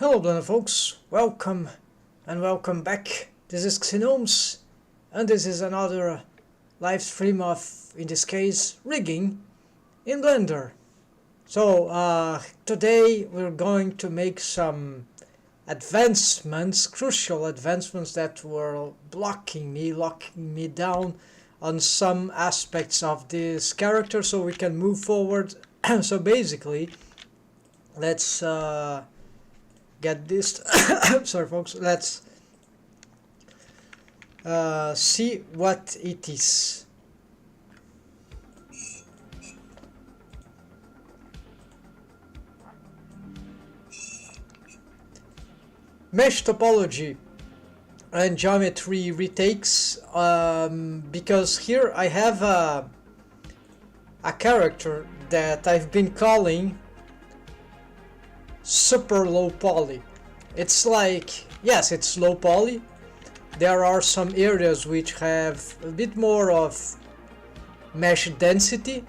Hello Blender folks, welcome and welcome back. This is Gnomes and this is another live stream of, in this case, rigging in Blender. So today we're going to make some advancements, crucial advancements that were locking me down on some aspects of this character so we can move forward. So basically, let's get this sorry folks, let's see what it is. Mesh topology and geometry retakes, because here I have a character that I've been calling super low poly. It's like, yes, it's low poly. There are some areas which have a bit more of mesh density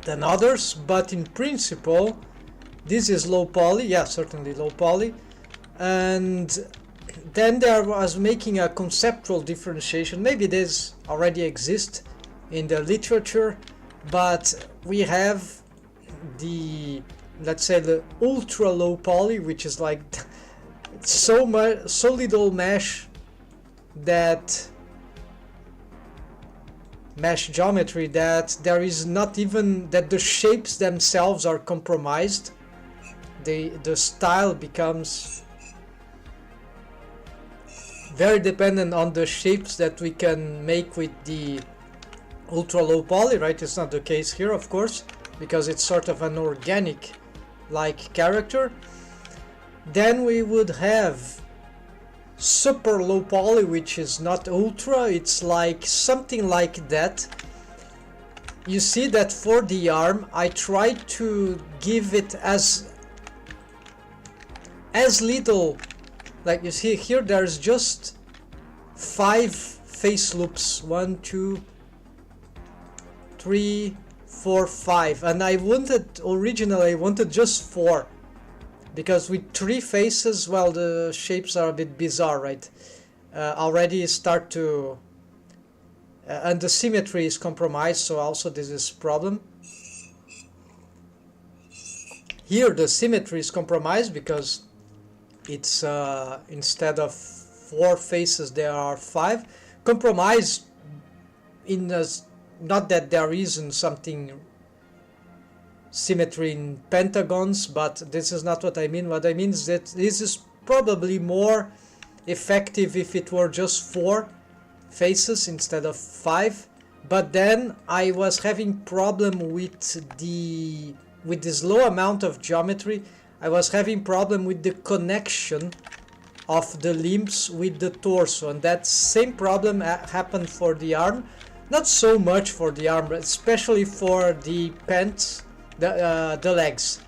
than others, but in principle this is low poly. Yeah, certainly low poly. And then there was making a conceptual differentiation. Maybe this already exists in the literature, but we have the, let's say, the ultra low poly, which is like so little mesh geometry that there is not even that the shapes themselves are compromised. The style becomes very dependent on the shapes that we can make with the ultra low poly, right? It's not the case here, of course, because it's sort of an organic like character. Then we would have super low poly, which is not ultra, it's like something like that. You see that for the arm I tried to give it as little, like you see here there's just 5 face loops, 1 2 3 4 5, and originally I wanted just 4, because with 3 faces, well, the shapes are a bit bizarre, right? Already start to and the symmetry is compromised, so also this is a problem. Here the symmetry is compromised because it's instead of 4 faces there are 5. Compromised in as not that there isn't something symmetry in pentagons, but this is not what I mean. What I mean is that this is probably more effective if it were just 4 faces instead of 5. But then I was having problem with this low amount of geometry. I was having problem with the connection of the limbs with the torso, and that same problem happened for the arm. Not so much for the arm, but especially for the pants, the legs,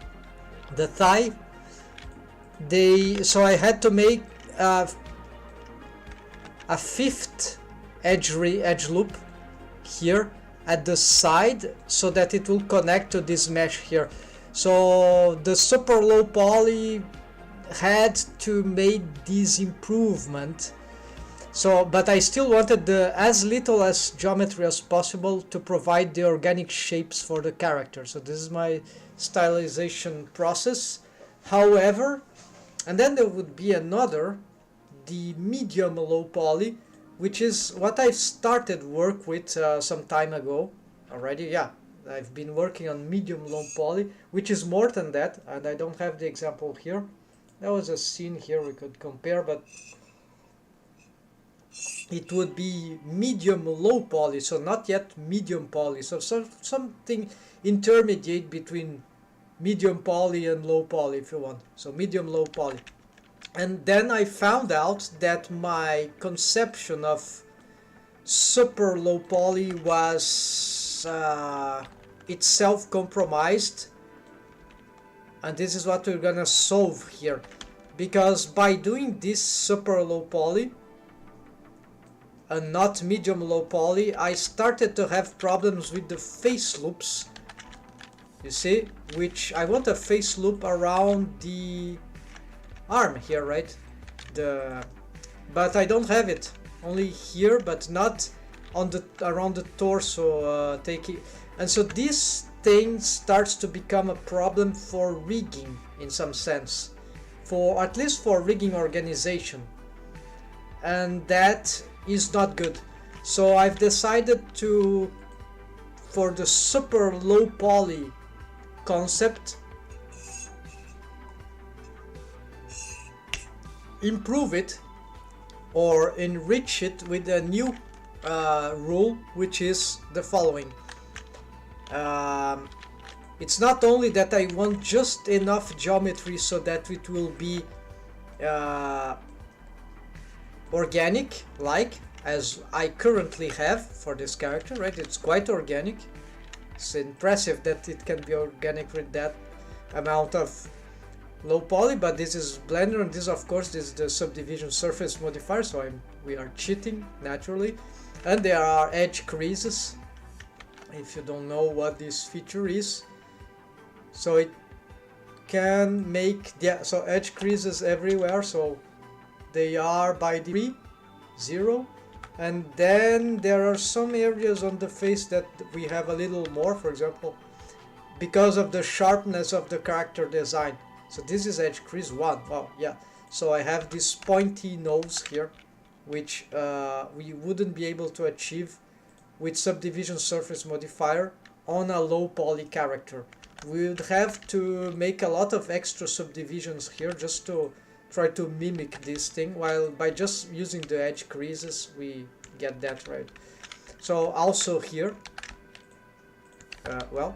the thigh. So I had to make a 5th edge loop here at the side so that it will connect to this mesh here. So the super low poly had to make this improvement. So, but I still wanted as little as geometry as possible to provide the organic shapes for the character. So this is my stylization process. However, and then there would be another, the medium low poly, which is what I've started work with some time ago already. Yeah, I've been working on medium low poly, which is more than that, and I don't have the example here. There was a scene here we could compare, but it would be medium low poly, so not yet medium poly, so something intermediate between medium poly and low poly, if you want. So medium low poly. And then I found out that my conception of super low poly was itself compromised, and this is what we're gonna solve here, because by doing this super low poly and not medium low poly, I started to have problems with the face loops, you see, which I want a face loop around the arm here, right? But I don't have it. Only here, but not on the around the torso. And so this thing starts to become a problem for rigging in some sense, for at least for rigging organization, and that is not good. So I've decided to, for the super low poly concept, improve it or enrich it with a new rule, which is the following. It's not only that I want just enough geometry so that it will be organic, like as I currently have for this character, right? It's quite organic. It's impressive that it can be organic with that amount of low poly, but this is Blender, and this of course is the subdivision surface modifier, so we are cheating naturally. And there are edge creases, if you don't know what this feature is. So it can make so edge creases everywhere, so they are by degree 0. And then there are some areas on the face that we have a little more, for example, because of the sharpness of the character design. So this is edge crease 1. Oh yeah. So I have this pointy nose here, which we wouldn't be able to achieve with subdivision surface modifier on a low poly character. We would have to make a lot of extra subdivisions here just to try to mimic this thing, while by just using the edge creases we get that right. So also here, well,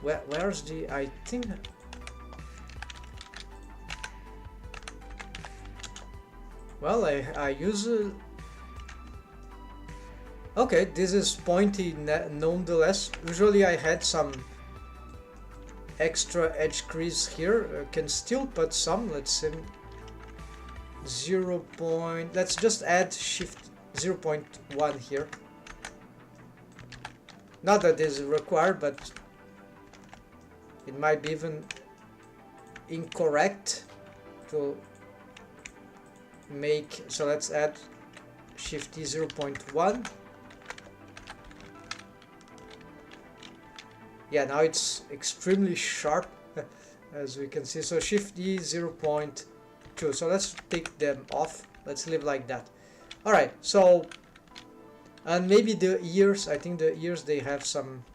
where's the, I think, well, I use okay, this is pointy nonetheless. Usually I had some extra edge crease here, can still put some, let's say 0. Let's just add shift 0.1 here. Not that this is required, but it might be even incorrect to make, so let's add shift 0.1. Yeah, now it's extremely sharp, as we can see. So shift E 0.2. So let's take them off. Let's leave like that. All right. So, and maybe the ears. I think the ears, they have some.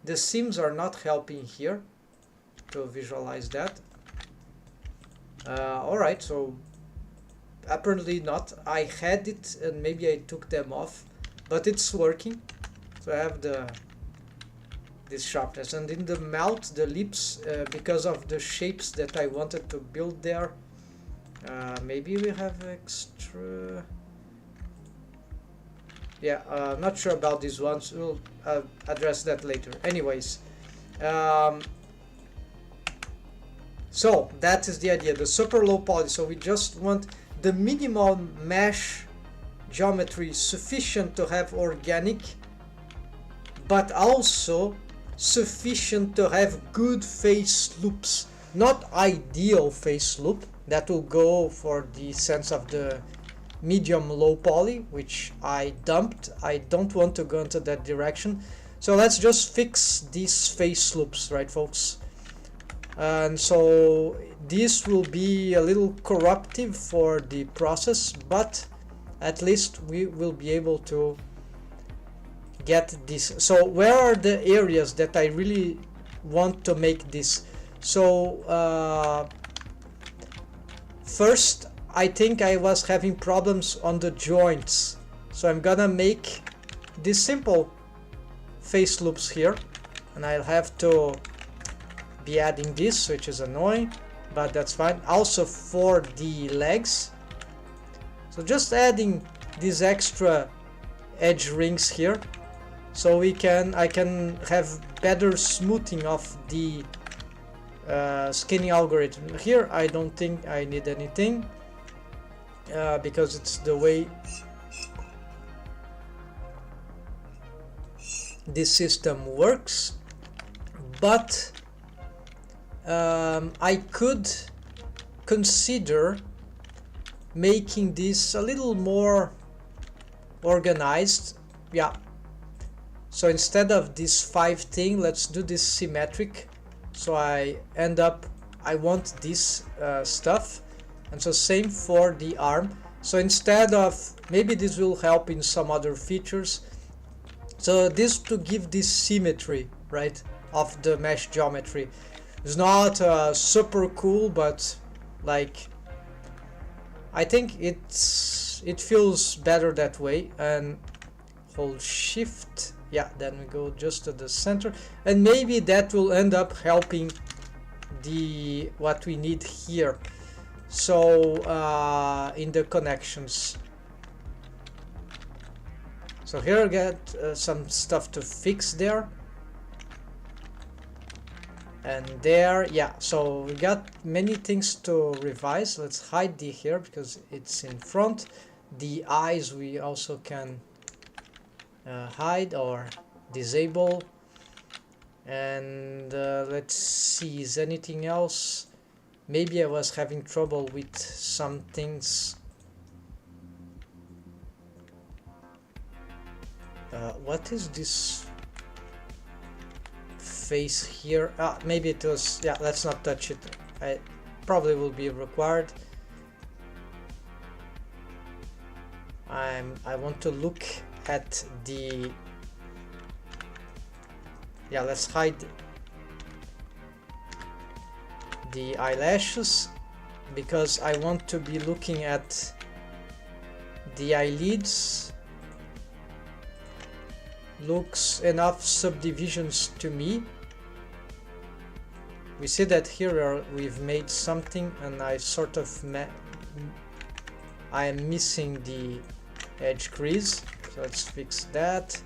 The seams are not helping here to visualize that. All right. So apparently not. I had it, and maybe I took them off, but it's working. So I have this sharpness, and in the mouth, the lips, because of the shapes that I wanted to build there, maybe we have extra. Yeah, not sure about these ones. We'll address that later. Anyways, so that is the idea, the super low poly. So we just want the minimum mesh geometry sufficient to have organic, but also sufficient to have good face loops. Not ideal face loop, that will go for the sense of the medium low poly, which I dumped. I don't want to go into that direction. So let's just fix these face loops, right folks? And so this will be a little corruptive for the process, but at least we will be able to get this. So where are the areas that I really want to make this? So first, I think I was having problems on the joints, so I'm gonna make these simple face loops here, and I'll have to be adding this, which is annoying, but that's fine. Also for the legs, so just adding these extra edge rings here, so I can have better smoothing of the skinning algorithm. Here I don't think I need anything, because it's the way this system works. But I could consider making this a little more organized. Yeah, so instead of this 5 thing, let's do this symmetric. So I want this stuff, and so same for the arm. So instead of, maybe this will help in some other features, so this to give this symmetry, right, of the mesh geometry. It's not super cool, but like I think it feels better that way. And hold shift, yeah, then we go just to the center, and maybe that will end up helping the what we need here. So in the connections, so here I get some stuff to fix there and there. Yeah, so we got many things to revise. Let's hide the here because it's in front. The eyes we also can hide or disable. And let's see, is anything else? Maybe I was having trouble with some things. What is this face here? Maybe it was, yeah, let's not touch it. I probably will be required. I want to look at the, yeah, let's hide the eyelashes because I want to be looking at the eyelids. Looks enough subdivisions to me. We see that here we've made something, and I sort of I am missing the edge crease, so let's fix that.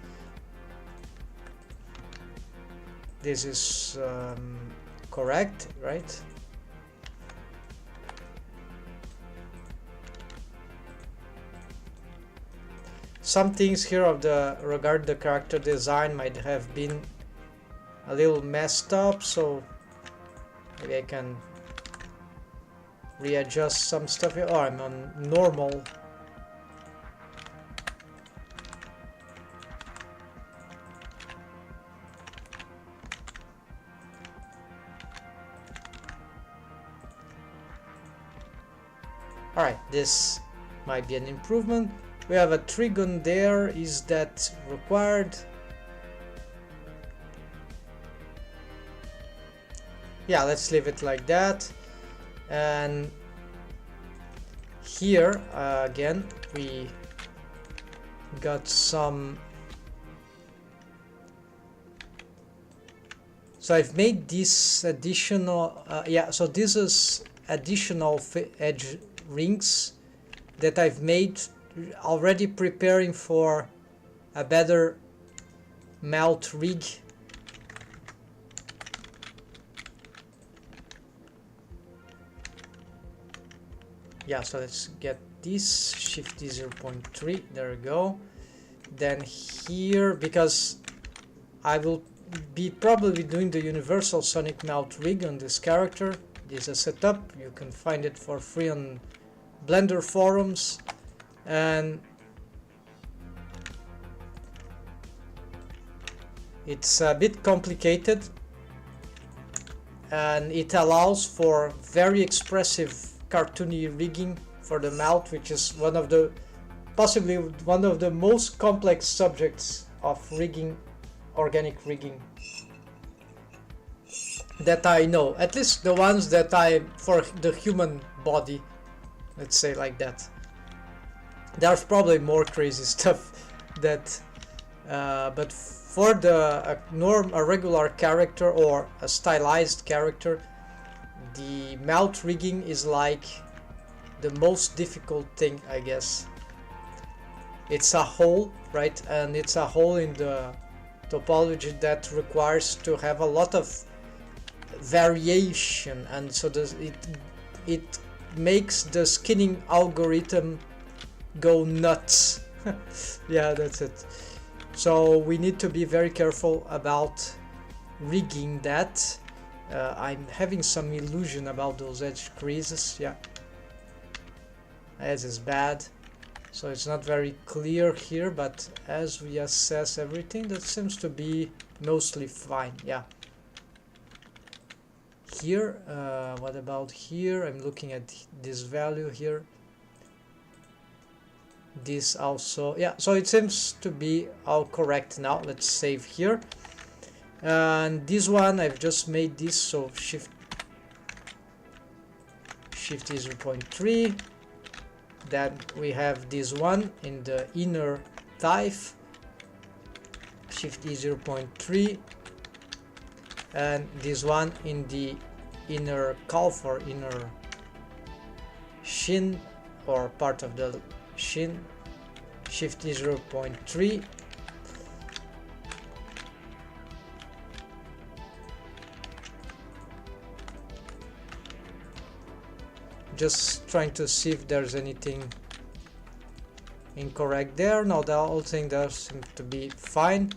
This is correct, right? Some things here of the regard the character design might have been a little messed up, so maybe I can readjust some stuff here. Oh, I'm on normal. Alright, this might be an improvement. We have a trigon there. Is that required? Yeah, let's leave it like that. And here again we got some, so I've made this additional yeah, so this is additional edge rings that I've made already, preparing for a better melt rig. Yeah, so let's get this, shift D 0.3, there we go. Then here, because I will be probably doing the universal sonic melt rig on this character. This is a setup, you can find it for free on Blender forums, and it's a bit complicated, and it allows for very expressive cartoony rigging for the mouth, which is one of the possibly one of the most complex subjects of rigging, organic rigging, that I know, at least the ones that I, for the human body, let's say like that. There's probably more crazy stuff that but for the a regular character or a stylized character, the mouth rigging is like the most difficult thing, I guess. It's a hole, right? And it's a hole in the topology that requires to have a lot of variation, and so it makes the skinning algorithm go nuts. Yeah, that's it. So we need to be very careful about rigging that. I'm having some illusion about those edge creases. Yeah, as is bad, so it's not very clear here, but as we assess everything, that seems to be mostly fine. Yeah, here, what about here? I'm looking at this value here, this also. Yeah, so it seems to be all correct now. Let's save here. And this one I've just made this, so shift is 0.3. Then we have this one in the inner thigh, shift is 0.3, and this one in the inner calf or inner shin or part of the shin, shift is 0.3. Just trying to see if there's anything incorrect there. No, the whole thing does seem to be fine,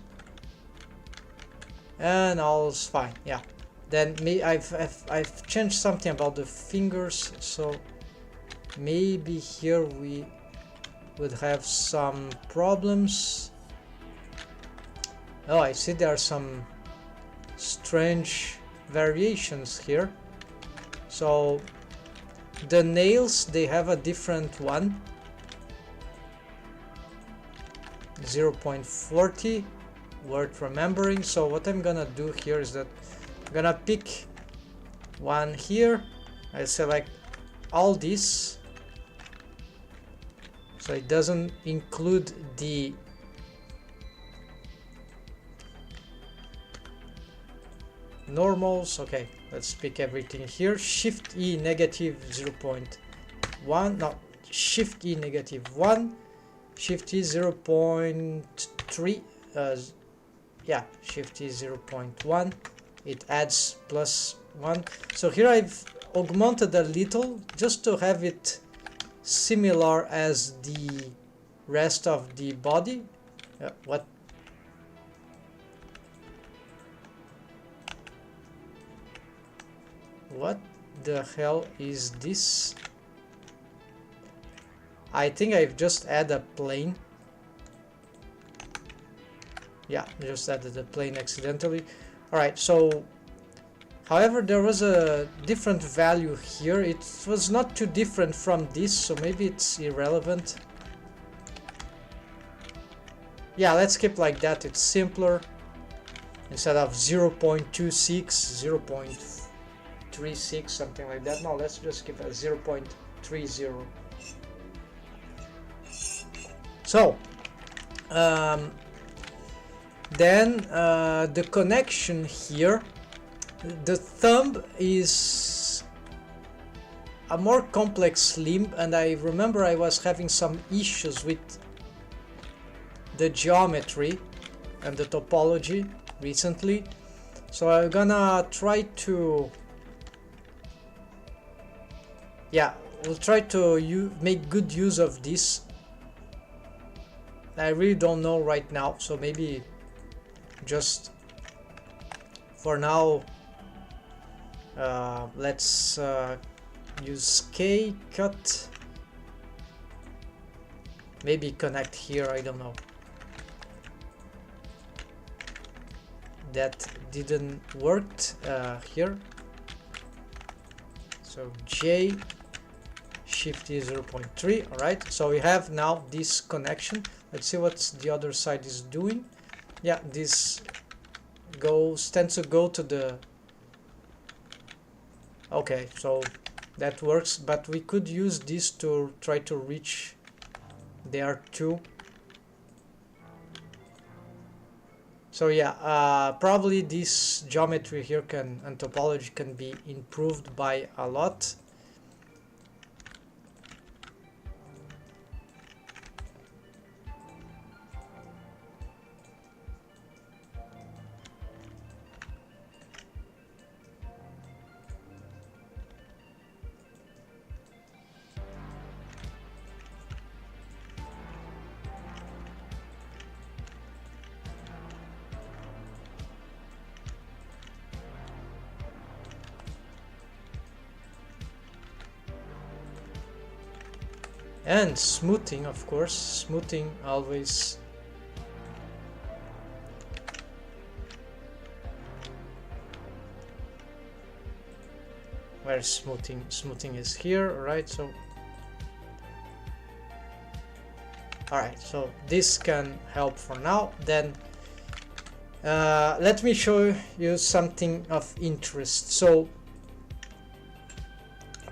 and all's fine. Yeah. Then I've changed something about the fingers, so maybe here we would have some problems. Oh, I see there are some strange variations here. So the nails, they have a different one, 0.40, worth remembering. So what I'm gonna do here is that I'm gonna pick one here. I select all this, so it doesn't include the normals. Okay, let's pick everything here. Shift E negative 0.1, no, Shift E negative 1, Shift E 0.3, yeah, Shift E 0.1, it adds +1. So here I've augmented a little just to have it similar as the rest of the body. What the hell is this? I think I've just added a plane. Yeah, just added a plane accidentally. Alright, so however, there was a different value here. It was not too different from this, so maybe it's irrelevant. Yeah, let's keep like that. It's simpler. Instead of 0.26, 0.36, something like that. No, let's just keep it 0.30. So, then the connection here, the thumb is a more complex limb, and I remember I was having some issues with the geometry and the topology recently, so I'm gonna try to, yeah, we'll try to make good use of this. I really don't know right now, so maybe just for now let's use K cut, maybe connect here, I don't know. That didn't work here, so J, Shift is 0.3. Alright, so we have now this connection. Let's see what the other side is doing. Yeah, this tends to go to the, okay, so that works, but we could use this to try to reach there too. So yeah, probably this geometry here and topology can be improved by a lot. And smoothing, of course. Smoothing always. Where smoothing? Smoothing is here, right? So, all right. So this can help for now. Then let me show you something of interest. So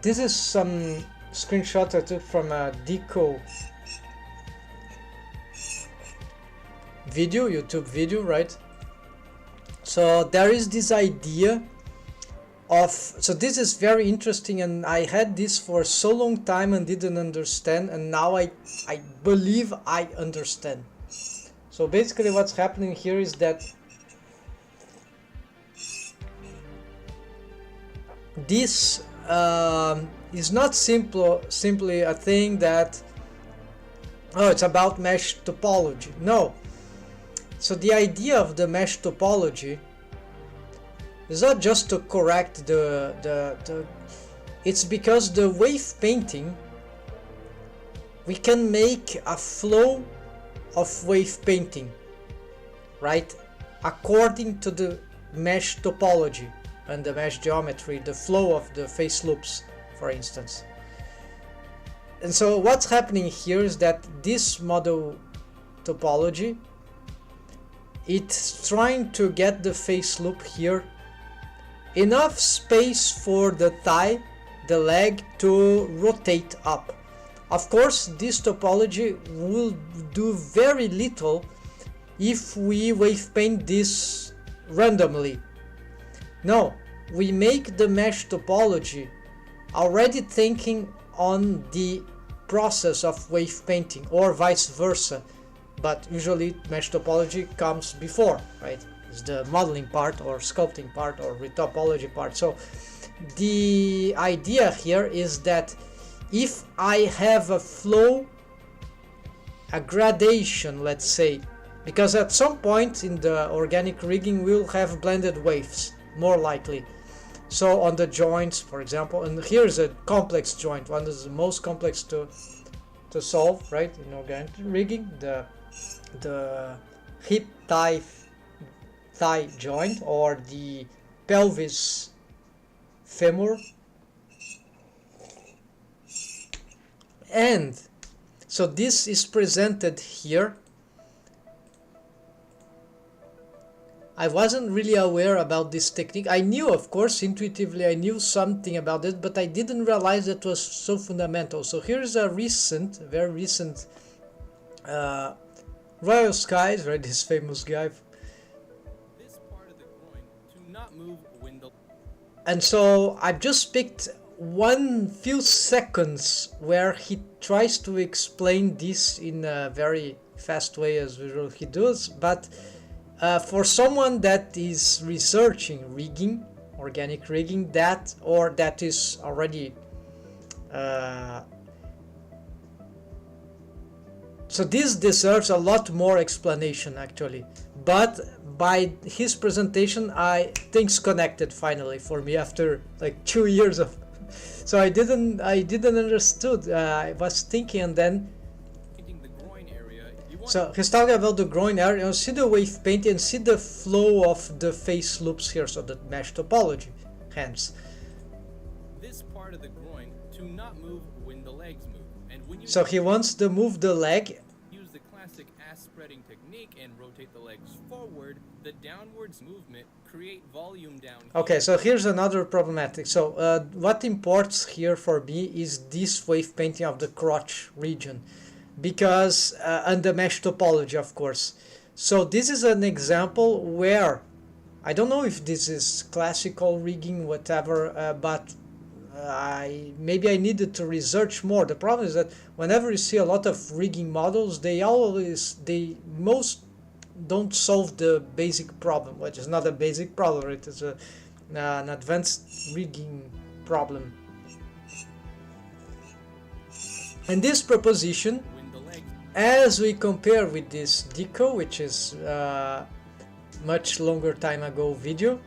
this is some screenshot I took from a Deco video, YouTube video, right? So there is this idea of, so this is very interesting, and I had this for so long time and didn't understand, and now I believe I understand. So basically what's happening here is that this is not simply a thing that, oh, it's about mesh topology. No. So the idea of the mesh topology is not just to correct it's because the wave painting, we can make a flow of wave painting, right, according to the mesh topology and the mesh geometry, the flow of the face loops, for instance. And so what's happening here is that this model topology, it's trying to get the face loop here enough space for the thigh, the leg, to rotate up. Of course, this topology will do very little if we wave paint this randomly. No, we make the mesh topology already thinking on the process of wave painting, or vice versa, but usually mesh topology comes before, right? It's the modeling part or sculpting part or retopology part. So the idea here is that if I have a flow, a gradation, let's say, because at some point in the organic rigging we'll have blended waves, more likely. So on the joints, for example, and here's a complex joint, one is the most complex to solve, right, in organic rigging, the hip thigh joint, or the pelvis femur. And so this is presented here. I wasn't really aware about this technique. I knew, of course, intuitively I knew something about it, but I didn't realize that was so fundamental. So here's a recent, very recent Royal Skies, right, this famous guy. This part of the groin to not move when the... And so I just picked one few seconds where he tries to explain this in a very fast way, as usual he does, but for someone that is researching rigging, organic rigging, that is already so this deserves a lot more explanation actually, but by his presentation things connected finally for me after like 2 years of so I didn't understood. I was thinking, and then so he's talking about the groin area. You see the wave painting and see the flow of the face loops here, so the mesh topology, hence. This part of the groin to not move when the legs move. And when you so he wants to move the leg. Use the classic ass spreading technique and rotate the legs forward. The downwards movement create volume down here. Okay, so here's another problematic. So what imports here for me is this wave painting of the crotch region, because and the mesh topology, of course. So this is an example where I don't know if this is classical rigging, whatever, but maybe I needed to research more. The problem is that whenever you see a lot of rigging models, they most don't solve the basic problem, which is not a basic problem, it is an advanced rigging problem. And this proposition, as we compare with this Deco, which is much longer time ago video,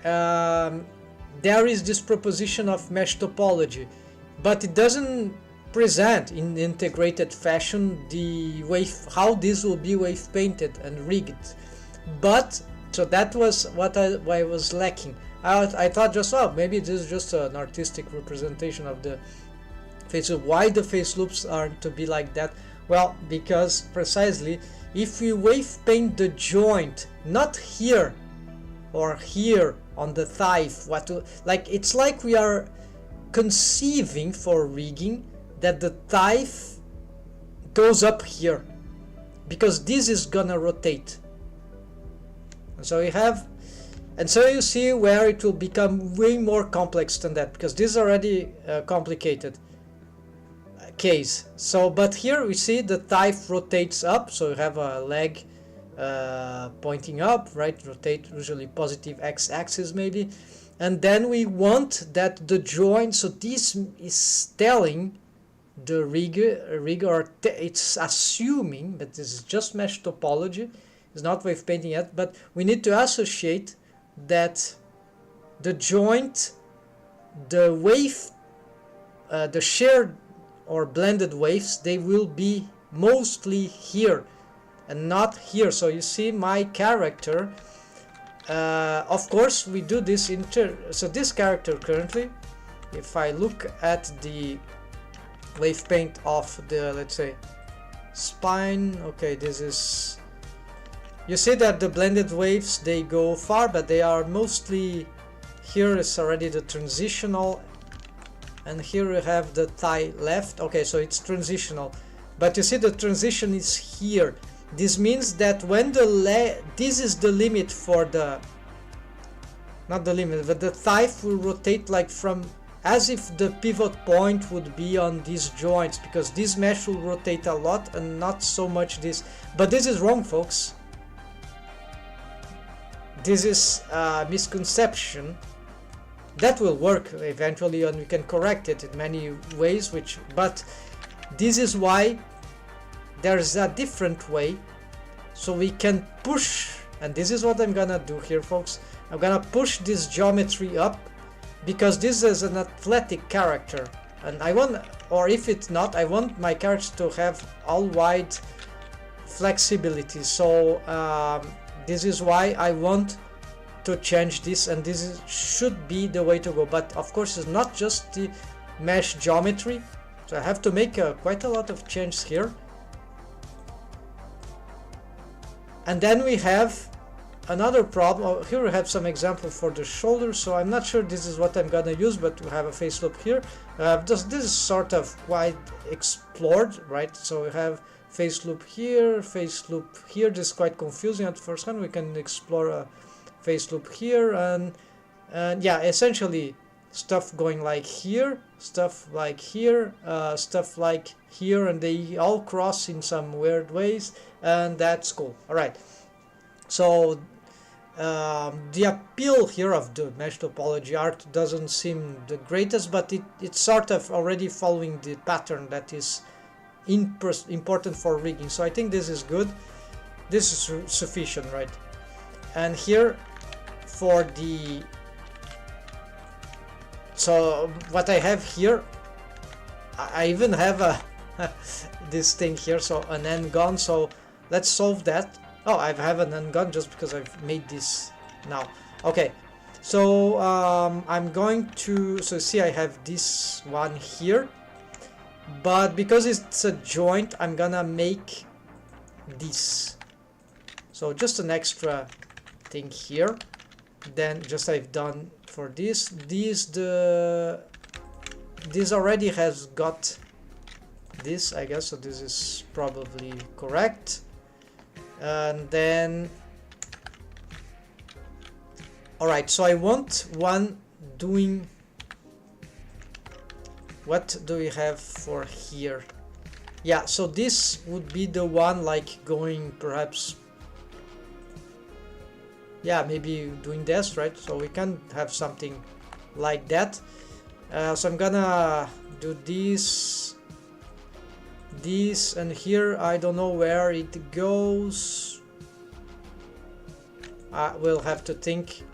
there is this proposition of mesh topology, but it doesn't represent in integrated fashion the wave, how this will be wave painted and rigged. But so that was what I was lacking. I thought just, oh, maybe this is just an artistic representation of the face loop. Why the face loops are to be like that? Well, because precisely if we wave paint the joint, not here or here on the thigh, like it's like we are conceiving for rigging that the thigh goes up here, because this is gonna rotate. And so we have, and so you see where it will become way more complex than that, because this is already a complicated case. So, but here we see the thigh rotates up, so you have a leg pointing up, right? Rotate usually positive x-axis maybe, and then we want that the joint. So this is telling the rigger, it's assuming, but this is just mesh topology. It's not wave painting yet, but we need to associate that the joint, the wave, the shared or blended waves, they will be mostly here and not here. So you see my character, of course we do this so this character currently, if I look at the wave paint of the, let's say, spine, okay, this is, you see that the blended waves, they go far, but they are mostly, here is already the transitional, and here we have the thigh left. Okay, so it's transitional, but you see the transition is here. This means that when the this is the limit for the, not the limit, but the thigh will rotate like from, as if the pivot point would be on these joints, because this mesh will rotate a lot and not so much this. But this is wrong, folks. This is a misconception. That will work eventually, and we can correct it in many ways, but this is why there's a different way, so we can push, and this is what I'm gonna do here, folks. I'm gonna push this geometry up, because this is an athletic character, and I want, or if it's not, I want my character to have all wide flexibility. So this is why I want to change this, and this should be the way to go. But of course, it's not just the mesh geometry, so I have to make quite a lot of changes here. And then we have another problem. Oh, here we have some example for the shoulder, so I'm not sure this is what I'm gonna use, but we have a face loop here. This is sort of quite explored, right? So we have face loop here, face loop here. This is quite confusing at first hand. We can explore a face loop here, and yeah, essentially stuff going like here, stuff like here, stuff like here, and they all cross in some weird ways, and that's cool. All right, so the appeal here of the mesh topology art doesn't seem the greatest, but it's sort of already following the pattern that is important for rigging. So I think this is good. This is sufficient, right? And here for the, so what I have here, I even have a this thing here, so an end gun. So let's solve that. Oh, I have an end gun just because I've made this now. Okay, so I'm going to, so see, I have this one here, but because it's a joint, I'm gonna make this, so just an extra thing here. Then just I've done for this already has got this, I guess, so this is probably correct. And then, all right, so I want one doing, what do we have for here? Yeah, so this would be the one like going perhaps, yeah, maybe doing this, right? So we can have something like that. So I'm gonna do this, and here I don't know where it goes. We'll have to think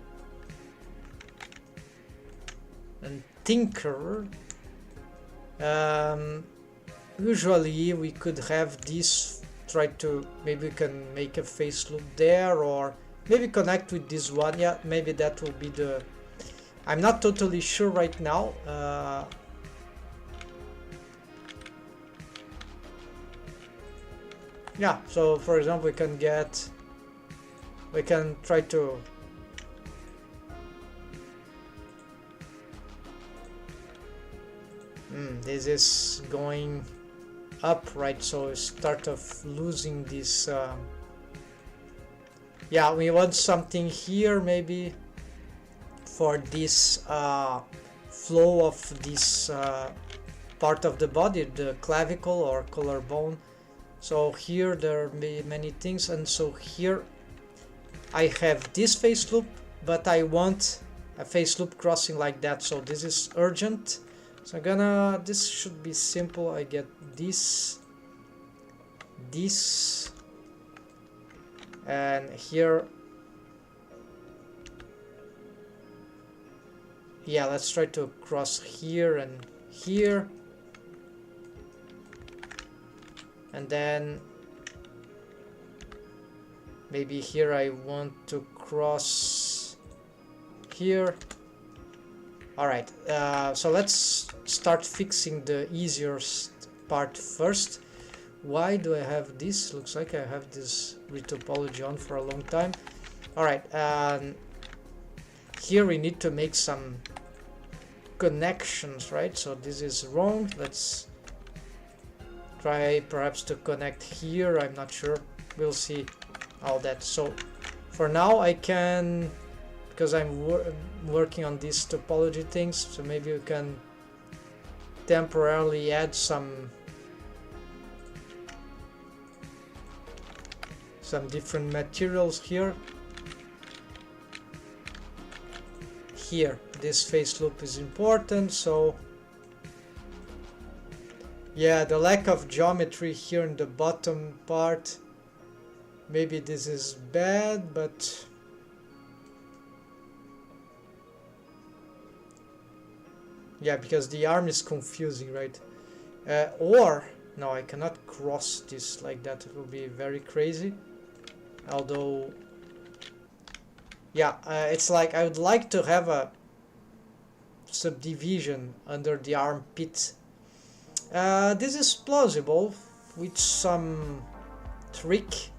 and tinker. usually we could have this, try to, maybe we can make a face loop there, or maybe connect with this one. Yeah, maybe that will be the, I'm not totally sure right now. Yeah, so for example we can try to this is going up, right? So start of losing this yeah, we want something here maybe for this flow of this part of the body, the clavicle or collarbone. So here there may be many things, and so here I have this face loop, but I want a face loop crossing like that, so this is urgent. So I'm gonna, this should be simple. I get this, and here, yeah, let's try to cross here and here, and then maybe here I want to cross here. Alright, so let's start fixing the easiest part first. Why do I have this? Looks like I have this retopology on for a long time. Alright, here we need to make some connections, right? So this is wrong. Let's try perhaps to connect here. I'm not sure. We'll see all that. So for now I can, because I'm working on these topology things, so maybe we can temporarily add some different materials here. Here this face loop is important, so yeah, the lack of geometry here in the bottom part, maybe this is bad, but yeah, because the arm is confusing, right? Or no, I cannot cross this like that, it will be very crazy. Although yeah, it's like I would like to have a subdivision under the armpit. This is plausible with some trick.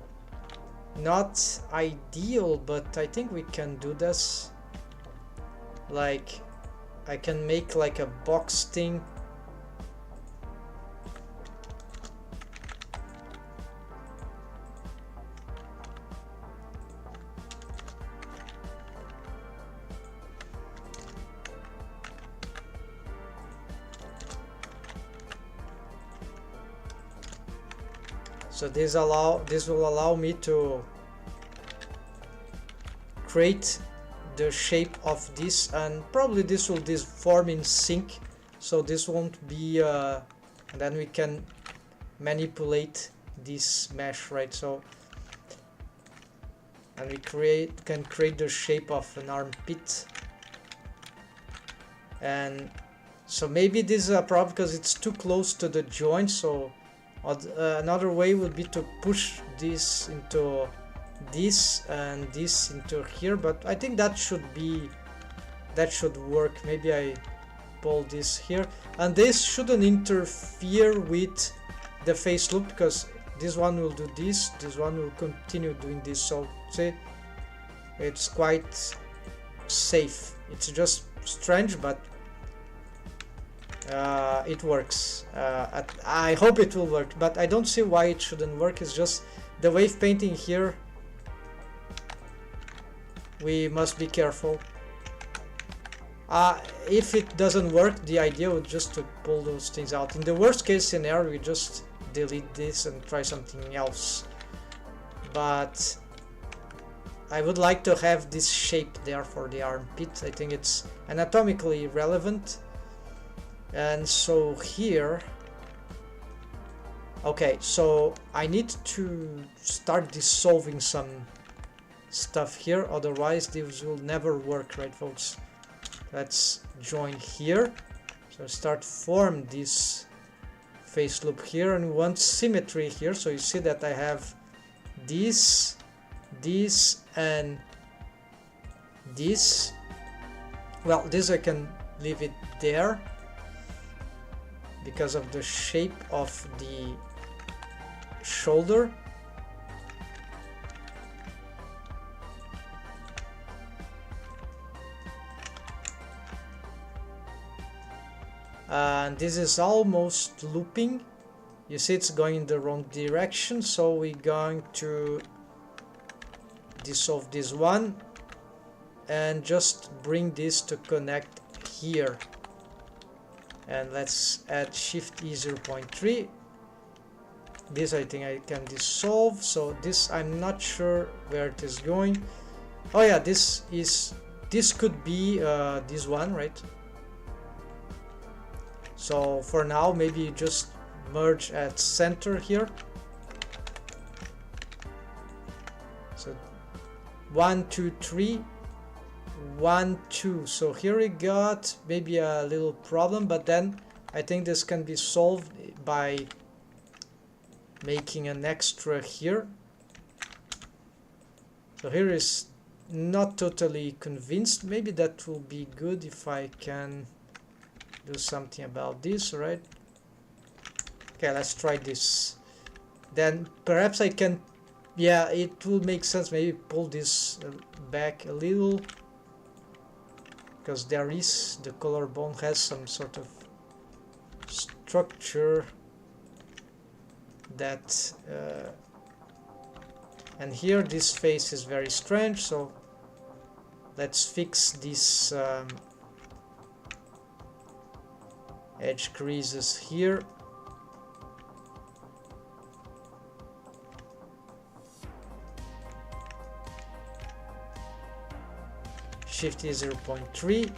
Not ideal, but I think we can do this. Like I can make like a box thing. So this will allow me to create the shape of this, and probably this will form in sync, so this won't be and then we can manipulate this mesh, right? So and we can create the shape of an armpit, and so maybe this is a problem because it's too close to the joint. So another way would be to push this into this and this into here, but I think that should work. Maybe I pull this here, and this shouldn't interfere with the face loop, because this one will do this one will continue doing this. So see, it's quite safe. It's just strange, but it works. I hope it will work, but I don't see why it shouldn't work. It's just the wave painting here. We must be careful. If it doesn't work, the idea would just to pull those things out. In the worst case scenario, we just delete this and try something else. But I would like to have this shape there for the armpit. I think it's anatomically relevant. And so here, okay, so I need to start dissolving some stuff here, otherwise this will never work, right folks? Let's join here. So start form this face loop here, and we want symmetry here. So you see that I have this, this, and this. Well, this I can leave it there because of the shape of the shoulder. And this is almost looping. You see it's going in the wrong direction, so we're going to dissolve this one and just bring this to connect here. And let's add shift E 0.3. This I think I can dissolve, so this I'm not sure where it is going. Oh yeah, this could be this one, right? So for now, maybe you just merge at center here. So 1, 2, 3, 1, 2. So here we got maybe a little problem, but then I think this can be solved by making an extra here. So here is not totally convinced. Maybe that will be good if I can do something about this, right? Okay, let's try this. Then perhaps I can, yeah, it will make sense, maybe pull this back a little, because there is, the collarbone has some sort of structure that and here this face is very strange, so let's fix this edge creases here. Shift is 0.3.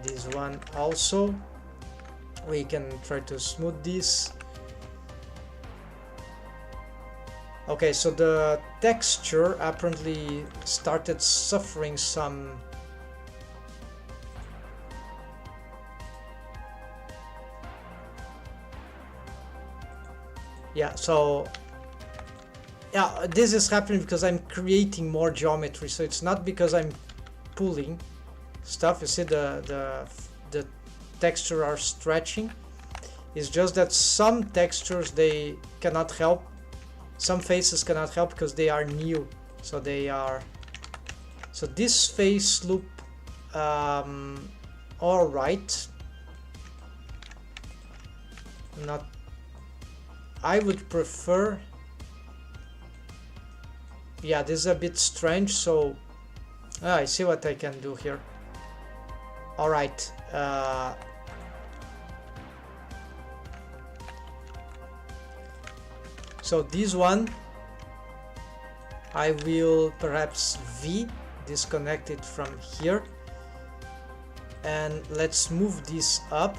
This one also. We can try to smooth this. Okay, so the texture apparently started suffering some so yeah, this is happening because I'm creating more geometry, so it's not because I'm pulling stuff. You see the texture are stretching. It's just that some textures they cannot help. Some faces cannot help because they are new, so they are. So this face loop, all right. Not. I would prefer. Yeah, this is a bit strange. So, I see what I can do here. All right. So this one, I will perhaps V, disconnect it from here, and let's move this up.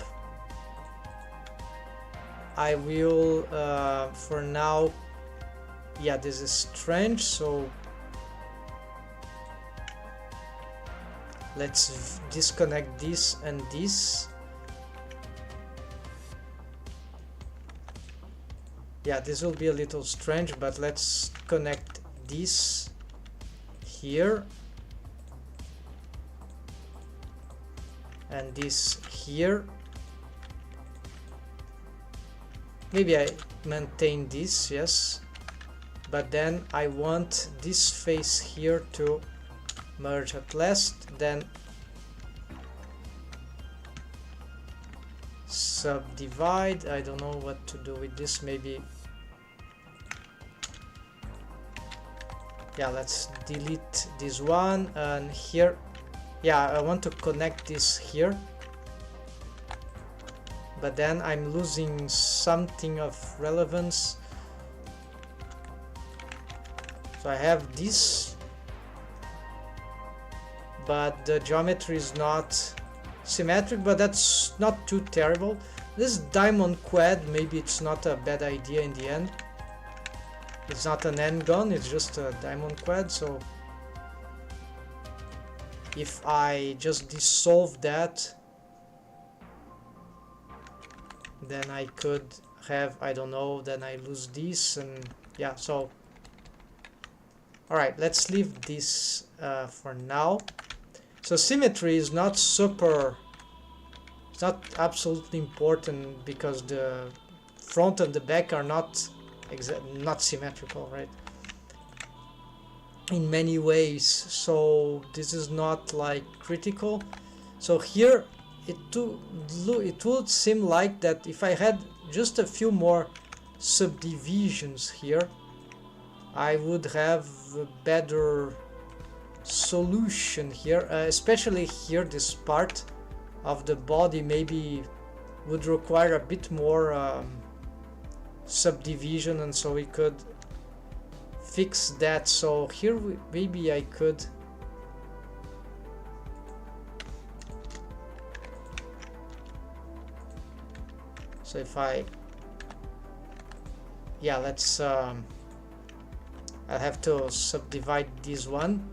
I will, for now, yeah, this is strange, so let's disconnect this and this. Yeah, this will be a little strange, but let's connect this here and this here. Maybe I maintain this, yes, but then I want this face here to merge at last, then subdivide. I don't know what to do with this. Maybe, yeah, let's delete this one, and here, yeah, I want to connect this here, but then I'm losing something of relevance. So I have this, but the geometry is not symmetric, but that's not too terrible. This diamond quad, maybe it's not a bad idea in the end. It's not an end gun, it's just a diamond quad, so if I just dissolve that, then I could have, I don't know, then I lose this, and yeah, so alright, let's leave this for now. So symmetry is not super, it's not absolutely important because the front and the back are not not symmetrical, right? In many ways, so this is not like critical. So here it would seem like that if I had just a few more subdivisions here, I would have a better solution here, especially here. This part of the body maybe would require a bit more subdivision, and so we could fix that. So here maybe I could so if I let's I'll have to subdivide this one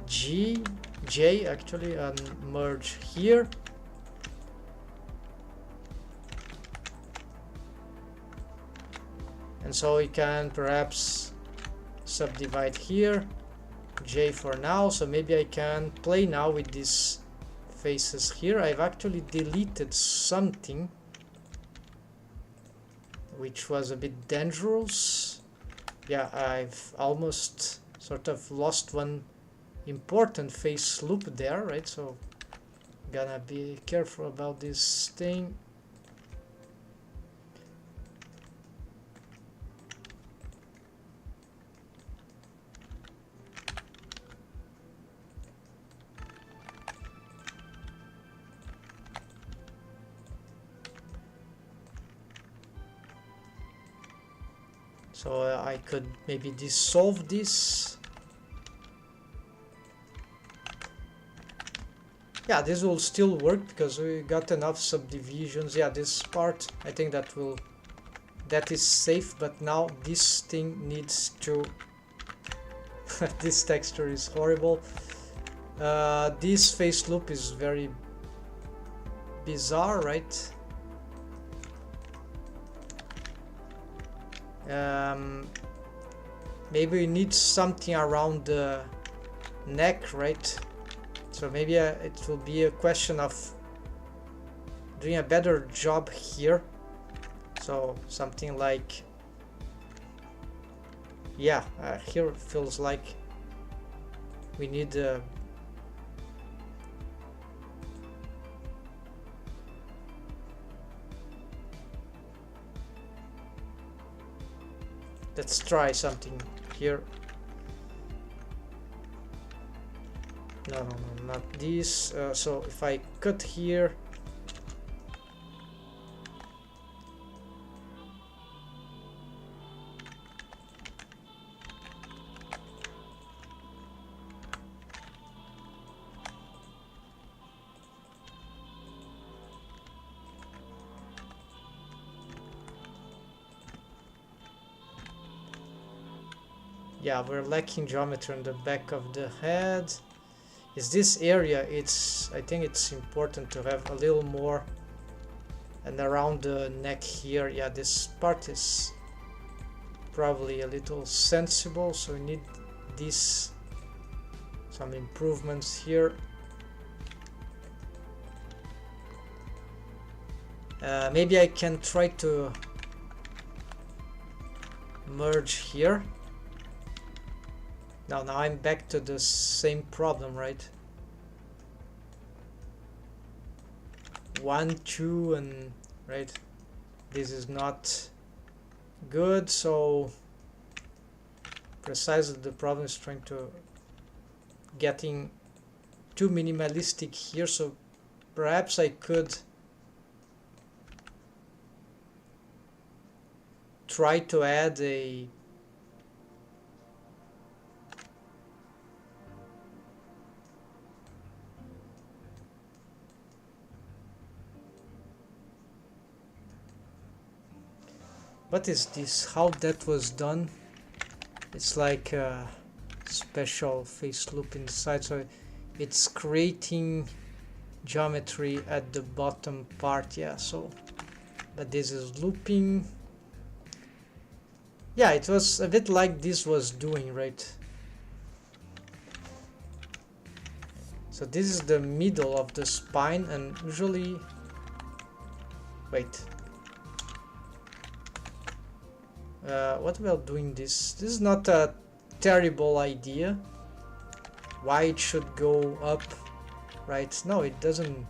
J actually, and merge here. And so we can perhaps subdivide here J for now. So maybe I can play now with these faces here. I've actually deleted something which was a bit dangerous. Yeah, I've almost sort of lost one important face loop there, right? So gonna be careful about this thing. So I could maybe dissolve this. Yeah, this will still work because we got enough subdivisions. Yeah, this part, I think that is safe, but now this thing needs to this texture is horrible. This face loop is very bizarre, right? Maybe we need something around the neck, right? So maybe it will be a question of doing a better job here. So something like, yeah, here it feels like we need let's try something here. No, not this. So if I cut here, yeah, we're lacking geometry on the back of the head. Is this area, I think it's important to have a little more, and around the neck here, yeah, this part is probably a little sensible, so we need this, some improvements here. Maybe I can try to merge here. Now I'm back to the same problem, right? 1, 2, and right, this is not good. So precisely the problem is trying to getting too minimalistic here. So perhaps I could try to add a what is this? How that was done? It's like special face loop inside, so it's creating geometry at the bottom part. Yeah, so but this is looping. Yeah, it was a bit like this was doing, right? So this is the middle of the spine, and usually, wait, what about doing this? This is not a terrible idea. Why it should go up, right? No, it doesn't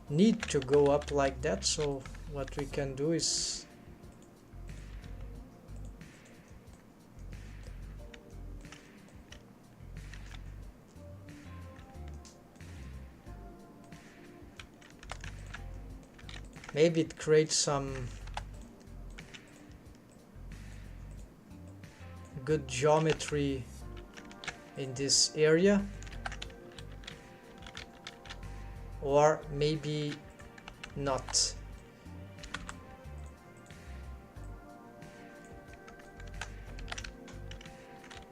need to go up like that. So what we can do is maybe it creates some good geometry in this area, or maybe not.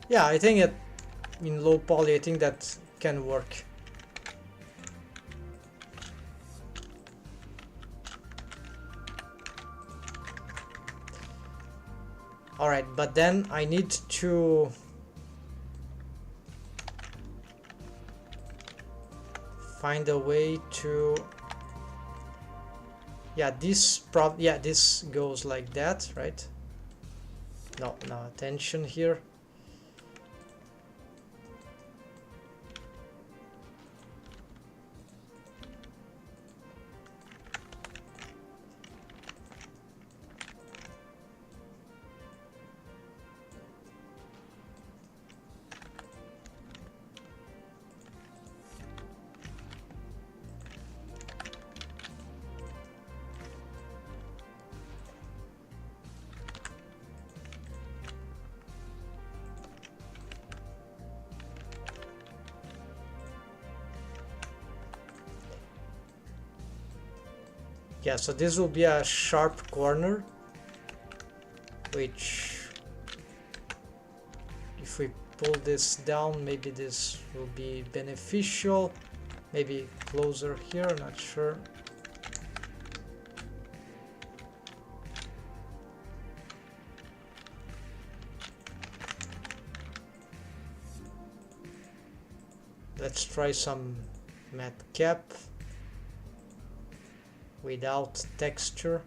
Yeah, I think it in low poly, I think that can work. Alright, but then I need to find a way to, yeah, this this goes like that, right? No attention here. Yeah, so this will be a sharp corner, which if we pull this down, maybe this will be beneficial. Maybe closer here, not sure. Let's try some matte cap without texture.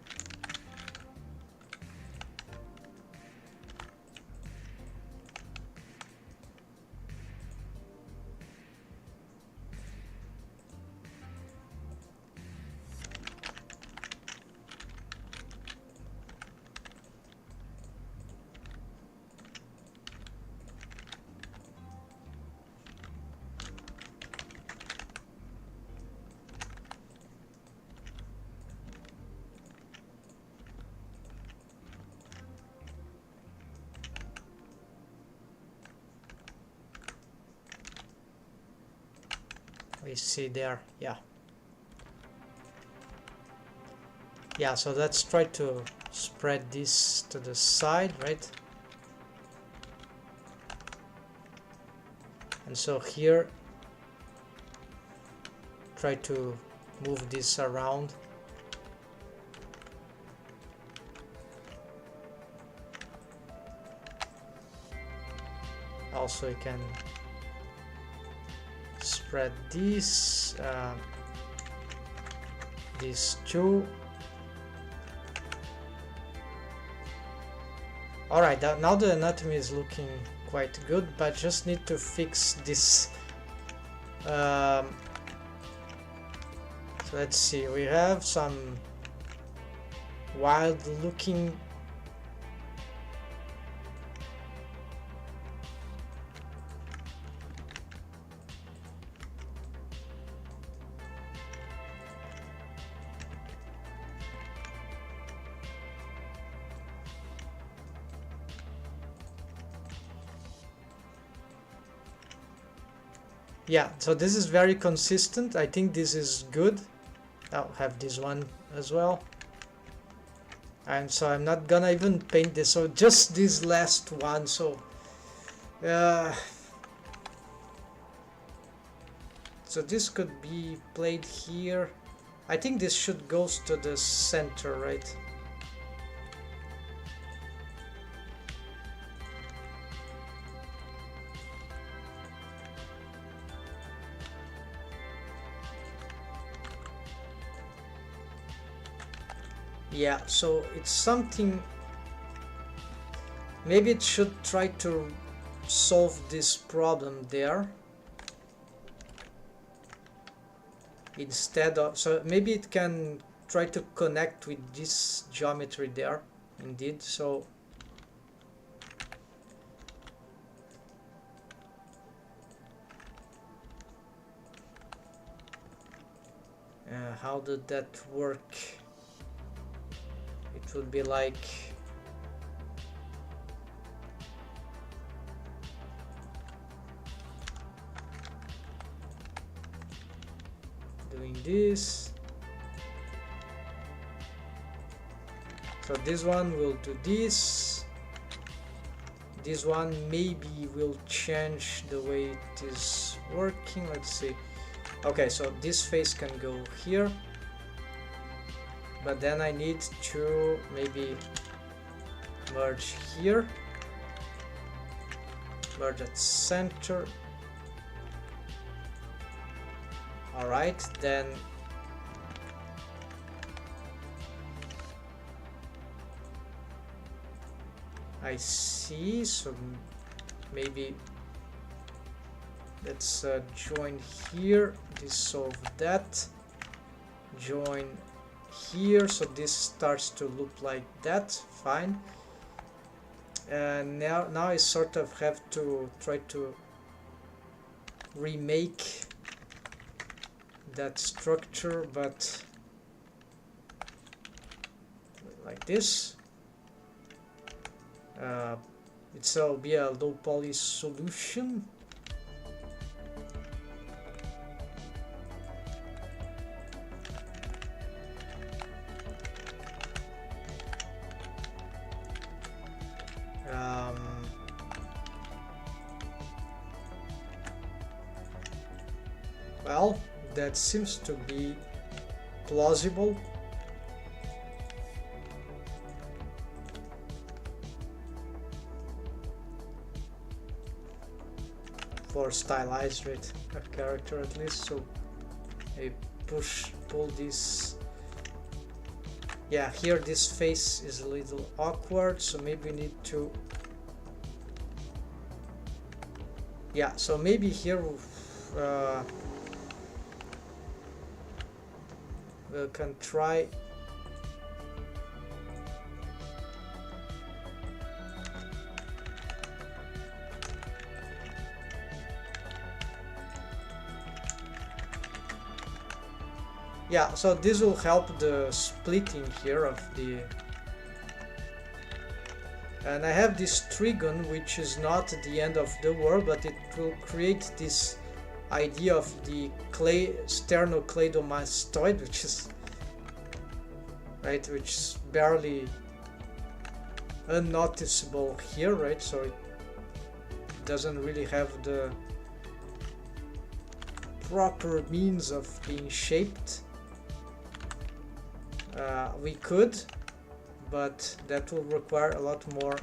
We see there, yeah. Yeah, so let's try to spread this to the side, right? And so here, try to move this around. Also, you can spread these two. Alright, now the anatomy is looking quite good, but just need to fix this. So let's see, we have some wild looking yeah, so this is very consistent. I think this is good. I'll have this one as well. And so I'm not gonna even paint this, so just this last one. So Uh, so this could be played here. I think this should go to the center, right? Yeah, so it's something. Maybe it should try to solve this problem there instead of, so maybe it can try to connect with this geometry there indeed. So how did that work? It would be like doing this. So this one will do this. This one maybe will change the way it is working. Let's see. Okay, so this face can go here, but then I need to maybe merge here, merge at center. Alright, then I see, so maybe let's join here, dissolve that, join here, so this starts to look like that, fine. And now I sort of have to try to remake that structure, but like this. It'll be a low poly solution. Well, that seems to be plausible. For stylized a character at least, so I pull this. Yeah, here this face is a little awkward, so maybe we need to. Yeah, so maybe here we can try. Yeah, so this will help the splitting here of the. And I have this trigon, which is not the end of the world, but it will create this idea of the sternocleidomastoid, which is right, which is barely unnoticeable here, right? So it doesn't really have the proper means of being shaped. We could, but that will require a lot more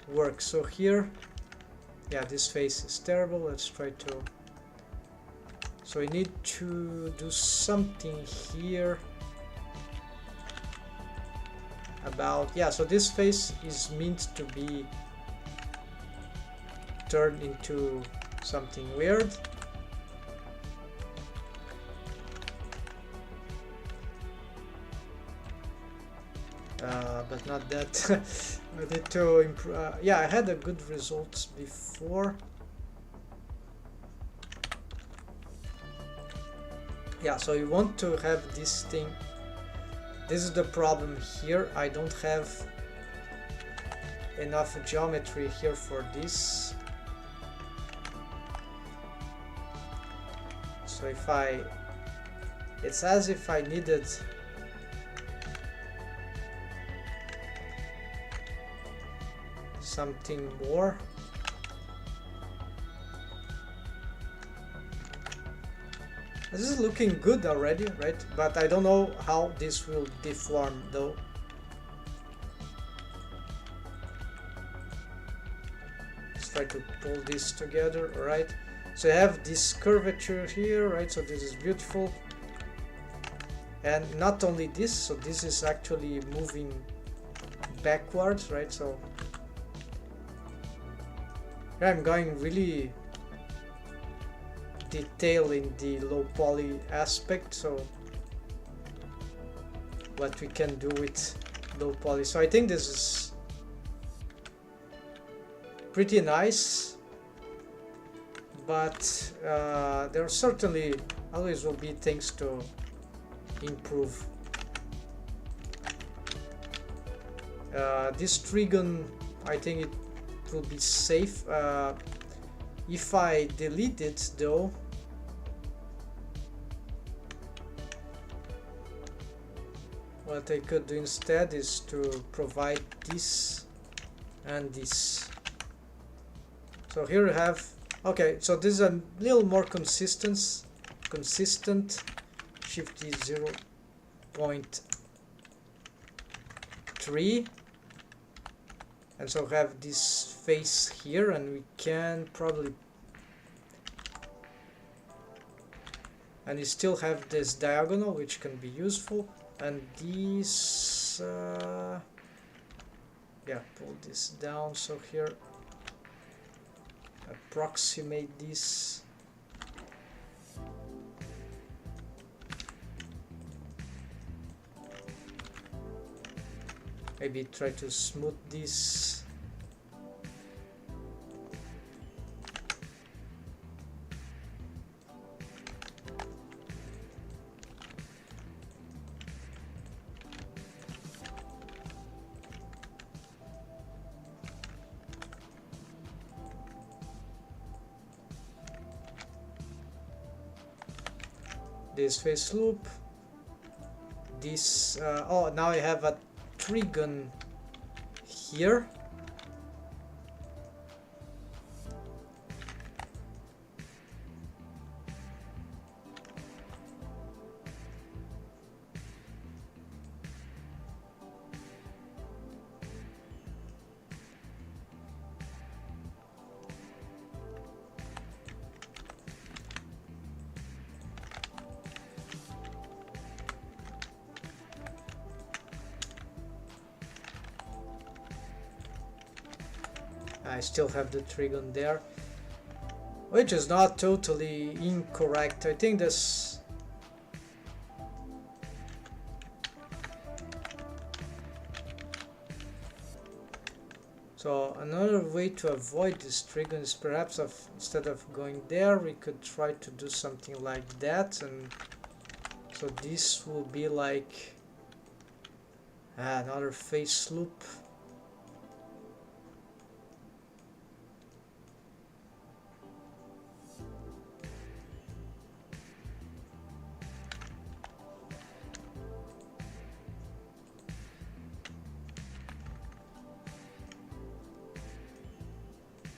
work. So here, yeah, this face is terrible. Let's try to. So we need to do something here about, yeah, so this face is meant to be turned into something weird. But not that. I need to improve. Yeah, I had a good results before. Yeah, so you want to have this thing. This is the problem here. I don't have enough geometry here for this. So if it's as if I needed something more. This is looking good already, right? But I don't know how this will deform though. Let's try to pull this together, right? So you have this curvature here, right? So this is beautiful. And not only this, so this is actually moving backwards, right? So yeah, I'm going really detail in the low poly aspect, so what we can do with low poly. So I think this is pretty nice, but there certainly always will be things to improve. This trigon, I think it will be safe. If I delete it though, what I could do instead is to provide this and this. So here you have, okay, so this is a little more consistent. Shift is 0.3, and so have this face here, and we can probably, and we still have this diagonal, which can be useful. And these, yeah, pull this down, so here approximate this. Maybe try to smooth this. This face loop, this oh, now I have a trigon here. I still have the trigon there, which is not totally incorrect. I think this, so another way to avoid this trigon is perhaps instead of going there, we could try to do something like that, and so this will be like another face loop.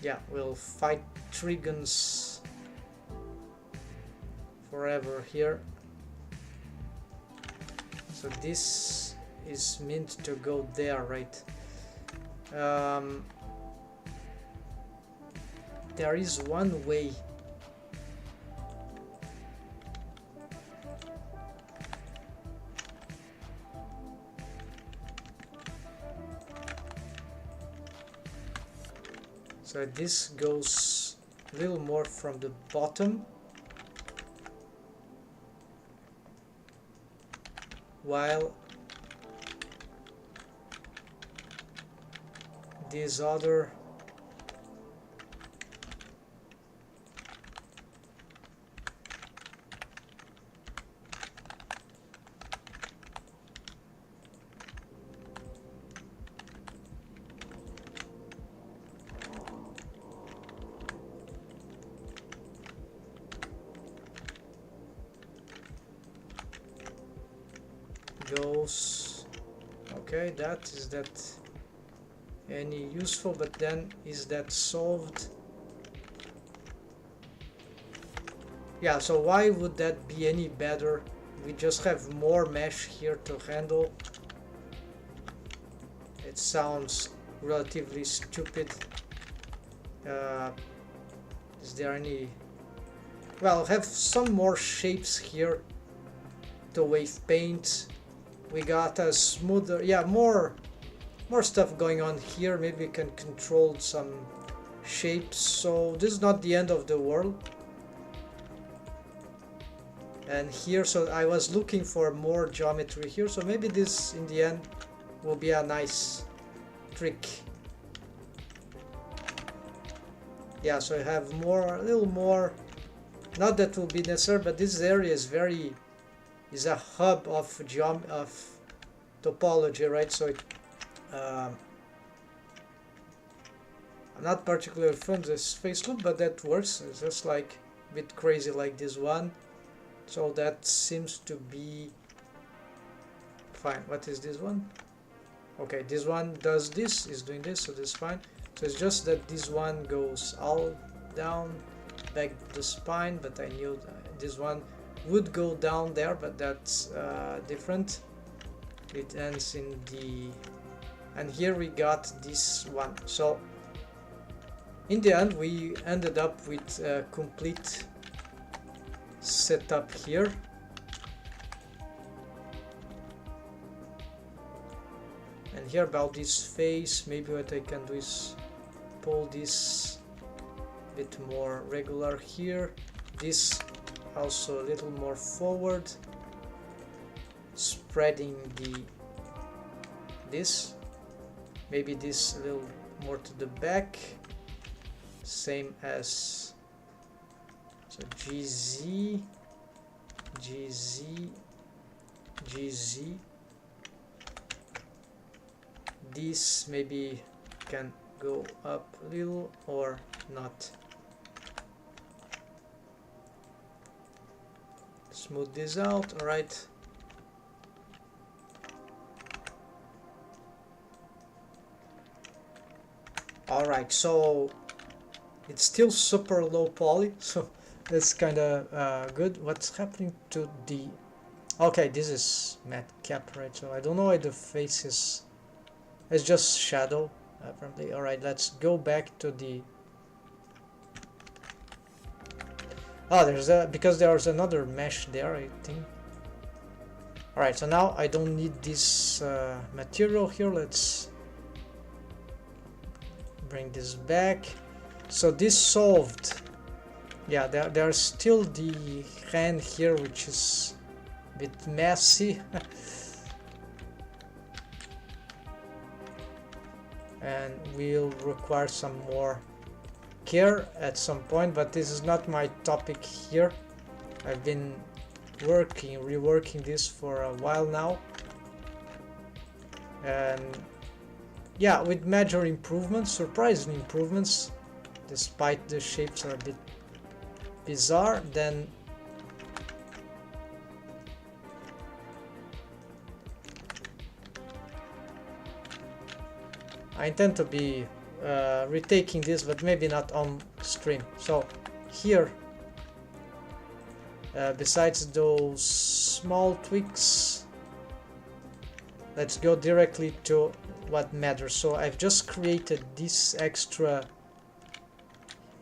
Yeah, we'll fight trigons forever here. So this is meant to go there, right? There is one way. So this goes a little more from the bottom, while this other goes, okay, is that any useful? But then is that solved? Yeah, so why would that be any better? We just have more mesh here to handle. It sounds relatively stupid. Is there any... Well, have some more shapes here to wave paint. We got a smoother... Yeah, more stuff going on here. Maybe we can control some shapes. So this is not the end of the world. And here, so I was looking for more geometry here. So maybe this, in the end, will be a nice trick. Yeah, so I have more, a little more. Not that will be necessary, but this area is is a hub of topology, right? So it, I'm not particularly fond of this face loop, but that works. It's just like a bit crazy like this one. So that seems to be fine. What is this one? Okay, this one does this, is doing this, so this is fine. So it's just that this one goes all down, back the spine, but I knew this one would go down there, but that's different. It ends in the... And here we got this one. So in the end we ended up with a complete setup here. And here about this face, maybe what I can do is pull this a bit more regular here. This also a little more forward, spreading this. Maybe this a little more to the back. Same as so GZ, GZ, GZ. This maybe can go up a little or not. Smooth this out, alright. Alright, so it's still super low poly, so that's kind of good. What's happening to the... Okay, this is matte cap, right? So I don't know why the face is... It's just shadow, apparently. Alright, let's go back to the... Oh, there's a... Because there's another mesh there, I think. Alright, so now I don't need this material here. Let's bring this back. So this solved. Yeah, there's still the hand here, which is a bit messy. And will require some more care at some point, but this is not my topic here. I've been reworking this for a while now, and yeah, with major improvements, surprising improvements, despite the shapes are a bit bizarre. Then I intend to be retaking this, but maybe not on stream. So here, besides those small tweaks, let's go directly to what matters. So I've just created this extra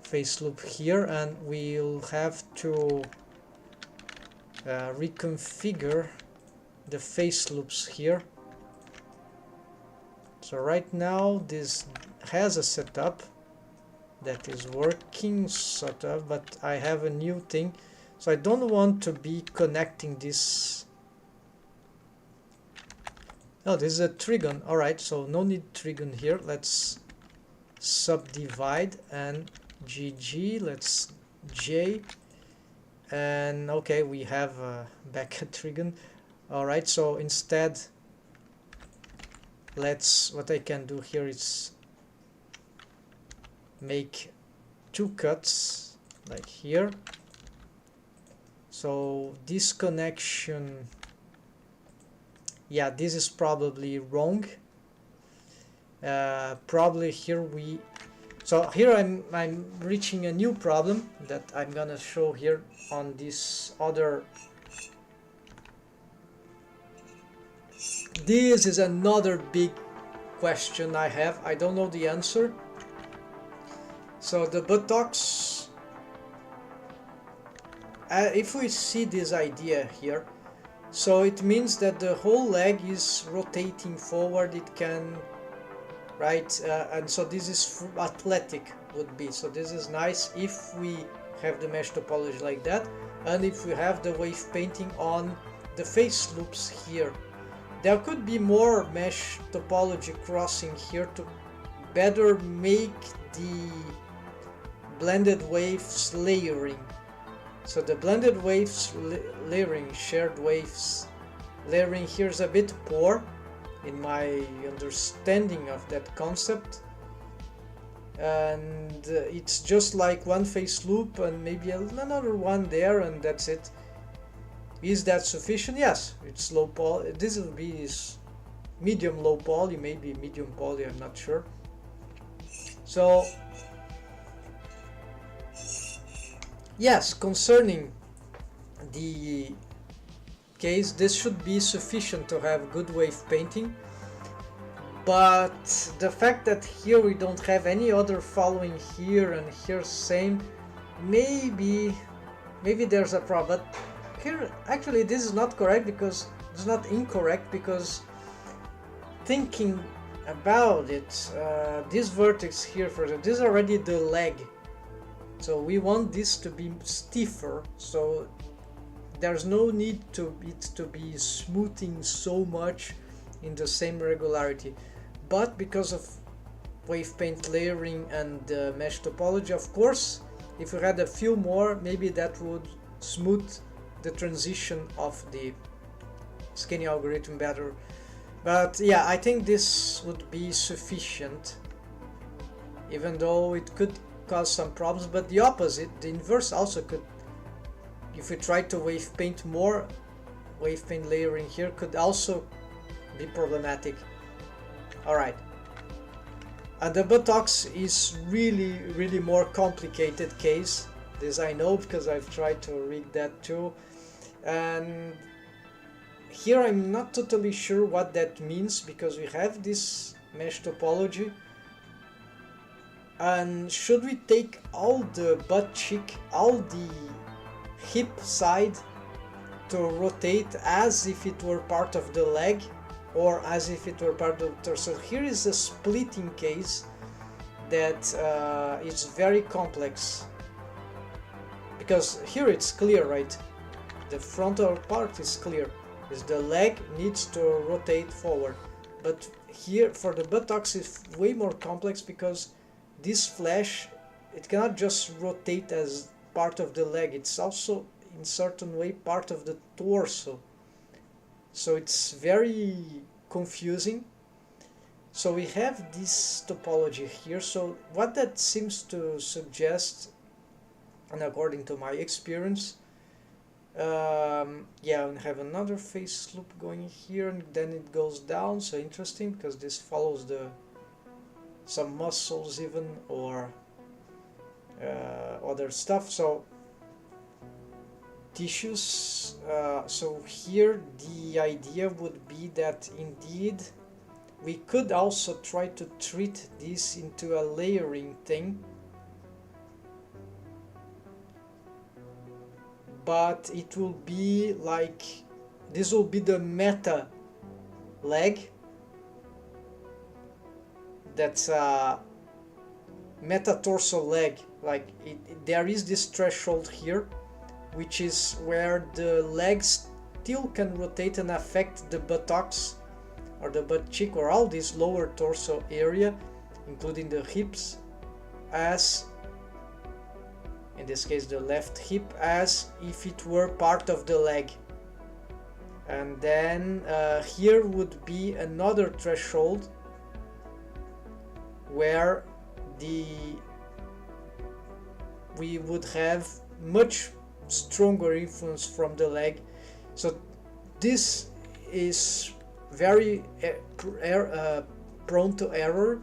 face loop here, and we'll have to reconfigure the face loops here. So right now this has a setup that is working sort of, but I have a new thing, so I don't want to be connecting this. Oh, this is a trigon. Alright, so no need trigon here. Let's subdivide and GG, let's J, and okay, we have back a trigon. Alright, so instead, what I can do here is make two cuts like here. So this connection, yeah, this is probably wrong. Probably here we So here I'm reaching a new problem that I'm gonna show here on this other. This is another big question I have. I don't know the answer. So the buttocks, if we see this idea here, so it means that the whole leg is rotating forward. It can, right? And so this is athletic would be. So this is nice if we have the mesh topology like that, and if we have the wave painting on the face loops here. There could be more mesh topology crossing here to better make the blended waves layering. So the blended waves layering, shared waves layering here is a bit poor in my understanding of that concept. And it's just like one face loop and maybe another one there, and that's it. Is that sufficient? Yes, it's low poly. This will be medium low poly, maybe medium poly, I'm not sure. So yes, concerning the case, this should be sufficient to have good wave painting, but the fact that here we don't have any other following here and here same, maybe there's a problem. But here actually this is not correct, because it's not incorrect, because thinking about it, this vertex here, for example, this is already the leg, so we want this to be stiffer, so there's no need to it to be smoothing so much in the same regularity. But because of wave paint layering and mesh topology, of course, if we had a few more, maybe that would smooth the transition of the scaling algorithm better. But yeah, I think this would be sufficient, even though it could cause some problems. But the opposite, the inverse also could, if we try to wave paint more, wave paint layering here could also be problematic. Alright, and the buttocks is really more complicated case. This I know because I've tried to read that too, and here I'm not totally sure what that means, because we have this mesh topology, and should we take all the butt cheek, all the hip side to rotate as if it were part of the leg, or as if it were part of the torso? Here is a splitting case that is very complex, because here it's clear, right? The frontal part is clear, is the leg needs to rotate forward, but here for the buttocks it's way more complex, because this flesh, it cannot just rotate as part of the leg, it's also in certain way part of the torso, so it's very confusing. So we have this topology here. So what that seems to suggest, and according to my experience, yeah, we have another face loop going here, and then it goes down. So interesting, because this follows some muscles even, or other stuff. So tissues. So here the idea would be that indeed we could also try to treat this into a layering thing, but it will be like, this will be the meta leg, that's a meta-torso leg. Like there is this threshold here, which is where the legs still can rotate and affect the buttocks or the butt cheek or all this lower torso area, including the hips, as in this case the left hip, as if it were part of the leg. And then here would be another threshold where we would have much stronger influence from the leg. So this is very prone to error,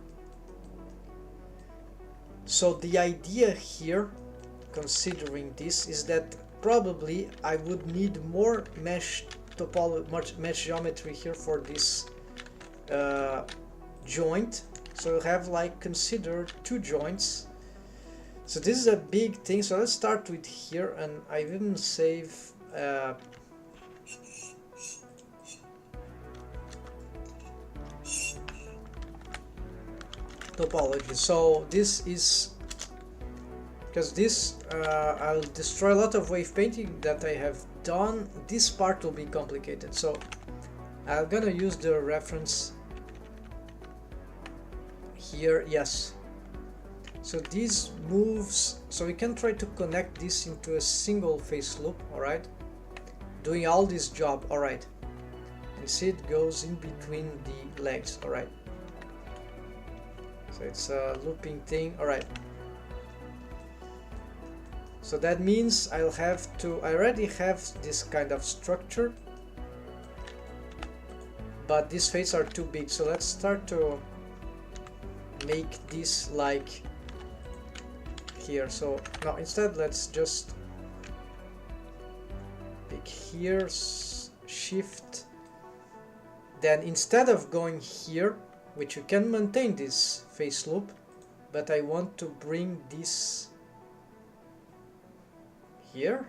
So the idea here, considering this, is that probably I would need more mesh topology, mesh geometry here for this joint. So you have like consider two joints. So this is a big thing. So let's start with here, and I didn't save topology. So this is because this I'll destroy a lot of wave painting that I have done. This part will be complicated, so I'm gonna use the reference here. Yes, so these moves, so we can try to connect this into a single phase loop. All right, doing all this job. All right, and see it goes in between the legs. All right, so it's a looping thing. All right, so that means I'll have to, I already have this kind of structure, but these faces are too big. So let's start to make this like here. So no, instead let's just pick here, shift, then instead of going here, which you can maintain this face loop, but I want to bring this here,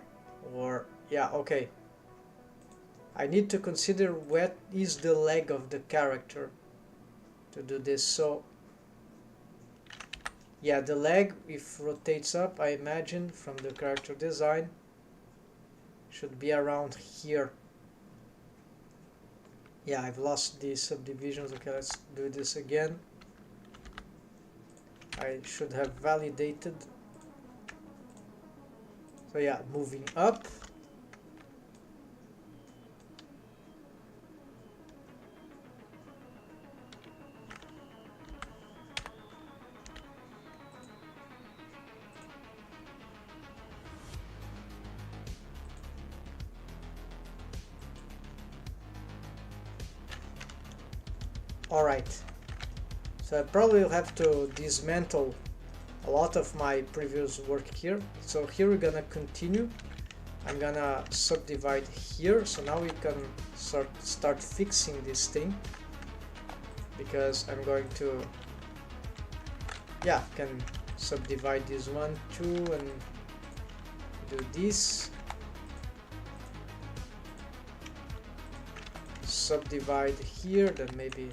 or yeah, okay, I need to consider what is the leg of the character to do this. So yeah, the leg, if rotates up, I imagine from the character design, should be around here. Yeah, I've lost the subdivisions. Okay, let's do this again. I should have validated. So yeah, moving up. All right, so I probably will have to dismantle a lot of my previous work here. So here we're gonna continue. I'm gonna subdivide here, so now we can start fixing this thing, because I'm going to, yeah, can subdivide this 1, 2, and do this. Subdivide here, then maybe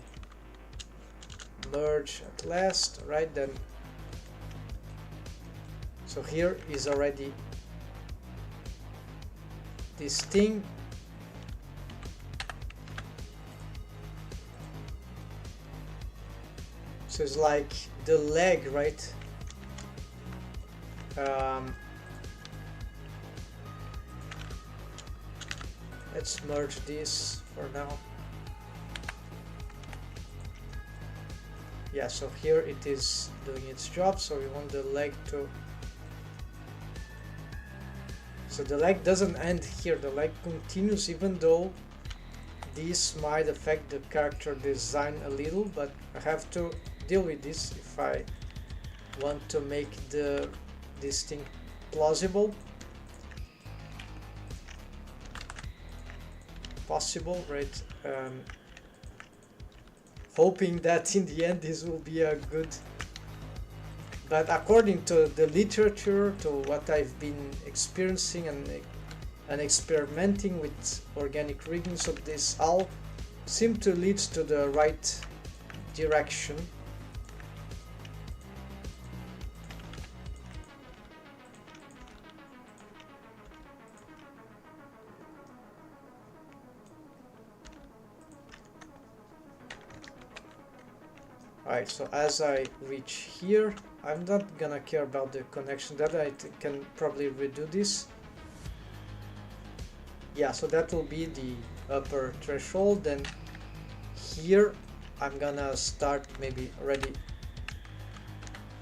merge at last, right? Then so here is already this thing. So it's like the leg, right? Let's merge this for now. Yeah, so here it is doing its job, so we want the leg to, so the leg doesn't end here, the leg continues, even though this might affect the character design a little, but I have to deal with this if I want to make this thing plausible, possible, right? Hoping that in the end this will be a good, but according to the literature, to what I've been experiencing and experimenting with organic rigging, so this all seem to lead to the right direction. Alright, so as I reach here, I'm not gonna care about the connection, that I can probably redo this. Yeah, so that will be the upper threshold. Then here I'm gonna start maybe already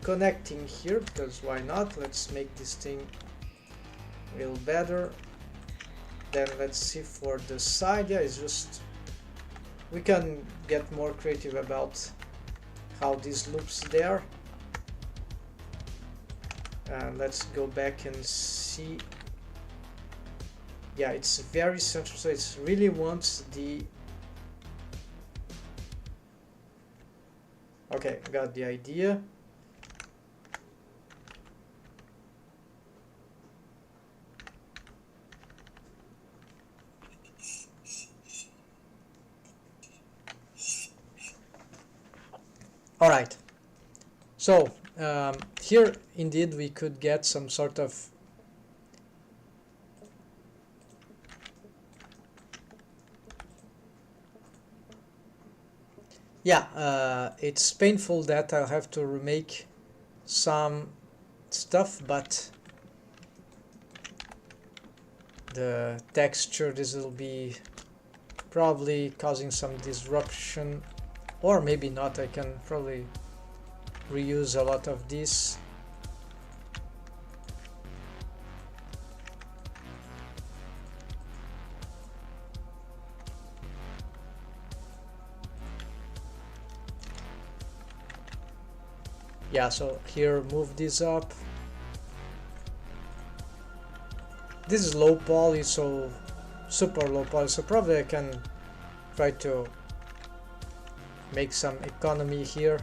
connecting here, because why not? Let's make this thing a little better. Then let's see for the side. Yeah, it's just, we can get more creative about how these loops there. Let's go back and see. Yeah, it's very central, so it really wants the... Okay, got the idea. All right. So here indeed we could get some sort of it's painful that I'll have to remake some stuff, but the texture, this will be probably causing some disruption, or maybe not. I can probably reuse a lot of this. Yeah, so here move this up. This is low poly, so super low poly, so probably I can try to make some economy here.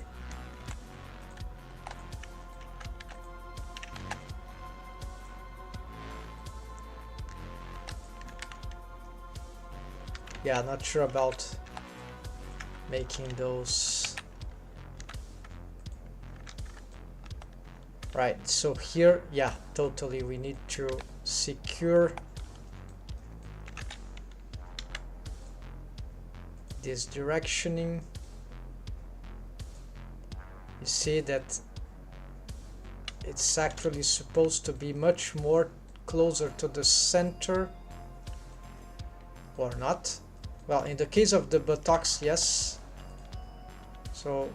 Yeah, not sure about making those. Right, so here, yeah, totally, we need to secure this directioning. You see that it's actually supposed to be much more closer to the center, or not. Well, in the case of the buttocks, yes. So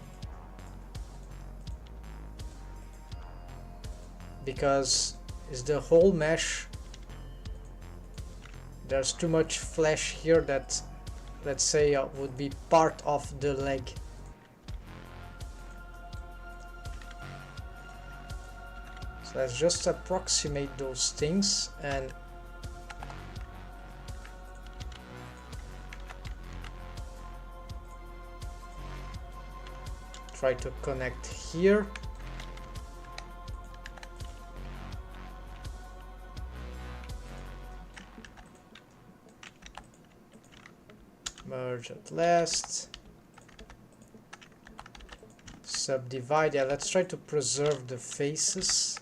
because it's the whole mesh, there's too much flesh here that, let's say, would be part of the leg. So let's just approximate those things and try to connect here. Merge at last. Subdivide. Yeah, let's try to preserve the faces.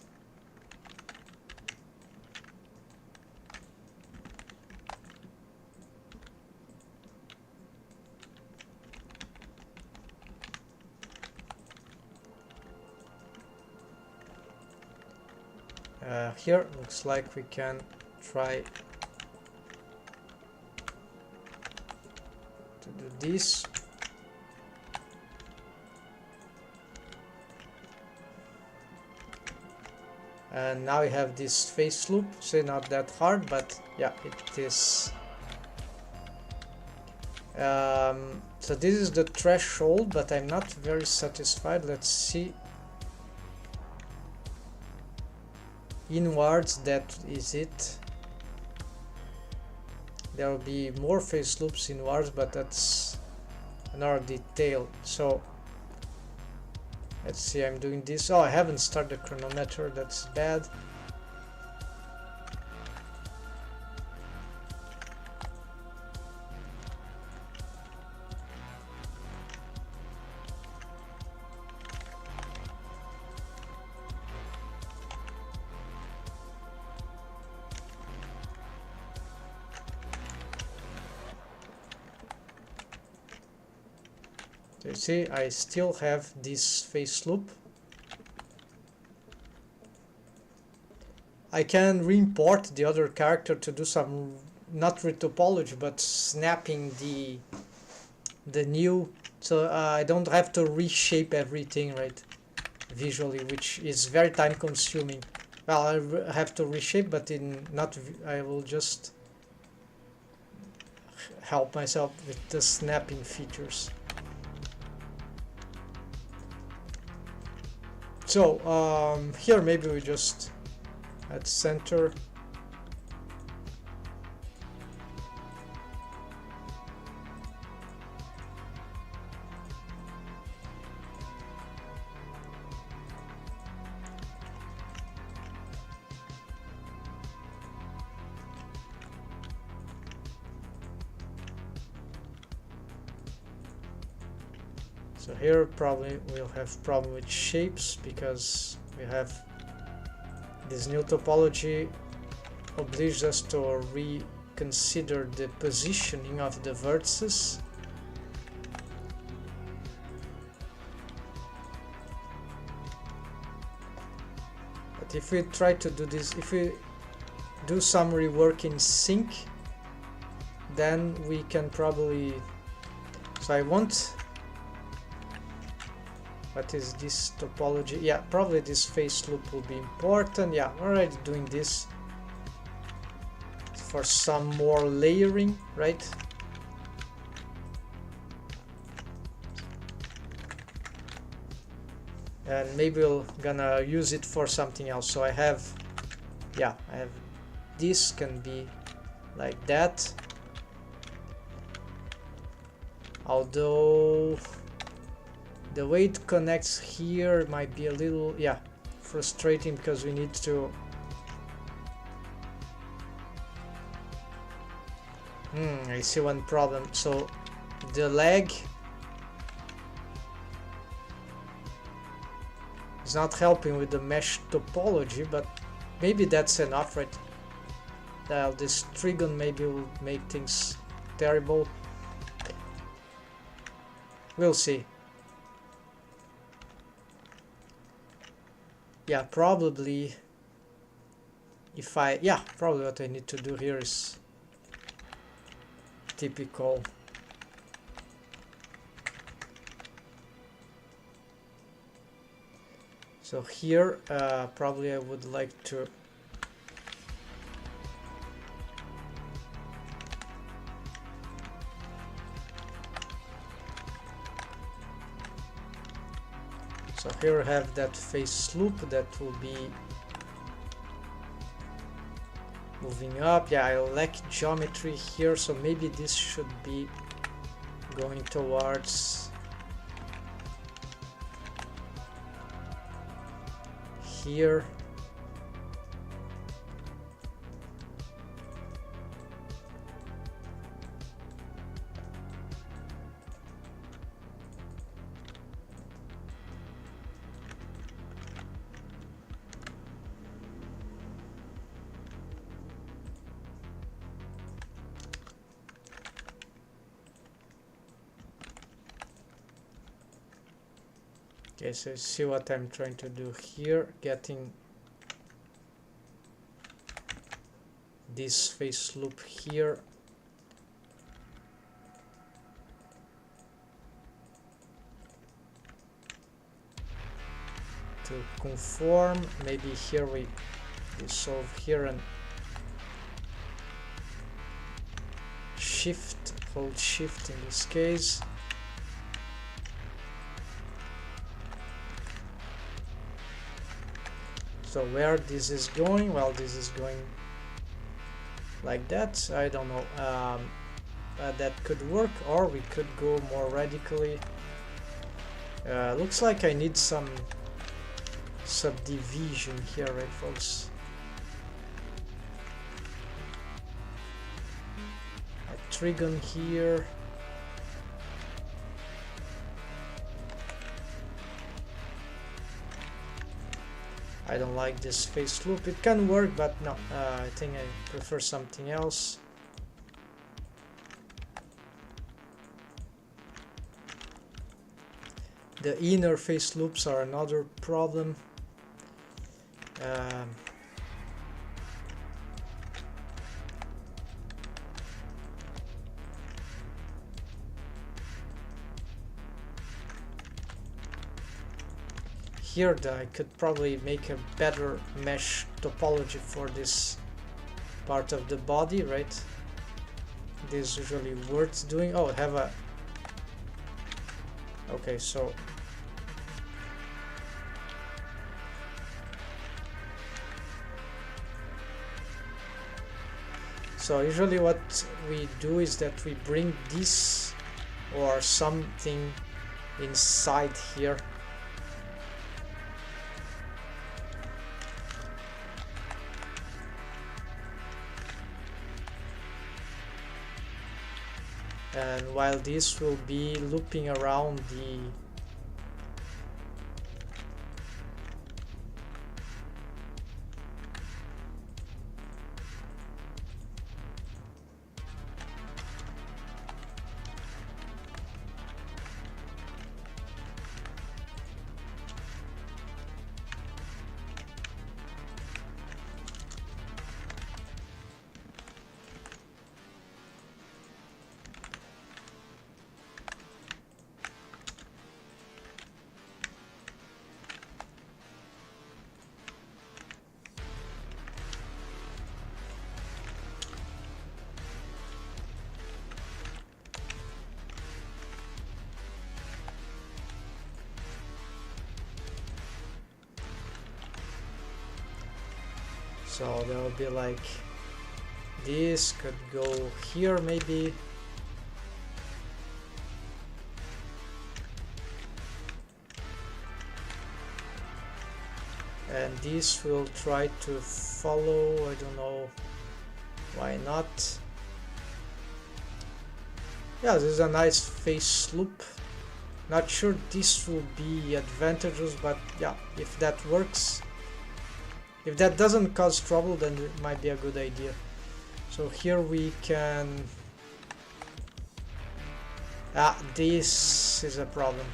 Here looks like we can try to do this. And now we have this face loop, so not that hard, but yeah, it is. So this is the threshold, but I'm not very satisfied. Let's see. Inwards, that is it. There will be more face loops inwards, but that's another detail. So let's see, I'm doing this. Oh, I haven't started the chronometer, that's bad. You see, I still have this face loop. I can re-import the other character to do some, not retopology, but snapping the new, so I don't have to reshape everything, right, visually, which is very time consuming. Well, I have to reshape, but in not, I will just help myself with the snapping features. So here maybe we just at center. So here probably we'll have problem with shapes because we have this new topology obliges us to reconsider the positioning of the vertices. But if we try to do this, if we do some rework in sync, then we can probably, so I want, what is this topology? Yeah, probably this face loop will be important. Yeah, I'm already doing this for some more layering, right? And maybe we're gonna use it for something else. So I have, yeah, I have this can be like that. Although the way it connects here might be a little, yeah, frustrating because we need to I see one problem. So the leg is not helping with the mesh topology, but maybe that's enough, right? This trigon maybe will make things terrible. We'll see. Yeah, probably if I, yeah, probably what I need to do here is typical. So here probably I would like to so here I have that face loop that will be moving up. Yeah, I lack geometry here, so maybe this should be going towards here. Okay, so see what I'm trying to do here, getting this face loop here. To conform, maybe here we dissolve here and shift, hold shift in this case. So where this is going, well, this is going like that. I don't know, that could work, or we could go more radically. Looks like I need some subdivision here, right, folks? A trigon here. I don't like this face loop. It can work, but no, I think I prefer something else. The inner face loops are another problem. Here I could probably make a better mesh topology for this part of the body, right? This is usually worth doing. Oh, I have a, okay, so So usually what we do is that we bring this or something inside here. And while this will be looping around the so there will be like this could go here maybe. And this will try to follow, I don't know, why not. Yeah, this is a nice face loop. Not sure this will be advantageous, but yeah, if that works, if that doesn't cause trouble, then it might be a good idea. So here we can... this is a problem.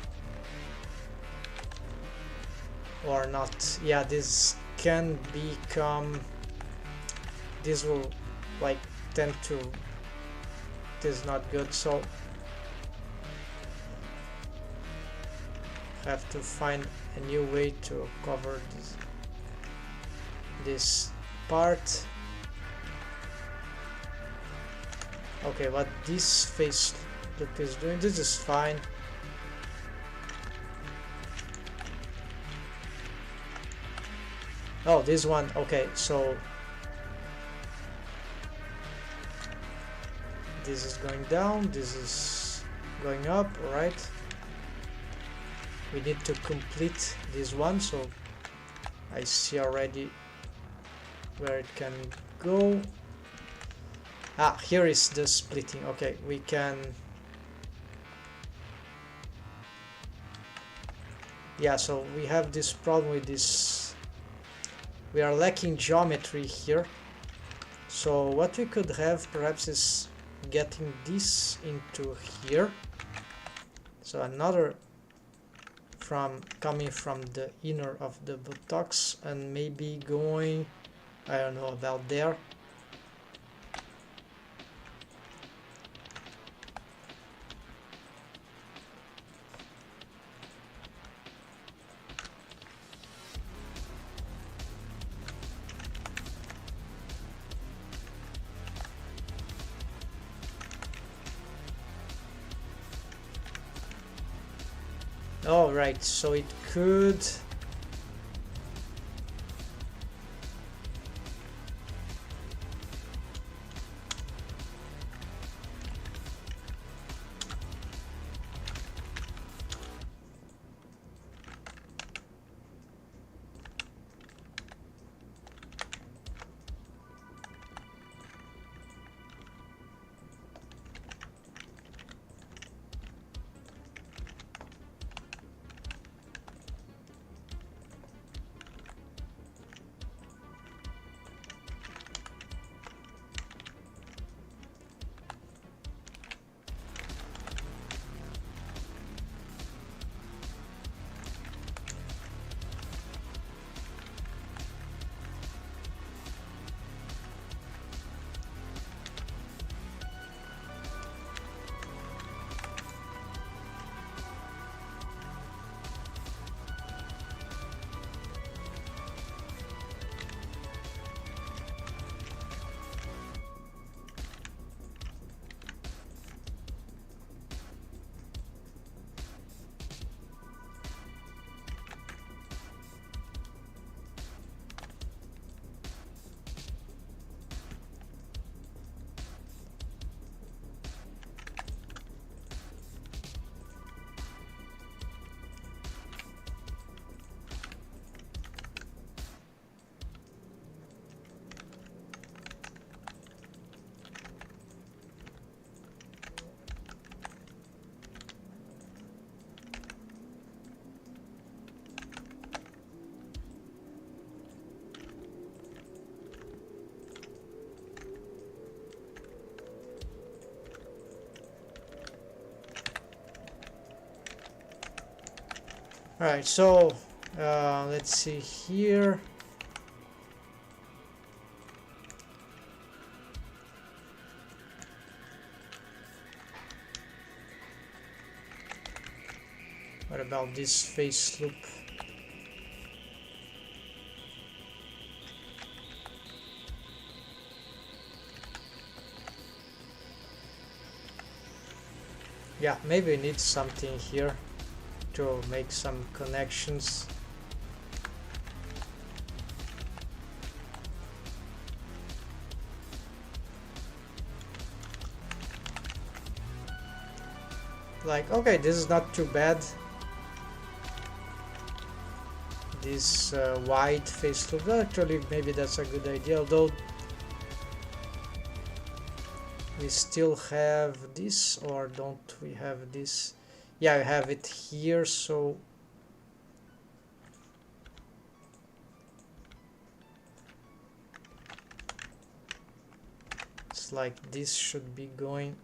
Or not. Yeah, this can become... This will like tend to... This is not good, so... Have to find a new way to cover this part. Okay, what this face loop is doing, this is fine. Oh, this one, okay, so this is going down, this is going up, alright. We need to complete this one, so I see already where it can go. Here is the splitting. Okay, we can... Yeah, so we have this problem with this... We are lacking geometry here. So what we could have perhaps is getting this into here. So another coming from the inner of the buttocks and maybe going, I don't know, about there. Oh, right, so it could... Alright, so let's see here. What about this face loop? Yeah, maybe we need something here to make some connections. Like, okay, this is not too bad. This wide face loop, actually maybe that's a good idea, although we still have this, or don't we have this? Yeah, I have it here, so it's like this should be going.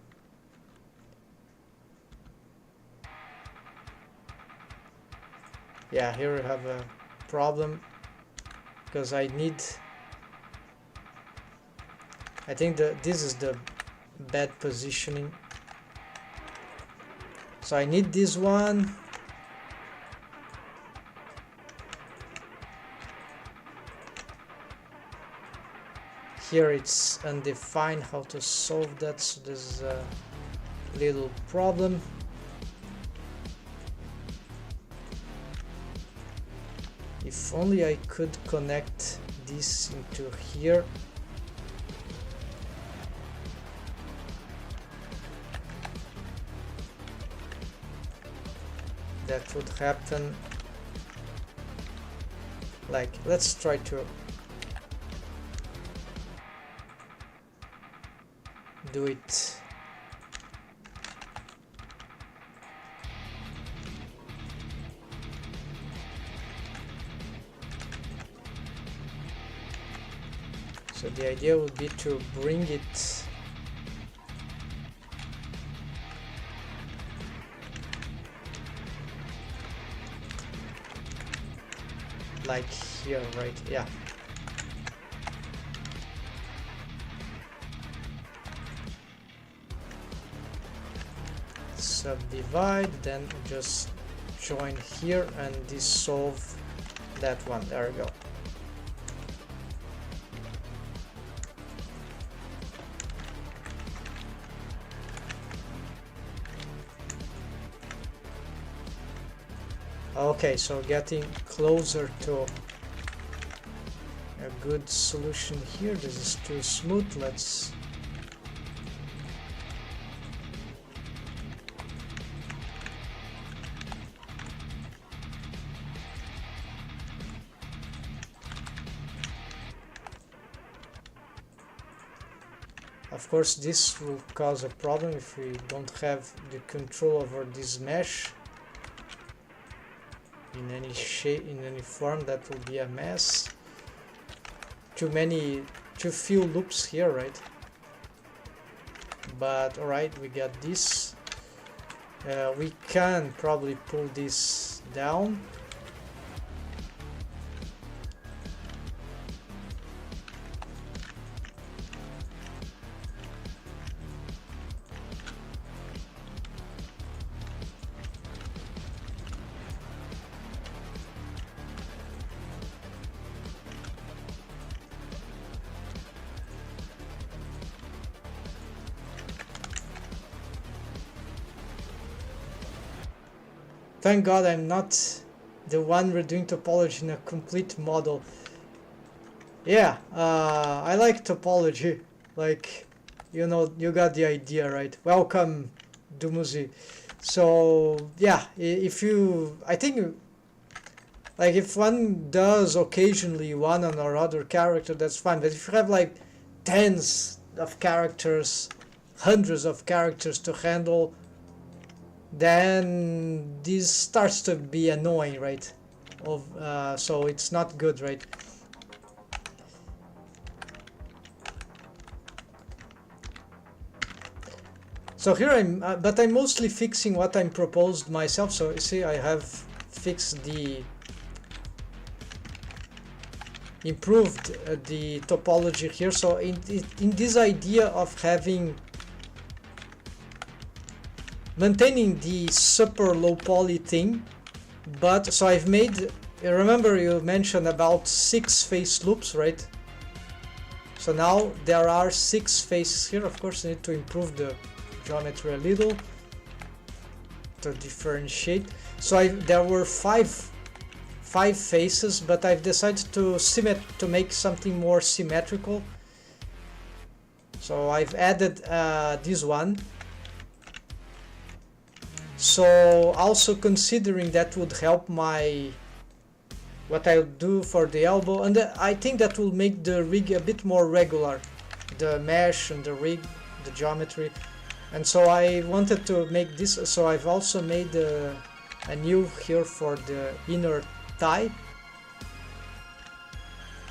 Yeah, here we have a problem because I think that this is the bad positioning, so I need this one. Here it's undefined how to solve that, so there's a little problem. If only I could connect this into here. That would happen. Like, let's try to do it. So the idea would be to bring it like here, right? Yeah. Subdivide, then just join here and dissolve that one. There we go. Okay, so getting closer to a good solution here. This is too smooth. Let's of course this will cause a problem if we don't have the control over this mesh. In any shape, in any form, that will be a mess. Too few loops here, right? But alright, we got this. We can probably pull this down. Thank God I'm not the one redoing topology in a complete model. Yeah, I like topology. Like, you know, you got the idea, right? Welcome, Dumuzi. So, yeah, if you... I think, like, if one does occasionally one or other character, that's fine. But if you have, like, tens of characters, hundreds of characters to handle, then this starts to be annoying, right? So it's not good, right? So here but I'm mostly fixing what I'm proposed myself. So you see, I have fix the improved the topology here. So in this idea of having maintaining the super low poly thing, but so I've made, remember you mentioned about 6 phase loops, right? So now there are 6 phases here. Of course I need to improve the geometry a little to differentiate. So there were five faces, but I've decided to make something more symmetrical. So I've added this one. So also considering that would help my what I'll do for the elbow, and I think that will make the rig a bit more regular, the mesh and the rig, the geometry. And so I wanted to make this, so I've also made a new here for the inner thigh.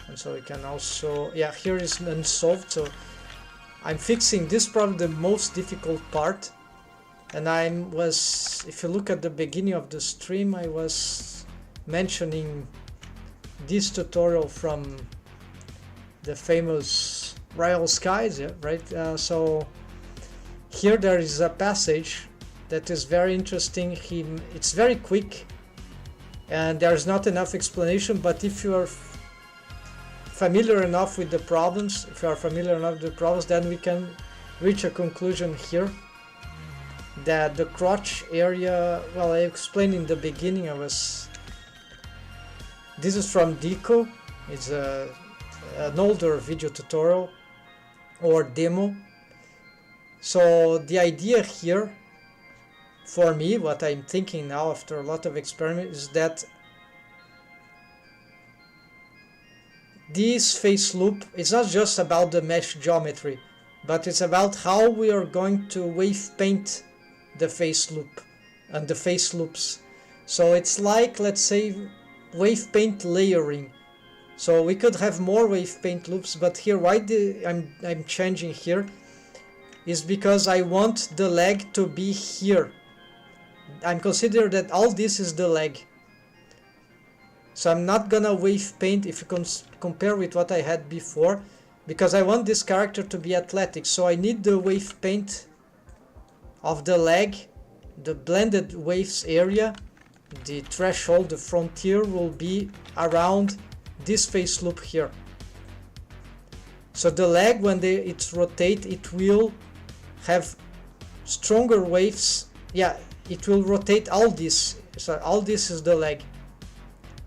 And so we can also, yeah, here is unsolved, so I'm fixing this, probably the most difficult part. And if you look at the beginning of the stream, I was mentioning this tutorial from the famous Royal Skies, yeah, right? So here there is a passage that is very interesting. It's very quick and there's not enough explanation, but if you are familiar enough with the problems, then we can reach a conclusion here that the crotch area, well, I explained in the beginning, this is from Deco, it's an older video tutorial or demo. So the idea here, for me, what I'm thinking now after a lot of experiment, is that this face loop is not just about the mesh geometry, but it's about how we are going to wave paint the face loop and the face loops. So it's like, let's say, wave paint layering. So we could have more wave paint loops, but here why I'm changing here is because I want the leg to be here. I'm considering that all this is the leg. So I'm not gonna wave paint if you compare with what I had before, because I want this character to be athletic. So I need the wave paint of the leg, the blended waves area, the threshold, the frontier will be around this face loop here. So the leg, when it rotates, it will have stronger waves. Yeah, it will rotate all this. So all this is the leg,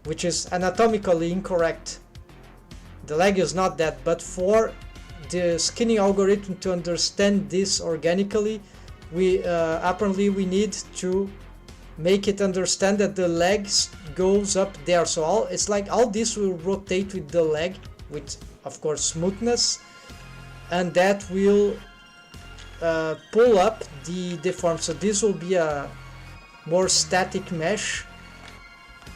which is anatomically incorrect. The leg is not that, but for the skinning algorithm to understand this organically, apparently we need to make it understand that the leg goes up there. So it's like all this will rotate with the leg, with of course smoothness, and that will pull up the deform. So this will be a more static mesh.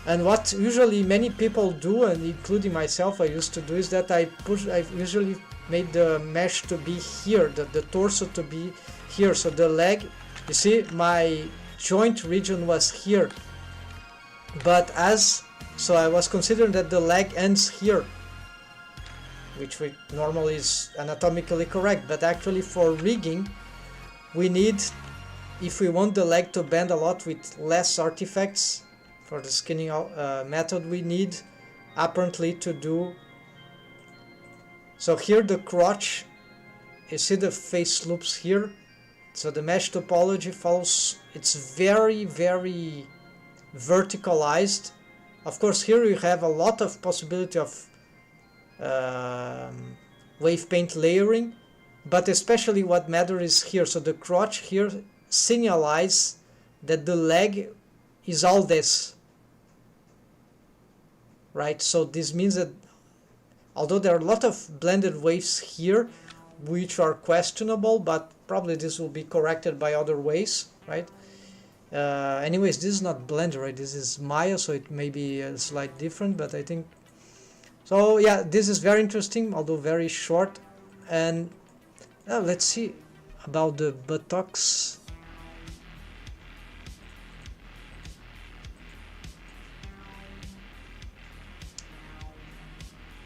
And what usually many people do, and including myself, I used to do, is that I usually made the mesh to be here, the torso to be here. So the leg, you see, my joint region was here, but so I was considering that the leg ends here, which normally is anatomically correct, but actually for rigging we need, if we want the leg to bend a lot with less artifacts for the skinning method, we need apparently to do. So here the crotch, you see the face loops here. So the mesh topology follows, it's very, very verticalized. Of course, here you have a lot of possibility of wave paint layering, but especially what matters is here. So the crotch here signalize that the leg is all this, right? So this means that although there are a lot of blended waves here, which are questionable, but probably this will be corrected by other ways, right? Anyways, this is not Blender, right? This is Maya, so it may be a slight different, but I think so. Yeah, this is very interesting, although very short. And let's see about the buttocks.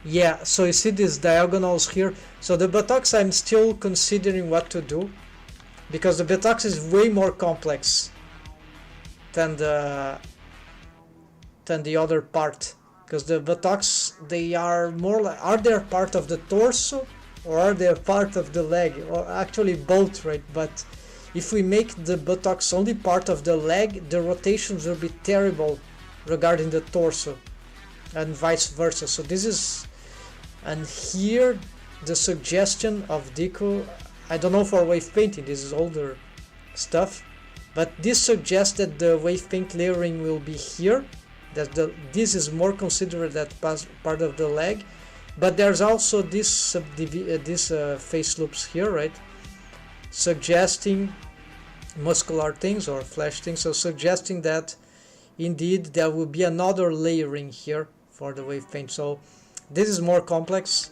Yeah, so you see these diagonals here. So the buttocks, I'm still considering what to do, because the buttocks is way more complex than the other part. Because the buttocks, they are more like, are they part of the torso or are they part of the leg? Or actually both, right? But if we make the buttocks only part of the leg, the rotations will be terrible regarding the torso, and vice versa. So this is, and here the suggestion of Deco, I don't know for wave painting, this is older stuff, but this suggests that the wave paint layering will be here, that this is more considered that part of the leg, but there's also this face loops here, right, suggesting muscular things or flesh things, so suggesting that indeed there will be another layering here for the wave paint. So this is more complex,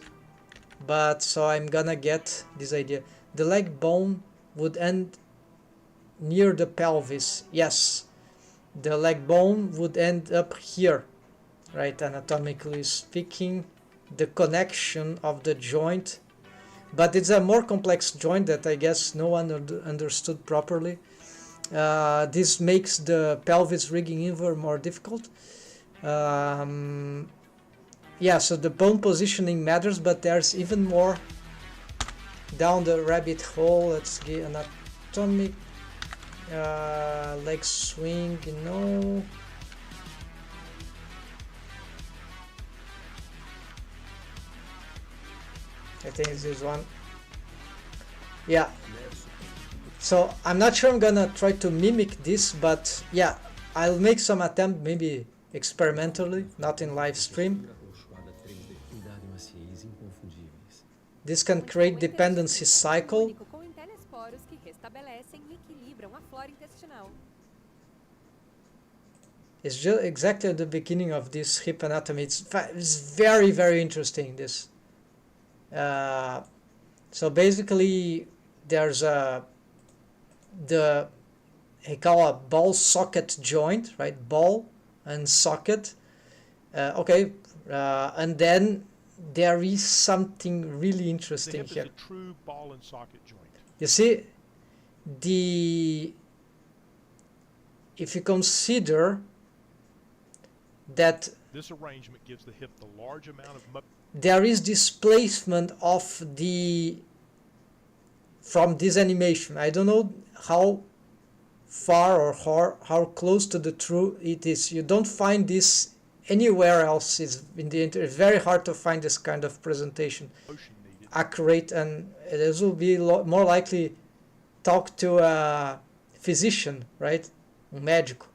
but so I'm gonna get this idea. The leg bone would end near the pelvis. Yes, the leg bone would end up here, right, anatomically speaking, the connection of the joint, but it's a more complex joint that I guess no one understood properly. This makes the pelvis rigging even more difficult. Yeah, so the bone positioning matters, but there's even more down the rabbit hole. Let's get anatomic leg swing, no. I think it's this one. Yeah. So I'm not sure I'm gonna try to mimic this, but yeah, I'll make some attempt, maybe experimentally, not in live stream. This can create dependency cycle. It's just exactly at the beginning of this hip anatomy. It's very, very interesting, this. So basically there's the I call a ball socket joint, right? Ball and socket. Okay, and then there is something really interesting the hip here. is a true ball and socket joint. You see, if you consider that this arrangement gives the hip the large amount of there is displacement of from this animation. I don't know how far or how close to the truth it is. You don't find this anywhere else. It's in the internet. It's very hard to find this kind of presentation accurate, and this will be more likely talk to a physician, right, médico,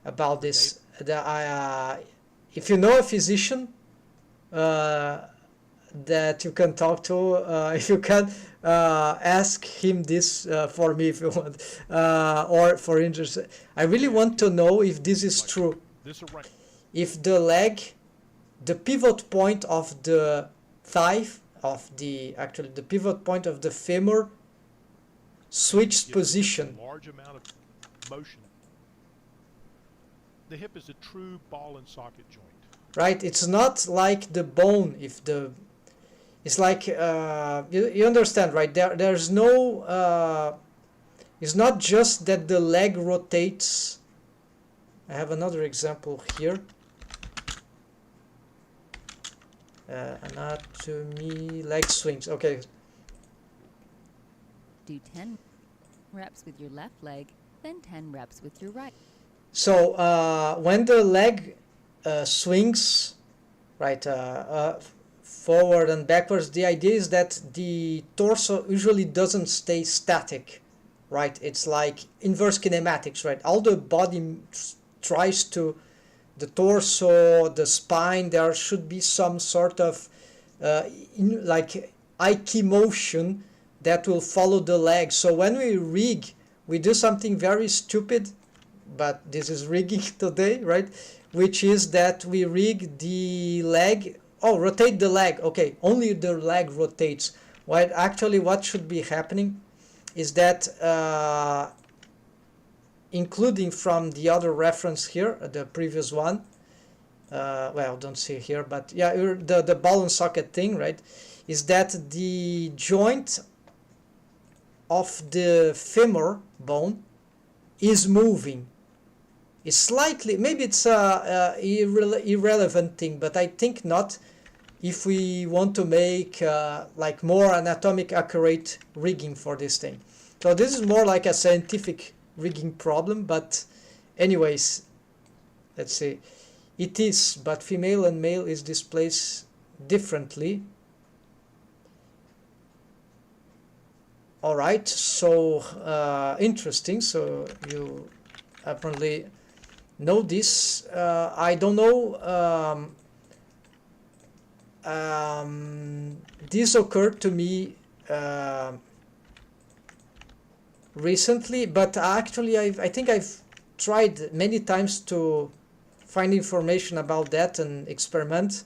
about this. If you know a physician that you can talk to, if you can ask him this for me if you want, or for interest. I really want to know if this is true. If the leg, the pivot point of the thigh, actually the pivot point of the femur switched position. Large amount of motion. The hip is a true ball and socket joint. Right, it's not like the bone. It's like you understand, right? There's no. It's not just that the leg rotates. I have another example here. Anatomy leg swings. Okay. Do 10 reps with your left leg, then 10 reps with your right. So when the leg swings, right, forward and backwards, the idea is that the torso usually doesn't stay static, right? It's like inverse kinematics, right? All the body tries to, the torso, the spine, there should be some sort of like Ike motion that will follow the leg. So when we rig, we do something very stupid, but this is rigging today, right? Which is that we rig the leg. Oh, rotate the leg. Okay, only the leg rotates. While actually what should be happening is that, including from the other reference here, the previous one, well, don't see here, but yeah, the ball and socket thing, right, is that the joint of the femur bone is moving. It's slightly, maybe it's a irrelevant thing, but I think not if we want to make like more anatomic accurate rigging for this thing. So this is more like a scientific rigging problem, but anyways, let's see. It is, but female and male is displaced differently. All right, so interesting. So you apparently know this. I don't know. This occurred to me recently, but actually I think I've tried many times to find information about that and experiment,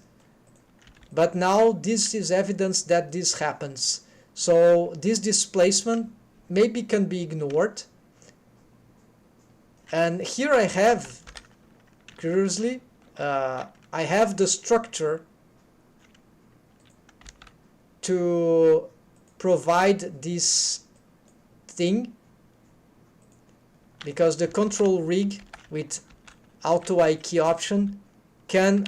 but now this is evidence that this happens. So this displacement maybe can be ignored, and here I have, curiously, I have the structure to provide this thing, because the control rig with auto I key option can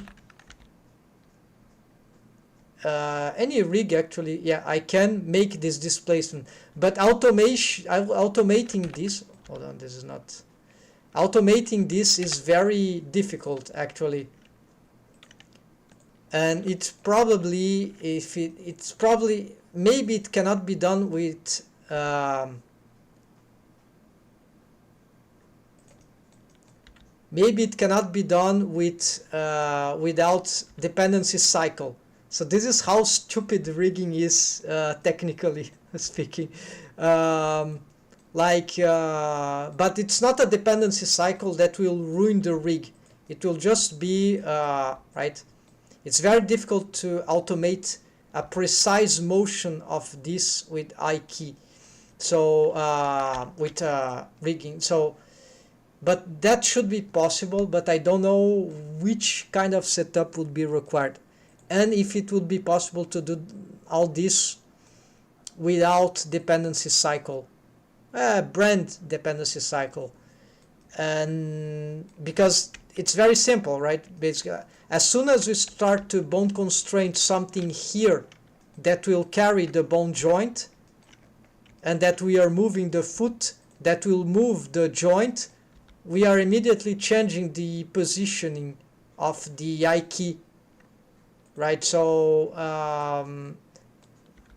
any rig actually, yeah, I can make this displacement, but automating this, hold on, this is not, automating this is very difficult actually, and it's probably, if it's probably, maybe it cannot be done with maybe it cannot be done with without dependency cycle. So this is how stupid rigging is, technically speaking. But it's not a dependency cycle that will ruin the rig. It will just be right. It's very difficult to automate a precise motion of this with I key. So with rigging. So, but that should be possible. But I don't know which kind of setup would be required, and if it would be possible to do all this without dependency cycle, brand dependency cycle, and because it's very simple, right? Basically, as soon as we start to bone constrain something here that will carry the bone joint, and that we are moving the foot that will move the joint, we are immediately changing the positioning of the I key, right? So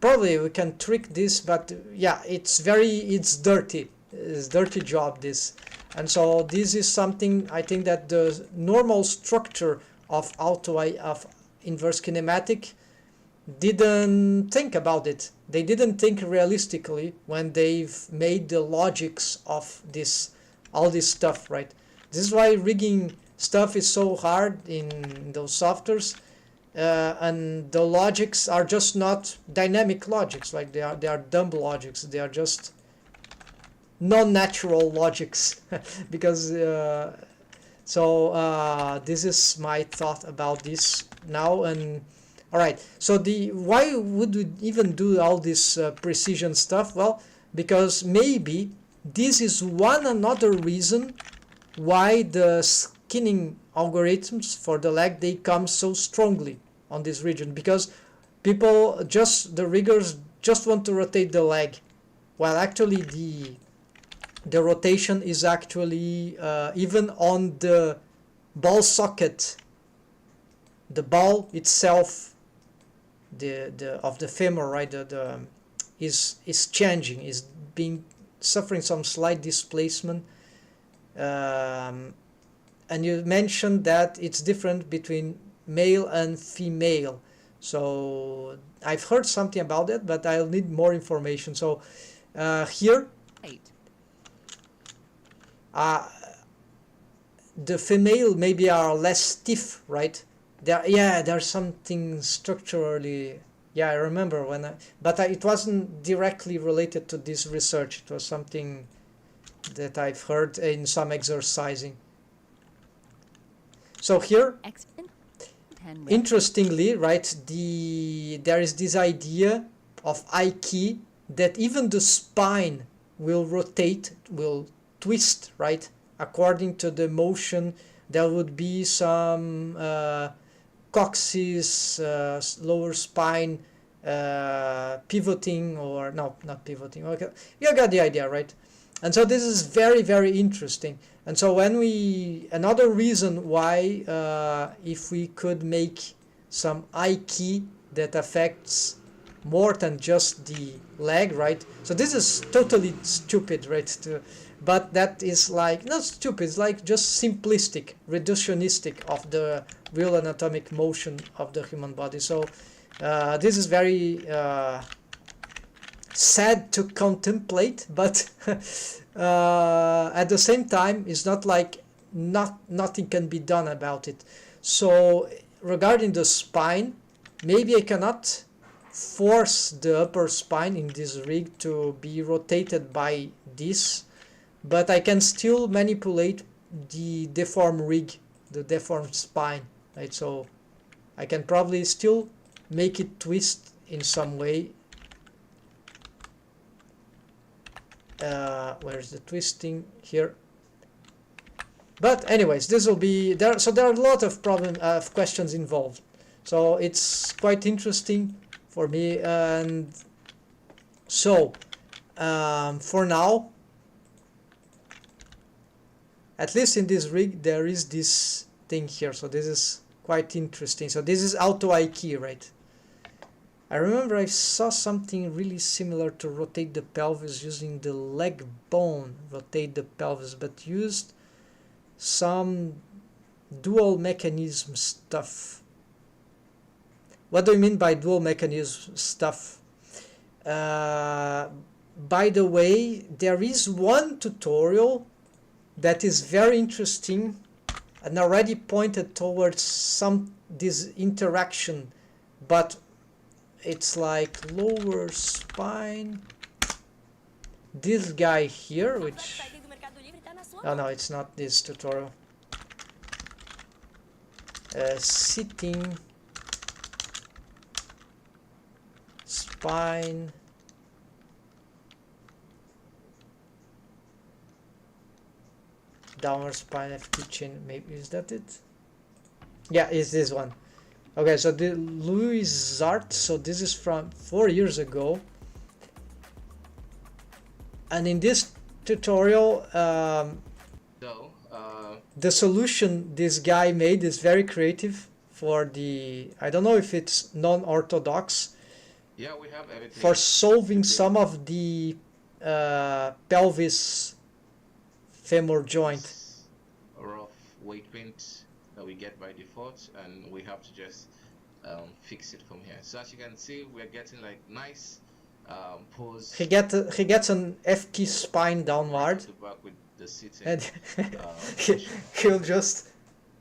probably we can trick this, but yeah, it's dirty. It's dirty job, this. And so this is something I think that the normal structure of of inverse kinematic didn't think about it. They didn't think realistically when they've made the logics of this, all this stuff, right? This is why rigging stuff is so hard in those softwares, and the logics are just not dynamic logics, like they are dumb logics. They are just non-natural logics because this is my thought about this now. And all right, so why would we even do all this precision stuff? Well, because maybe this is one another reason why the skinning algorithms for the leg, they come so strongly on this region, because people the riggers just want to rotate the leg, while actually the rotation is actually even on the ball socket, the ball itself, the of the femur, right? Is changing, is suffering some slight displacement. And you mentioned that it's different between male and female. So I've heard something about it, but I'll need more information. So here, the female maybe are less stiff, right? There's something structurally. Yeah, I remember but it wasn't directly related to this research. It was something that I've heard in some exercising. So here, Excellent 10 reps. interestingly, right, there is this idea of I-key that even the spine will rotate, will twist, right, according to the motion. There would be some coccyx, lower spine pivoting, or no, not pivoting. Okay, you got the idea, right? And so this is very, very interesting. And so when another reason why, if we could make some I-key that affects more than just the leg, right? So this is totally stupid, right? But that is like, not stupid, it's like just simplistic, reductionistic of the real anatomic motion of the human body. So this is very sad to contemplate, but at the same time, it's not like nothing can be done about it. So regarding the spine, maybe I cannot force the upper spine in this rig to be rotated by this, but I can still manipulate the deformed rig, the deformed spine, right? So I can probably still make it twist in some way. Where's the twisting here? But anyways, this will be there. So there are a lot of questions involved. So it's quite interesting for me. And so for now, at least in this rig, there is this thing here. So this is quite interesting. So this is auto I-key, right? I remember I saw something really similar to rotate the pelvis using the leg bone, rotate the pelvis, but used some dual mechanism stuff. What do you mean by dual mechanism stuff? By the way, there is one tutorial that is very interesting and already pointed towards this interaction, but it's like lower spine, this guy here, which, oh no, it's not this tutorial. Sitting spine, downward spine FT chin, maybe, is that it? Yeah, it's this one. Okay, so the Louis Zart, so this is from 4 years ago, and in this tutorial, the solution this guy made is very creative for the, I don't know if it's non-orthodox, yeah, we have everything for solving some of the pelvis femur joint. rough weight paint that we get by default, and we have to just fix it from here. So as you can see, we're getting like nice pose. He gets an F key spine downward, To back with the sitting and position, he'll just,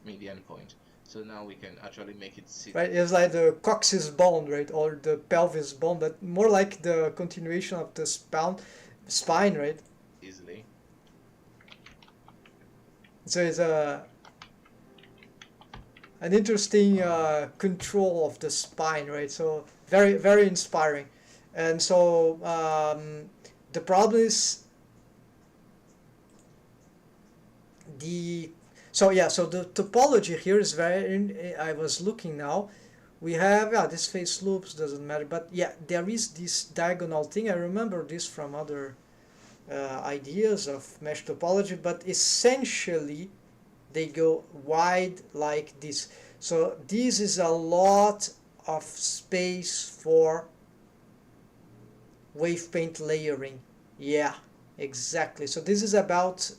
median point. So now we can actually make it sit. right, it's like the coccyx bone, right, or the pelvis bone, but more like the continuation of the spine, right? Easily. So it's an interesting control of the spine, right? So very, very inspiring. And so the problem is so the topology here is very, I was looking now, we have, this face loops, doesn't matter, but yeah, there is this diagonal thing. I remember this from other ideas of mesh topology, but essentially they go wide like this. So this is a lot of space for wave paint layering. Yeah, exactly. So this is about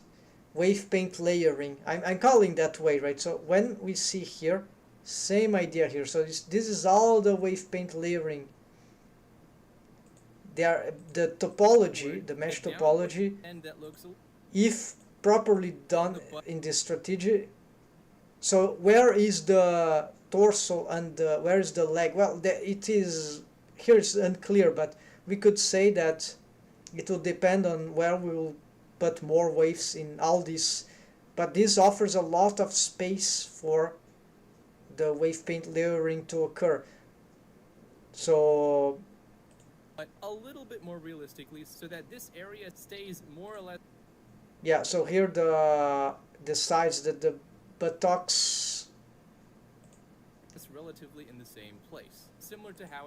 wave paint layering. I'm calling that way, right? So when we see here, same idea here. So this is all the wave paint layering. The topology, the mesh topology, if properly done in this strategy. So where is the torso and where is the leg? Well, it is, here it's unclear, but we could say that it will depend on where we will put more waves in all this, but this offers a lot of space for the wave paint layering to occur. So but a little bit more realistically so that this area stays more or less yeah, so here the sides, the buttocks. relatively in the same place, similar to how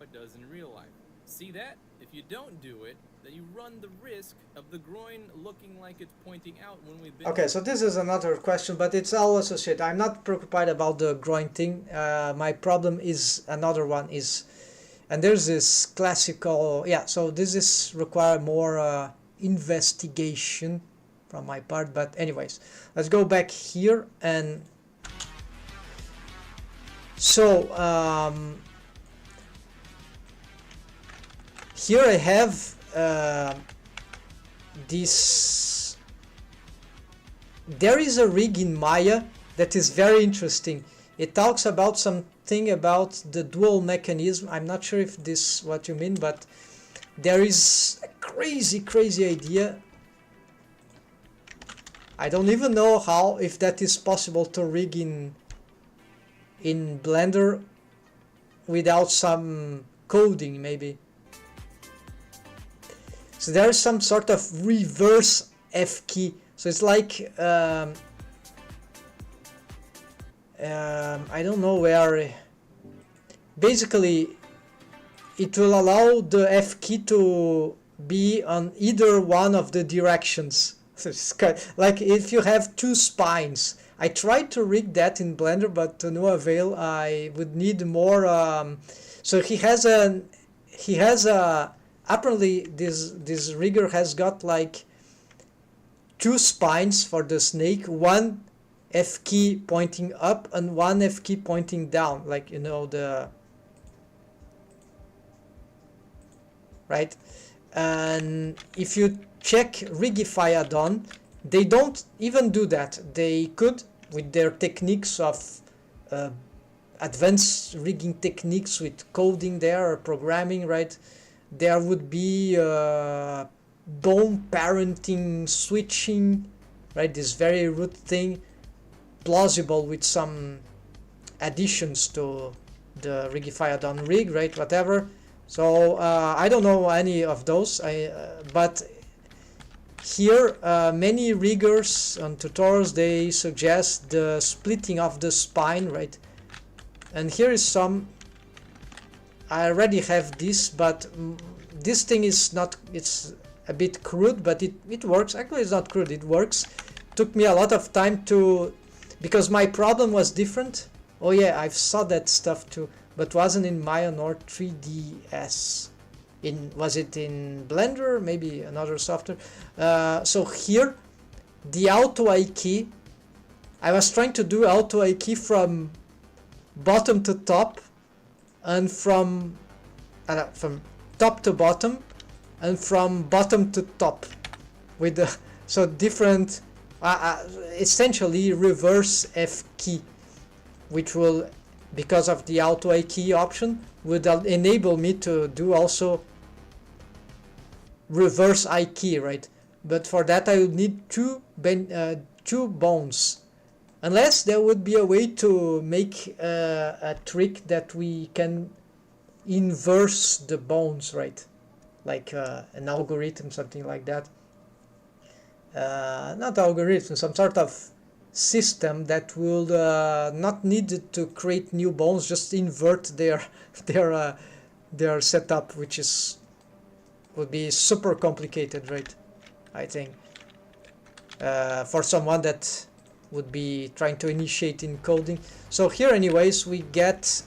it does in real life. See that? If you don't do it, then you run the risk of the groin looking like it's pointing out when we've been... Okay, so this is another question, but it's all associated. I'm not preoccupied about the groin thing. My problem is another one is, and there's this classical, yeah, so this is require more investigation from my part, but anyways, let's go back here. And so here I have this, there is a rig in Maya that is very interesting. It talks about something about the dual mechanism. I'm not sure if this is what you mean, but there is a crazy idea. I don't even know how, if that is possible to rig in Blender without some coding maybe. So there is some sort of reverse F key. So it's like I don't know where. Basically, it will allow the F key to be on either one of the directions. So it's kind of like if you have two spines. I tried to rig that in Blender, but to no avail. I would need more. So he has a apparently this rigger has got like two spines for the snake, one F key pointing up and one F key pointing down, like, you know, the right. And if you check Rigify add-on, they don't even do that. They could, with their techniques of advanced rigging techniques with coding there or programming, right? There would be bone parenting switching, right? This very root thing, plausible with some additions to the Rigify add-on rig, right? Whatever. So I don't know any of those. But here many riggers on tutorials, they suggest the splitting of the spine, right? And here is some. I already have this, but this thing is not, it's a bit crude, but it works. Actually, it's not crude, it works. Took me a lot of time to, because my problem was different. Oh yeah, I saw that stuff too, but wasn't in Maya nor 3ds. Was it in Blender? Maybe another software. So here, the auto I key, I was trying to do auto I key from bottom to top, and from top to bottom, and from bottom to top, with the so different, essentially reverse F key, which will, because of the auto I key option, would enable me to do also reverse I key, right? But for that I would need two bones, unless there would be a way to make a trick that we can inverse the bones, right? Like an algorithm, something like that. Not algorithm, some sort of system that will not need to create new bones, just invert their setup, which would be super complicated, right? I think for someone that would be trying to initiate in coding. So here anyways we get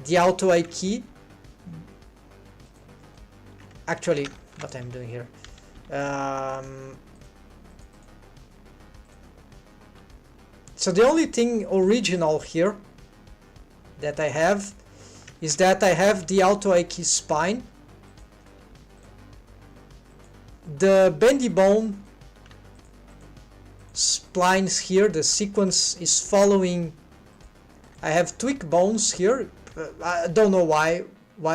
the auto I key. Actually, what I'm doing here, so the only thing original here that I have is that I have the auto I key spine. The bendy bone splines here, the sequence is following. I have twig bones here. I don't know why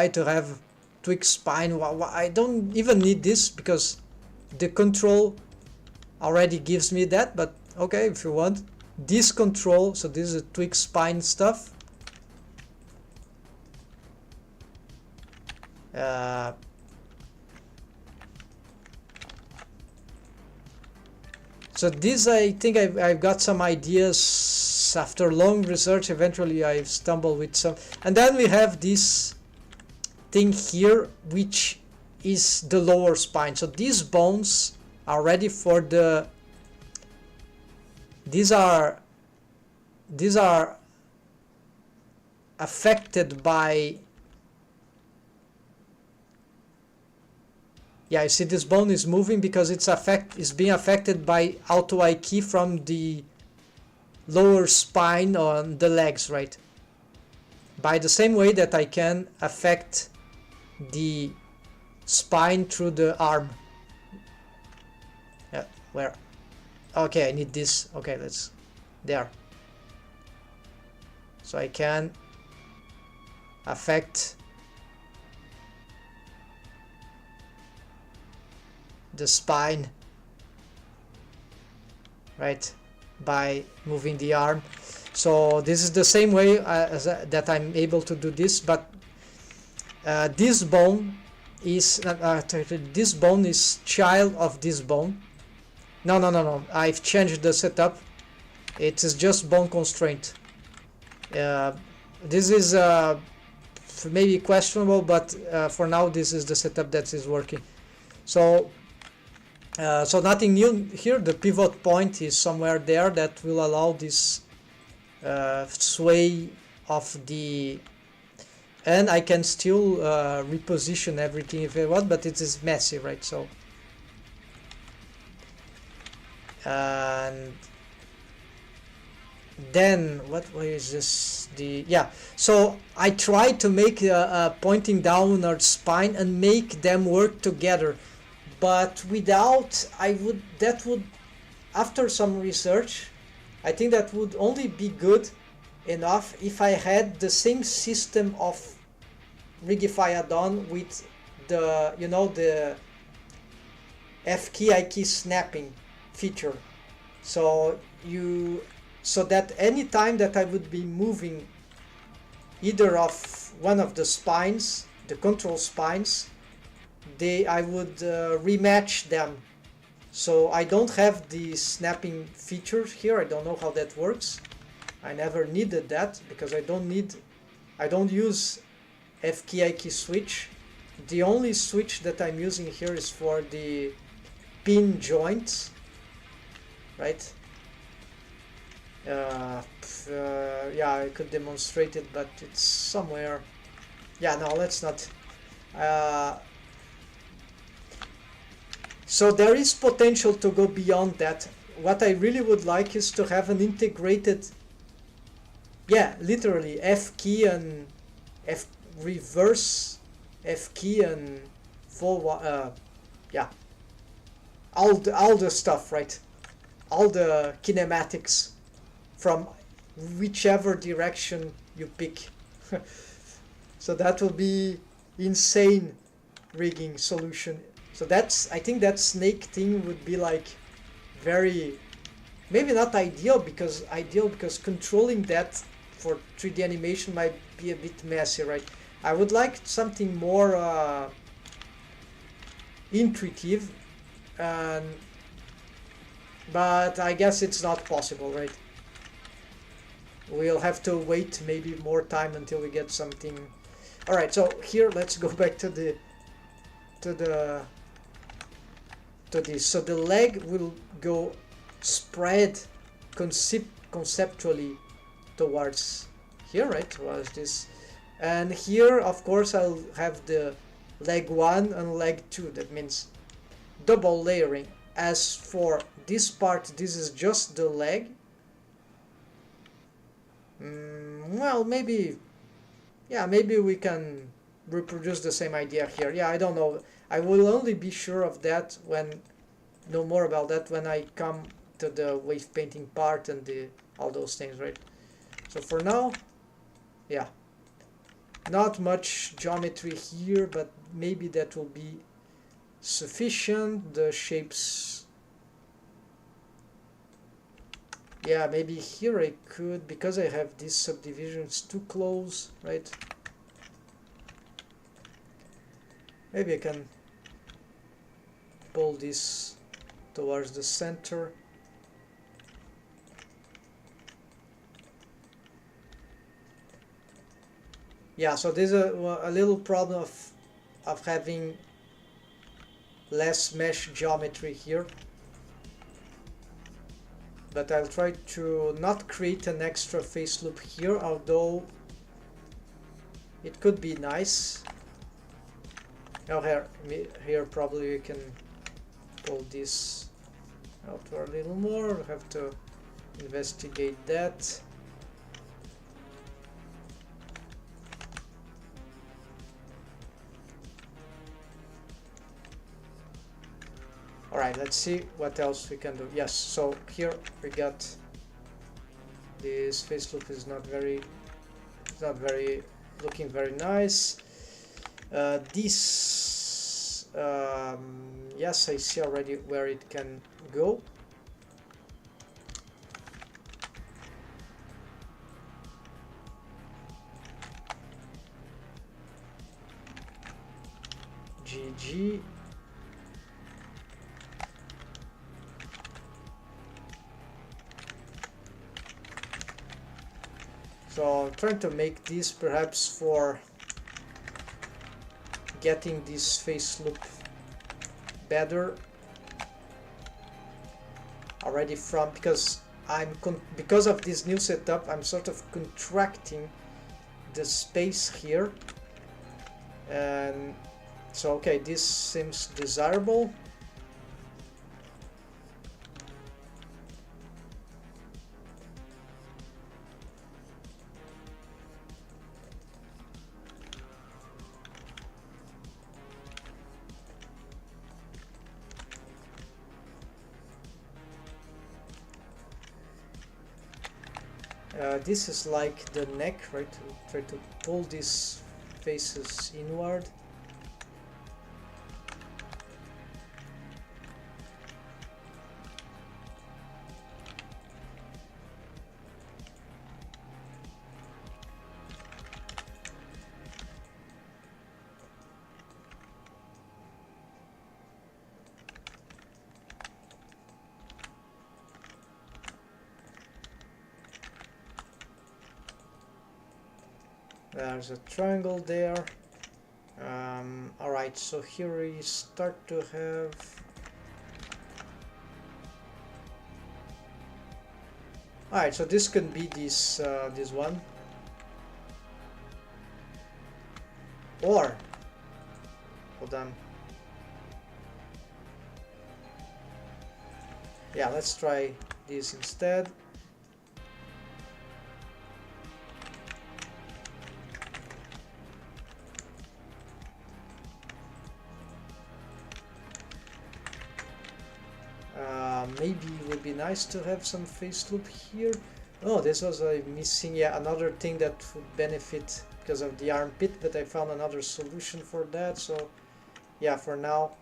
to have twig spine. I don't even need this because the control already gives me that, but okay, if you want. this control, so this is a twig spine stuff. So this, I think I've got some ideas after long research. Eventually I stumbled with some, and then we have this thing here which is the lower spine. So these bones are ready for the, these are affected by, yeah, you see this bone is moving because it's being affected by auto I key from the lower spine on the legs, right? By the same way that I can affect the spine through the arm. Yeah, where? Okay, I need this. Okay, let's, there. So I can affect the spine, right, by moving the arm. So this is the same way that I'm able to do this, but this bone is this bone is child of this bone. No, I've changed the setup. It is just bone constraint. This is maybe questionable, but for now this is the setup that is working. So so nothing new here. The pivot point is somewhere there that will allow this sway of the, and I can still reposition everything if I want, but it is messy, right? So and then what is this, the, yeah, so I try to make a pointing downward spine and make them work together, but without, that would after some research I think that would only be good enough if I had the same system of Rigify add-on with the, you know, the F key I key snapping feature. So that any time that I would be moving either of one of the spines, the control spines, I would rematch them. So I don't have the snapping feature here. I don't know how that works. I never needed that because I don't use F key I key switch. The only switch that I'm using here is for the pin joints, right? Yeah, I could demonstrate it, but it's somewhere. Yeah, no, let's not. So there is potential to go beyond that. What I really would like is to have an integrated, yeah, literally F key and reverse F key and forward, yeah, all the stuff, right? All the kinematics from whichever direction you pick. So that will be insane rigging solution. So that's, I think that snake thing would be like very, maybe not ideal because controlling that for 3D animation might be a bit messy, right? I would like something more intuitive, but I guess it's not possible, right? We'll have to wait maybe more time until we get something. All right, so here let's go back to this. So the leg will go spread conceptually towards here, right? Was this, and here of course I'll have the leg 1 and leg 2. That means double layering. As for this part, this is just the leg. Well, maybe, yeah, maybe we can reproduce the same idea here. Yeah, I don't know. I will only be sure of that know more about that when I come to the wave painting part and all those things, right? So for now, yeah, not much geometry here, but maybe that will be sufficient. The shapes, Yeah, maybe here I could, because I have these subdivisions too close, right? Maybe I can pull this towards the center. Yeah, so there's a little problem of having less mesh geometry here. But I'll try to not create an extra face loop here, although it could be nice. Oh, here probably we can pull this out a little more. We'll have to investigate that. Alright, let's see what else we can do. Yes, so here we got this face loop is not very looking very nice. This yes, I see already where it can go. GG. So I'm trying to make this perhaps for getting this face loop better already from, because because of this new setup I'm sort of contracting the space here, and so okay, this seems desirable. This is like the neck, right? To try to pull these faces inward. There's a triangle there. Alright, so here we start to have... Alright, so this can be this this one. Or... Hold on. Yeah, let's try this instead. Maybe it would be nice to have some face loop here. Oh, this was missing, yeah, another thing that would benefit because of the armpit, but I found another solution for that, so yeah, for now.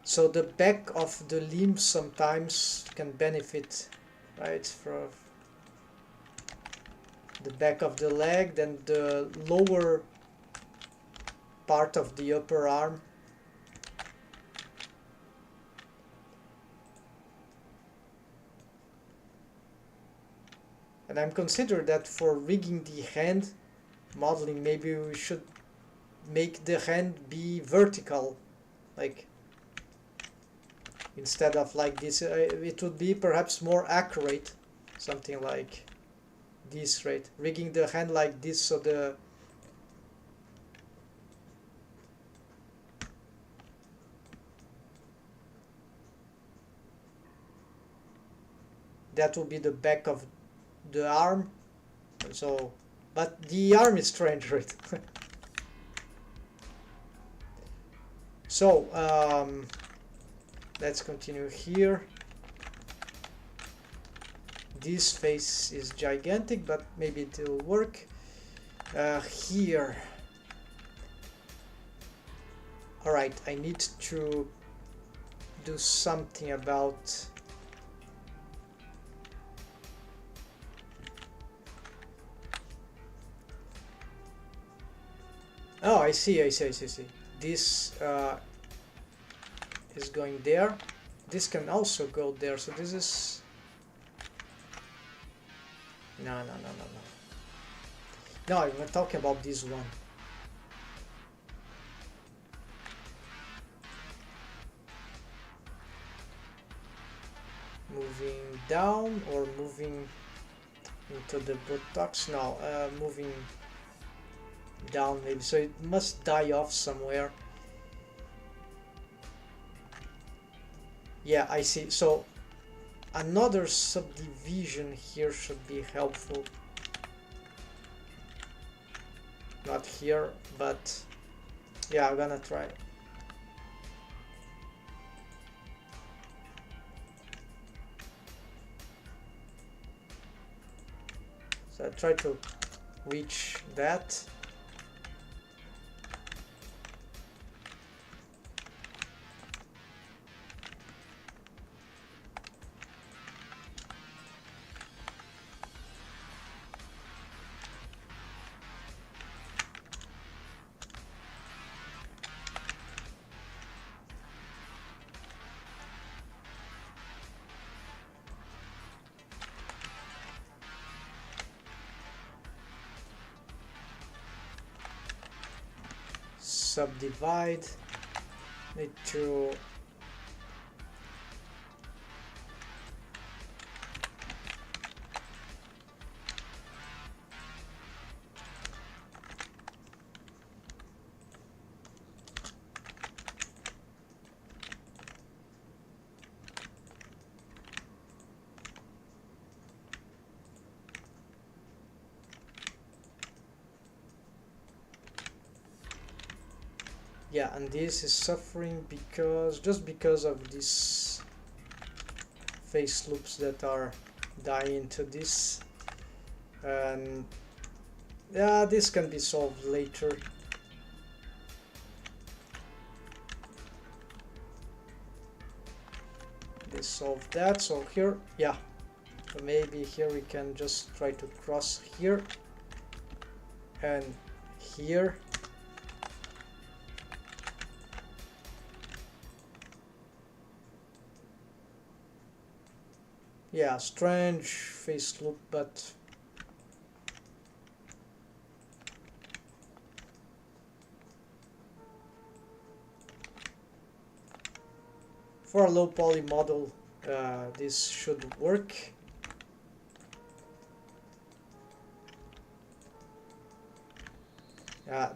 So the back of the limb sometimes can benefit, right, from the back of the leg, then the lower part of the upper arm. And I'm considering that for rigging the hand modeling, maybe we should make the hand be vertical, like instead of like this. It would be perhaps more accurate, something like this, right? Rigging the hand like this, so that will be the back of the arm. So, but the arm is strange, right? So let's continue here. This face is gigantic, but maybe it will work. Here, all right, I need to do something about Oh, I see, I see, I see, I see. This is going there. This can also go there, so this is... No, no, no, no, no. No, I'm talking about this one. Moving down or moving into the buttocks? No, moving down maybe. So it must die off somewhere. Yeah, I see. So another subdivision here should be helpful. Not here, but yeah, I'm gonna try. So I try to reach that. Subdivide. Need to yeah, and this is suffering because just because of these face loops that are dying to this, and yeah, this can be solved later. This solved that, so here, yeah, so maybe here we can just try to cross here and here. Yeah, strange face loop, but for a low poly model, this should work.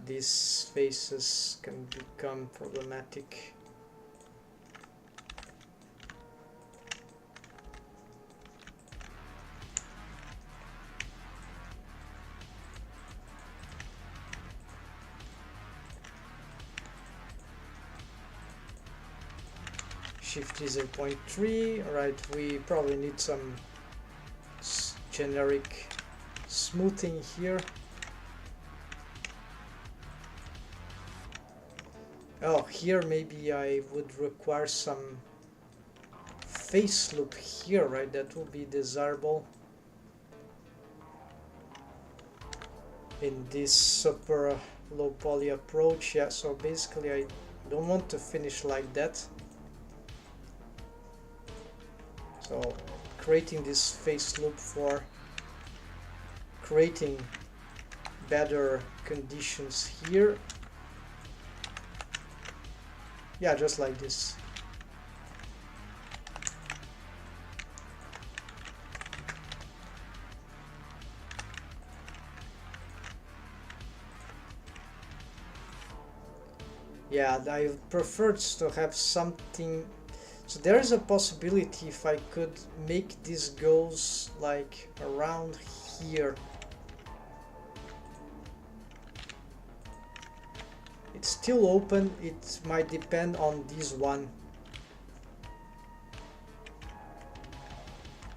These faces can become problematic. Shift is 0.3. Alright, we probably need some generic smoothing here. Oh, here maybe I would require some face loop here, right? That would be desirable in this super low poly approach. Yeah, so basically I don't want to finish like that. So creating this face loop for creating better conditions here. Yeah, just like this. Yeah, I prefer to have something. So there is a possibility if I could make this goes like around here. It's still open, it might depend on this one.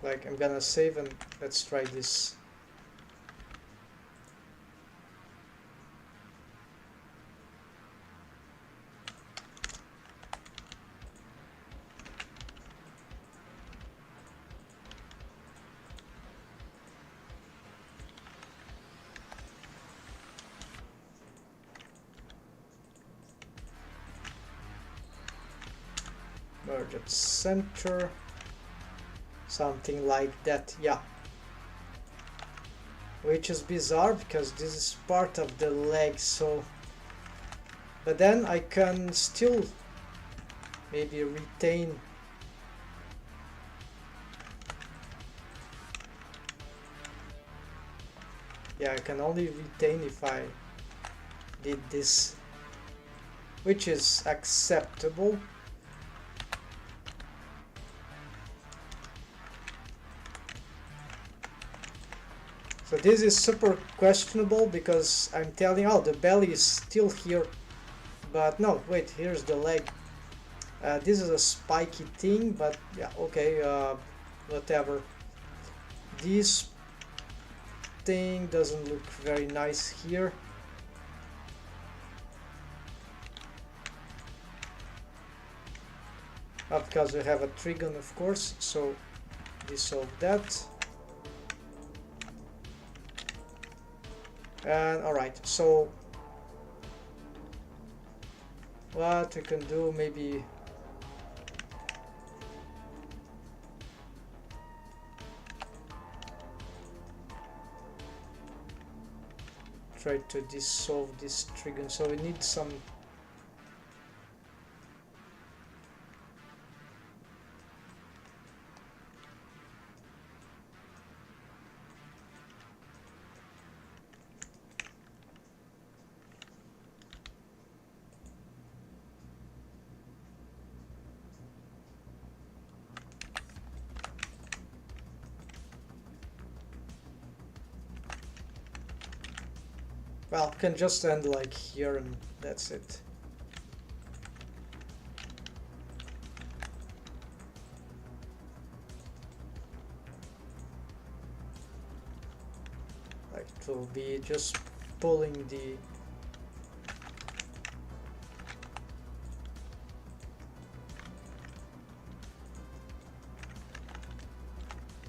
Like, I'm gonna save and let's try this. merge at center, something like that, yeah. Which is bizarre because this is part of the leg, so but then I can still maybe retain I can only retain if I did this, which is acceptable. So this is super questionable because I'm telling, oh, the belly is still here, but no, wait, here's the leg. This is a spiky thing, but yeah, okay, whatever. This thing doesn't look very nice here. Because we have a trigon, of course, so dissolve that. And alright, so what we can do, maybe try to dissolve this trigon. So we need some well, can just end like here and that's it. Like it will be just pulling the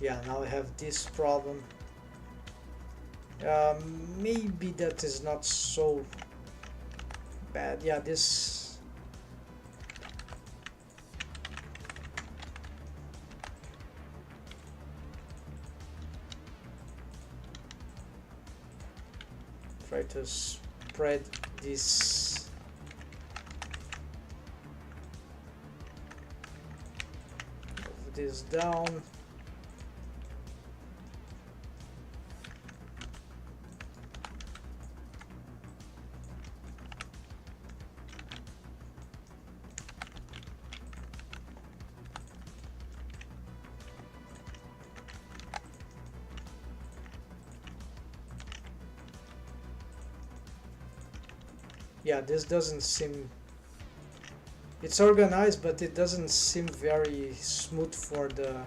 yeah, now I have this problem. Maybe that is not so bad. Yeah, this try to spread this move this down. Yeah, this doesn't seem... It's organized, but it doesn't seem very smooth for the...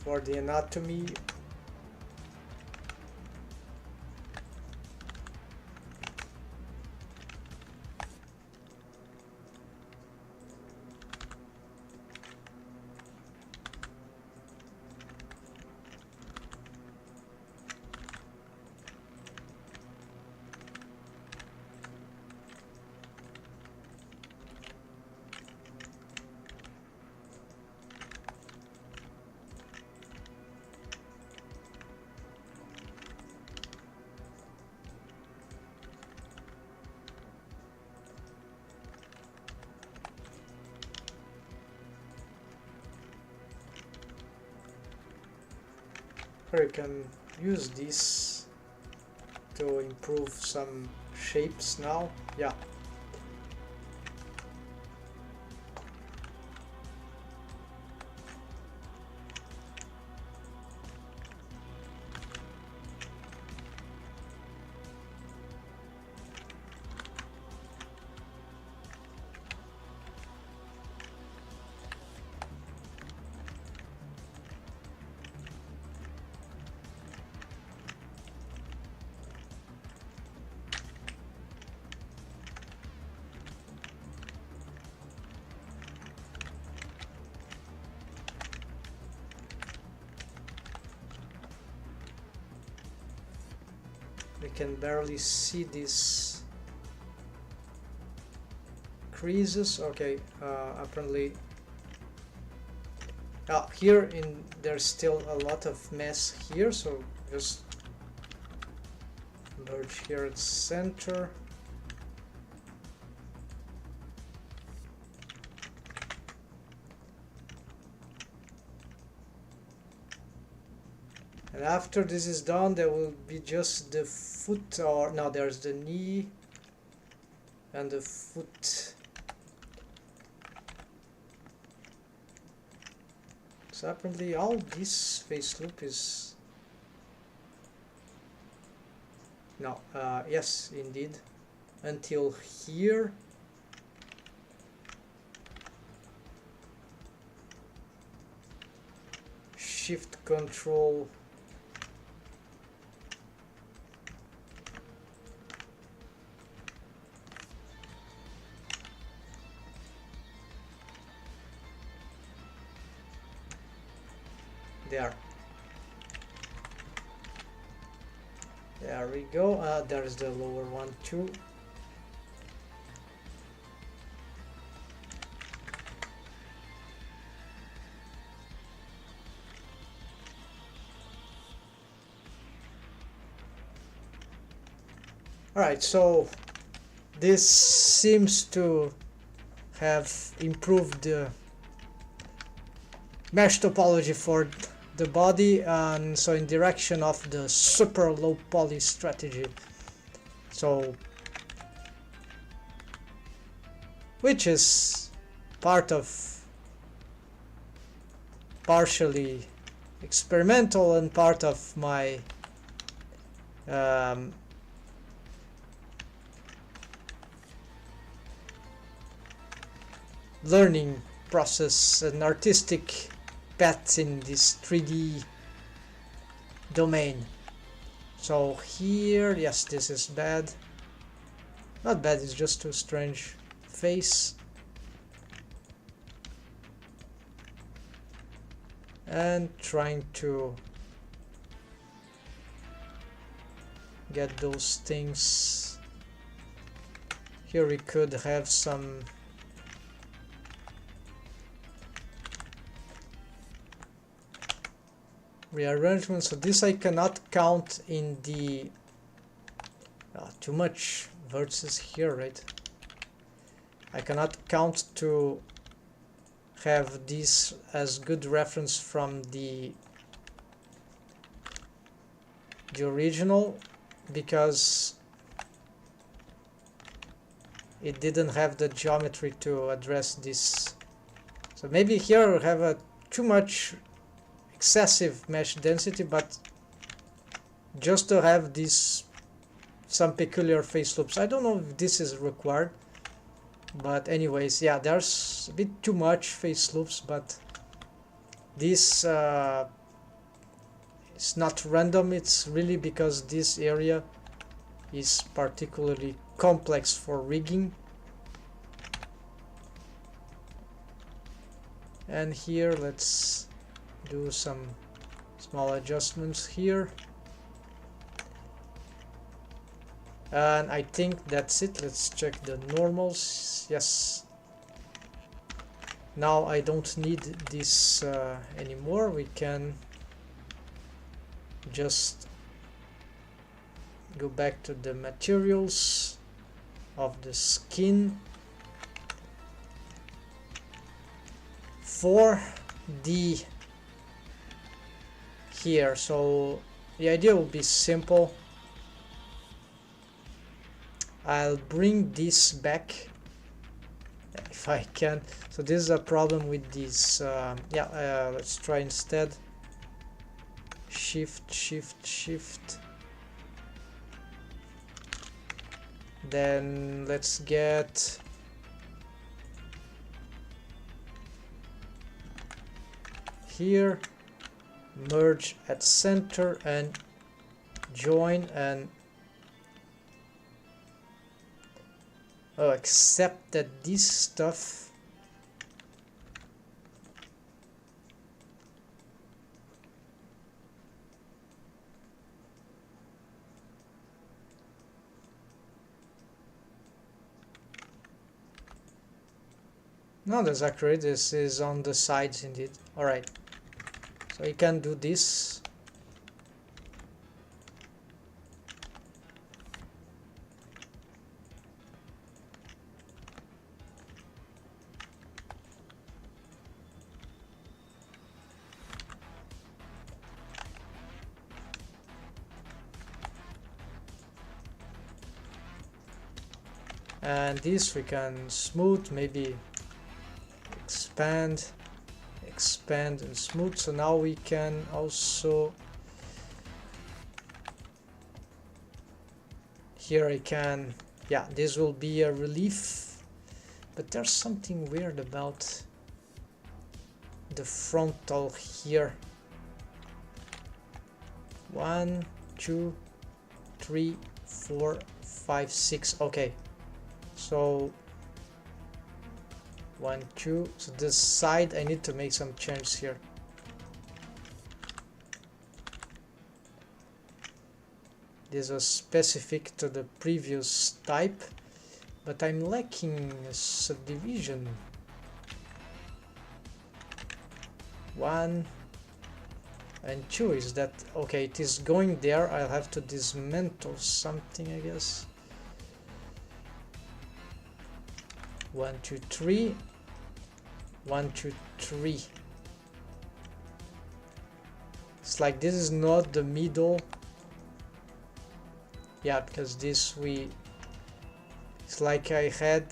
for the anatomy. Or you can use this to improve some shapes now. Yeah. We can barely see these creases. Okay, apparently here there's still a lot of mess here, so just merge here at center. And after this is done, there will be just the foot, or no, there's the knee and the foot. So apparently all this face loop is... No, yes, indeed. Until here. Shift control. There. There we go. There's the lower one too. Alright, so this seems to have improved the mesh topology for the body, and so in direction of the super low poly strategy. So, which is part of partially experimental and part of my learning process and artistic path in this 3D domain. So here, yes, this is bad. Not bad, it's just too strange face. And trying to get those things. Here we could have some rearrangement. So this I cannot count in the too much vertices here, right? I cannot count to have this as good reference from the original, because it didn't have the geometry to address this. So maybe here we have a too much excessive mesh density, but just to have this some peculiar face loops. I don't know if this is required, but anyways, yeah, there's a bit too much face loops, but this it's not random, it's really because this area is particularly complex for rigging. And here let's do some small adjustments here, and I think that's it. Let's check the normals. Yes, now I don't need this anymore. We can just go back to the materials of the skin for the here. So the idea will be simple. I'll bring this back if I can. So this is a problem with this. Let's try instead. Shift, shift, shift. Then let's get here, merge at center and join, and except that this stuff No, that's accurate. This is on the sides indeed. Alright. So you can do this. And this we can smooth, maybe expand, expand and smooth. So now we can also, here I can, yeah, this will be a relief, but there's something weird about the frontal here. 1, 2, 3, 4, 5, 6. Okay, so 1, 2. So this side I need to make some changes here. This was specific to the previous type, but I'm lacking a subdivision. 1 and 2, is that okay? It is going there. I'll have to dismantle something, I guess. 1, 2, 3. 1, 2, 3. It's like this is not the middle. Yeah, because this it's like I had.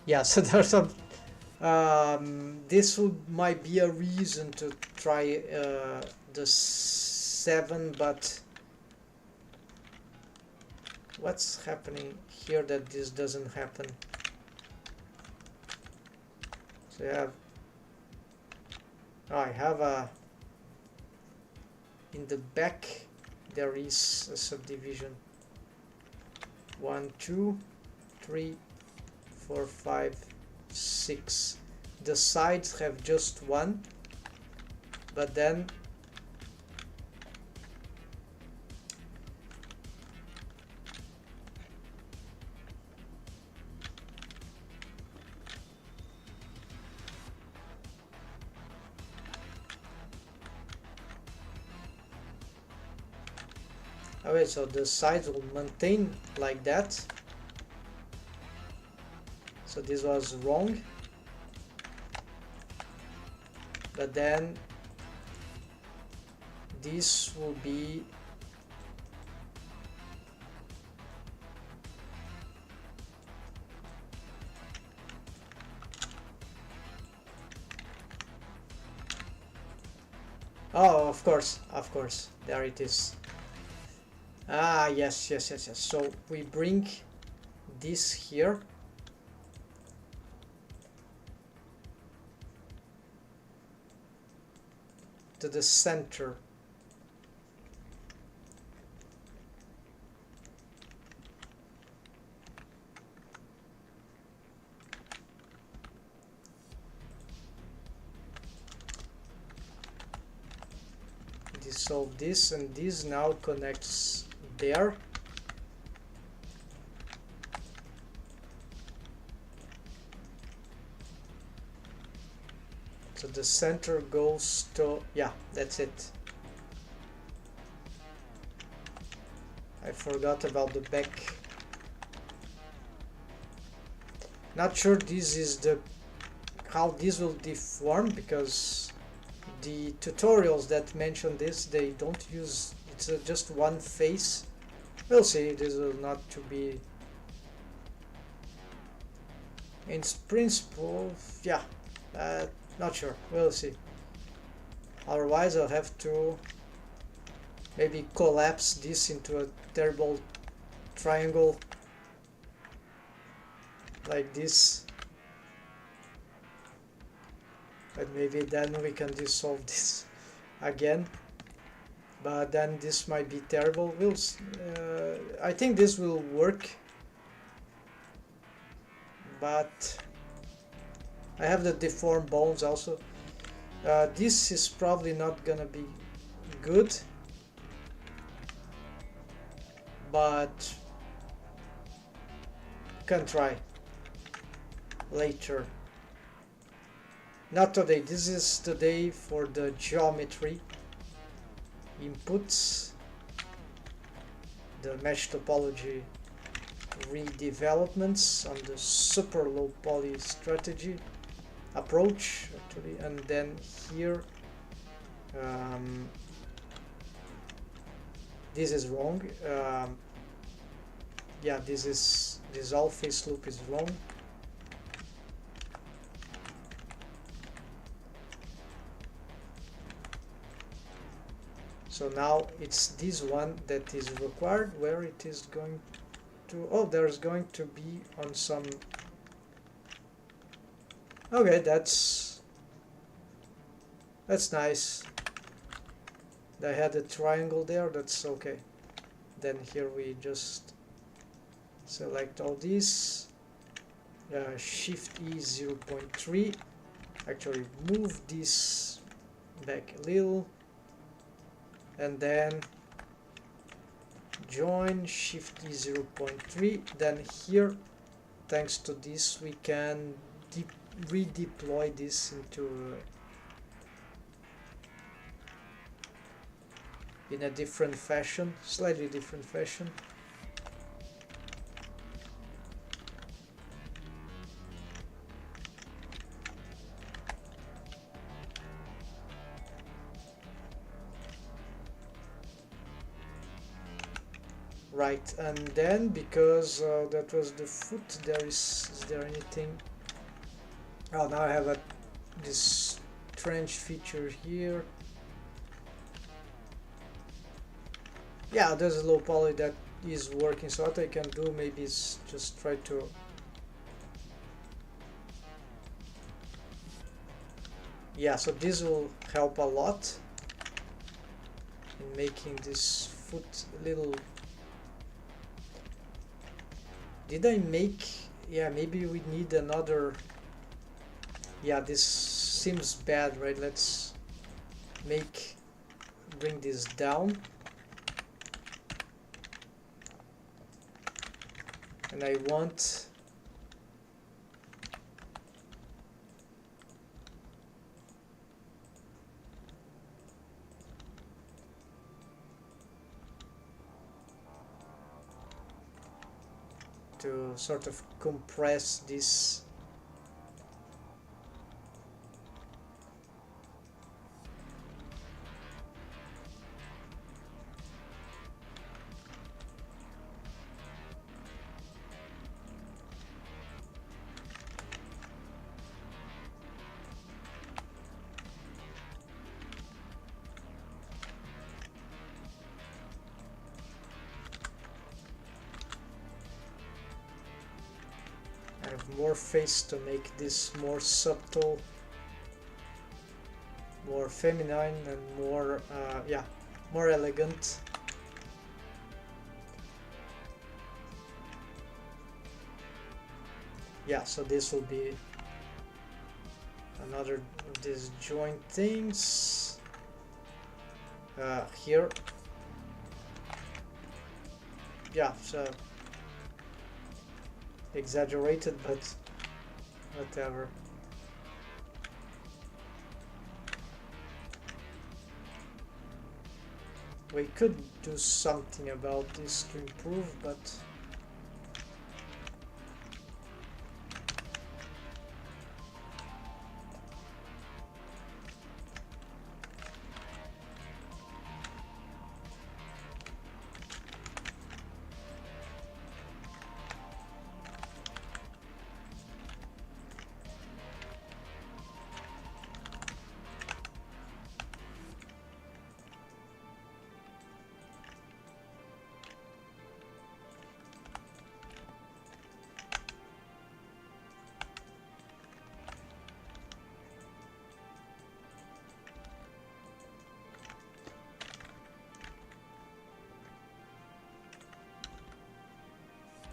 Yeah, so there's some. This might be a reason to try the 7, but what's happening here that this doesn't happen? So you have. Oh, I have a. In the back, there is a subdivision. 1, 2, 3, 4, 5, 6. The sides have just 1, but then okay, so the sides will maintain like that. So this was wrong, but then this will be oh, of course, there it is. Ah, yes. So we bring this here. To the center. Dissolve this, and this now connects there. So the center goes to, yeah, that's it. I forgot about the back. Not sure this is the how this will deform, because the tutorials that mention this, they don't use, it's just one face. We'll see. This will not to be in principle, yeah, not sure, we'll see. Otherwise I'll have to maybe collapse this into a terrible triangle like this, but maybe then we can dissolve this again, but then this might be terrible. I think this will work, but I have the deformed bones also. This is probably not gonna be good, but can try later. Not today. This is today for the geometry inputs, the mesh topology redevelopments on the super low poly strategy approach actually, and then here this is wrong. Yeah, this all face loop is wrong. So now it's this one that is required, where it is going to, oh, there's going to be on some, okay, that's nice. I had a triangle there, that's okay. Then here we just select all these, Shift E 0.3, actually move this back a little, and then join Shift E 0.3. Then here, thanks to this, we can redeploy this into in a different fashion, slightly different fashion. Right, and then because that was the foot, is there anything? Oh, now I have this trench feature here. Yeah, there's a low poly that is working, so what I can do maybe is just try to so this will help a lot in making this foot a little. Did I make, yeah, maybe we need another, yeah, this seems bad, right? Let's bring this down. And I want to sort of compress this. I have more face to make this more subtle, more feminine, and more, more elegant. Yeah, so this will be another of these joint things here. Yeah, so exaggerated, but whatever. We could do something about this to improve, but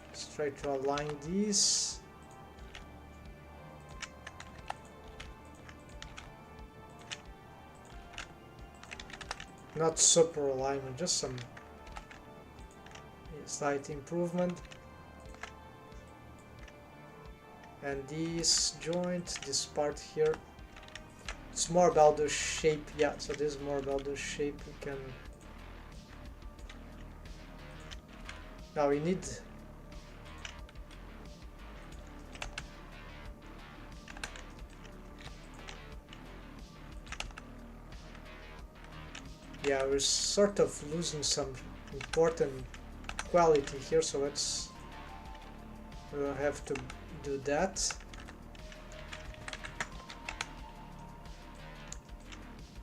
let's try to align these. Not super alignment, just some slight improvement. And this joint, this part here, it's more about the shape. Yeah, so this is more about the shape. We can now we need yeah, we're sort of losing some important quality here, so we'll have to do that.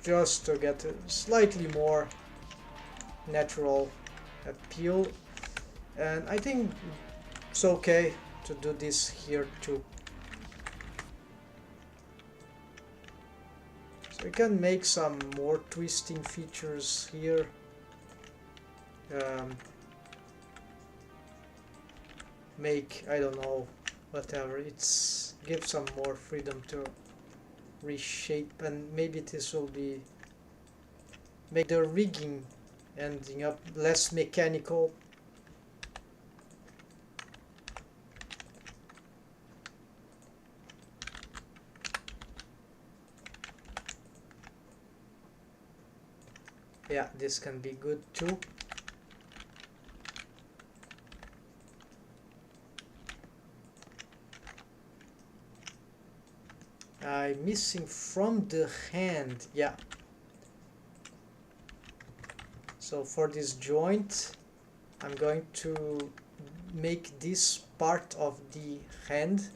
Just to get a slightly more natural appeal. And I think it's okay to do this here too. So we can make some more twisting features here. Make, I don't know, whatever. It's give some more freedom to reshape, and maybe this will be make the rigging ending up less mechanical. Yeah, this can be good too. I'm missing from the hand, yeah. So for this joint, I'm going to make this part of the hand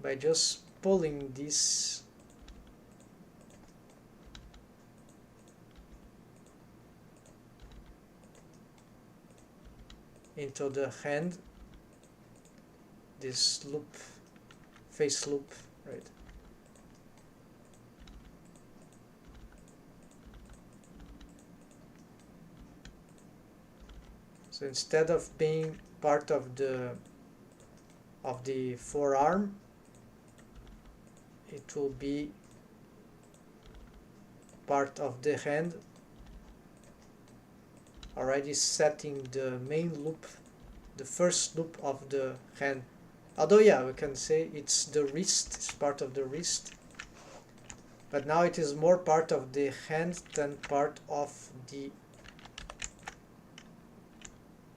by just pulling this into the hand, this loop, face loop, right? So instead of being part of the forearm, it will be part of the hand, already setting the main loop, the first loop of the hand. Although yeah, we can say it's the wrist, it's part of the wrist, but now it is more part of the hand than part of the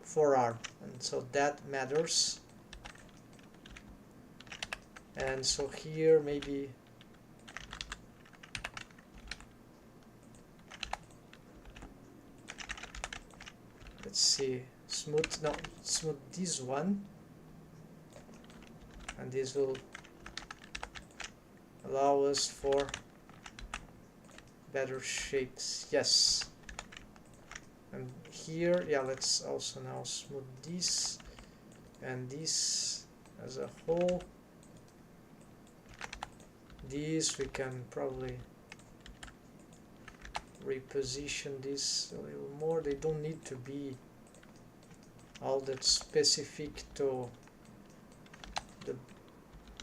forearm, and so that matters. And so here maybe let's see, smooth this one, and this will allow us for better shapes. Yes. And here, yeah, let's also now smooth this and this as a whole. This we can probably reposition this a little more. They don't need to be all that specific to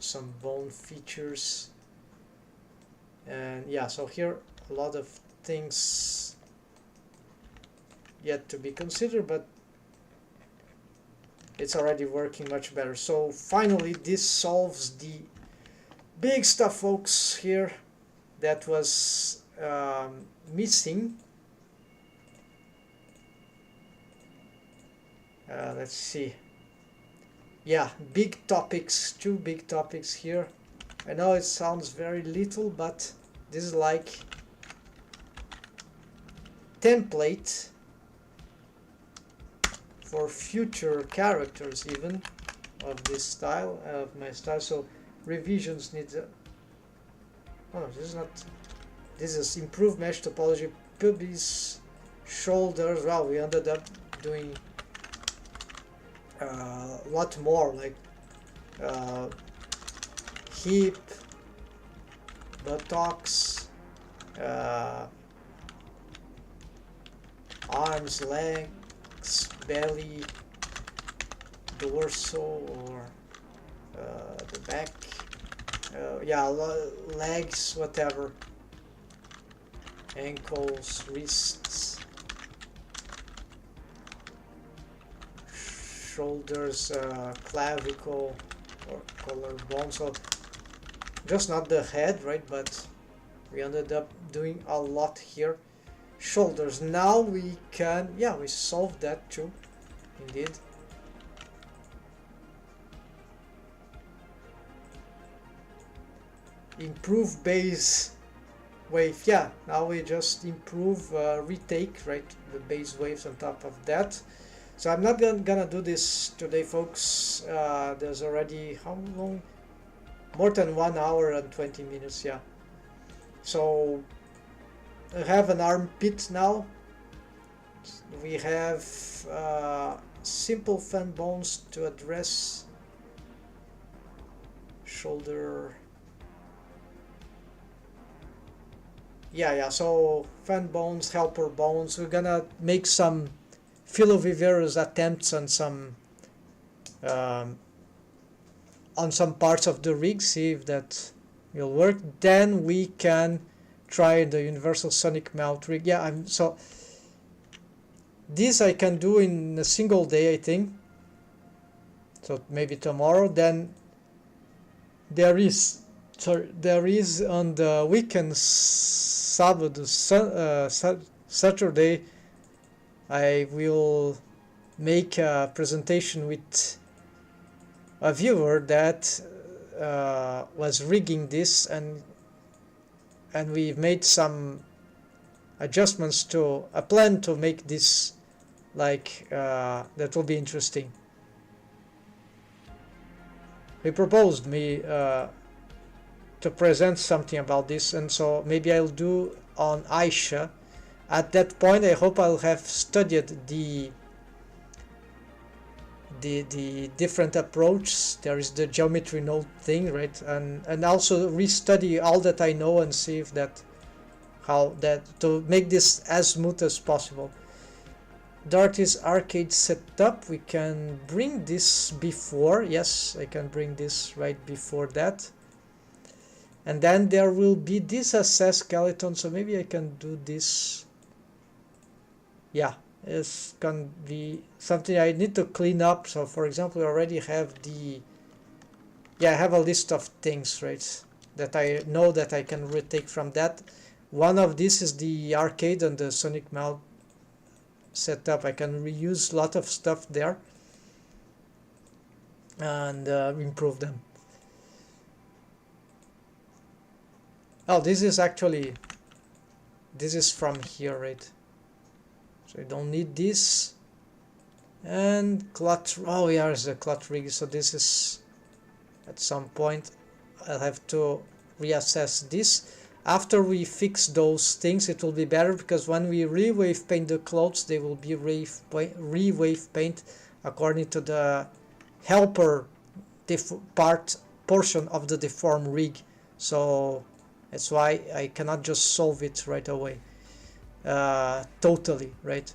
some bone features. And yeah, so here a lot of things yet to be considered, but it's already working much better. So finally this solves the big stuff, folks, here that was missing. Let's see. Yeah, big topics, 2 big topics here. I know it sounds very little, but this is like template for future characters even of this style, of my style. So revisions need oh no, this is not, this is improved mesh topology, pubis, shoulders. Well, we ended up doing a lot more, like hip, buttocks, arms, legs, belly, dorsal, or the back, yeah, legs, whatever, ankles, wrists, shoulders, clavicle, or collarbone. So just not the head, right? But we ended up doing a lot here. Shoulders. Now we can, yeah, we solved that too, indeed. Improve base wave. Yeah, now we just improve retake, right? The base waves on top of that. So I'm not gonna do this today, folks. There's already, how long? More than 1 hour and 20 minutes, yeah. So I have an armpit now. We have simple fan bones to address. Shoulder. Yeah, so fan bones, helper bones. We're gonna make some filoviverous attempts on some parts of the rig, see if that will work. Then we can try the universal sonic mount rig. Yeah, so this I can do in a single day, I think. So maybe tomorrow. Then there is on the weekends, Saturday, I will make a presentation with a viewer that was rigging this, and we made some adjustments to a plan to make this like that will be interesting. He proposed me to present something about this, and so maybe I'll do on Aisha. At that point, I hope I'll have studied the different approaches. There is the geometry node thing, right? And also restudy all that I know and see if to make this as smooth as possible. Darty's arcade setup, we can bring this before. Yes, I can bring this right before that. And then there will be this assess skeleton, so maybe I can do this. Yeah, it's gonna be something I need to clean up. So for example, I already have I have a list of things, right, that I know that I can retake from that. One of these is the arcade and the sonic mount setup. I can reuse a lot of stuff there and improve them. Oh, this is from here, right? So I don't need this. And clot. Oh, here's the clot rig. So this is at some point I'll have to reassess this. After we fix those things, it will be better, because when we re-wave paint the clothes, they will be re-wave paint according to the helper portion of the deform rig. So that's why I cannot just solve it right away. Totally, right?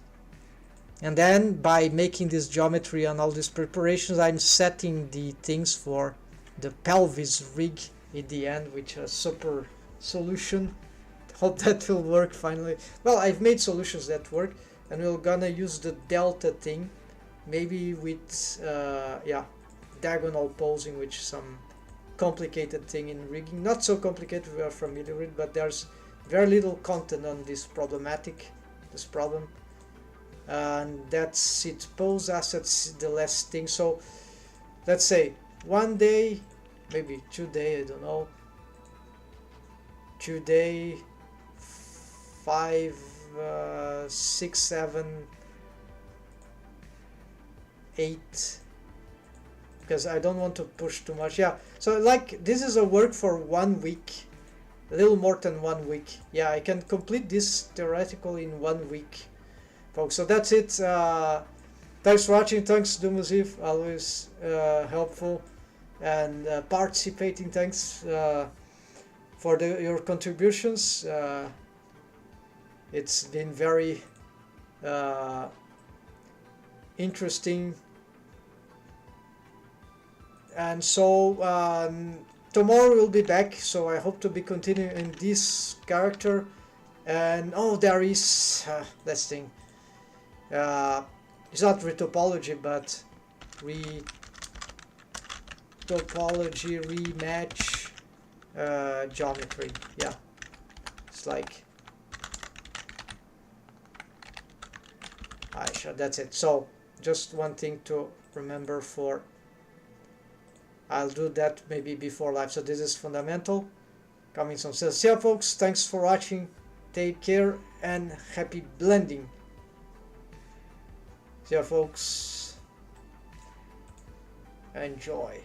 And then by making this geometry and all these preparations, I'm setting the things for the pelvis rig in the end, which is super solution. Hope that will work finally. Well, I've made solutions that work, and we're gonna use the delta thing, maybe with diagonal posing, which is some complicated thing in rigging. Not so complicated, we are familiar with, but there's very little content on this problem, and that's it. Pose assets, the last thing. So let's say 1 day, maybe 2 days, I don't know, 2 day, 5, 6, 7, 8, because I don't want to push too much. Yeah, so like this is a work for 1 week, a little more than 1 week. Yeah, I can complete this theoretically in 1 week, folks. So that's it. Thanks for watching. Thanks, Dumuziv, always helpful and participating. Thanks for your contributions. It's been very interesting. And so tomorrow we'll be back, so I hope to be continuing in this character. And oh, there is this thing. It's not retopology, but topology rematch geometry. Yeah, it's like Aisha, that's it. So just one thing to remember for, I'll do that maybe before live. So this is fundamental coming soon. So see ya folks, thanks for watching, take care and happy blending. See ya folks, enjoy.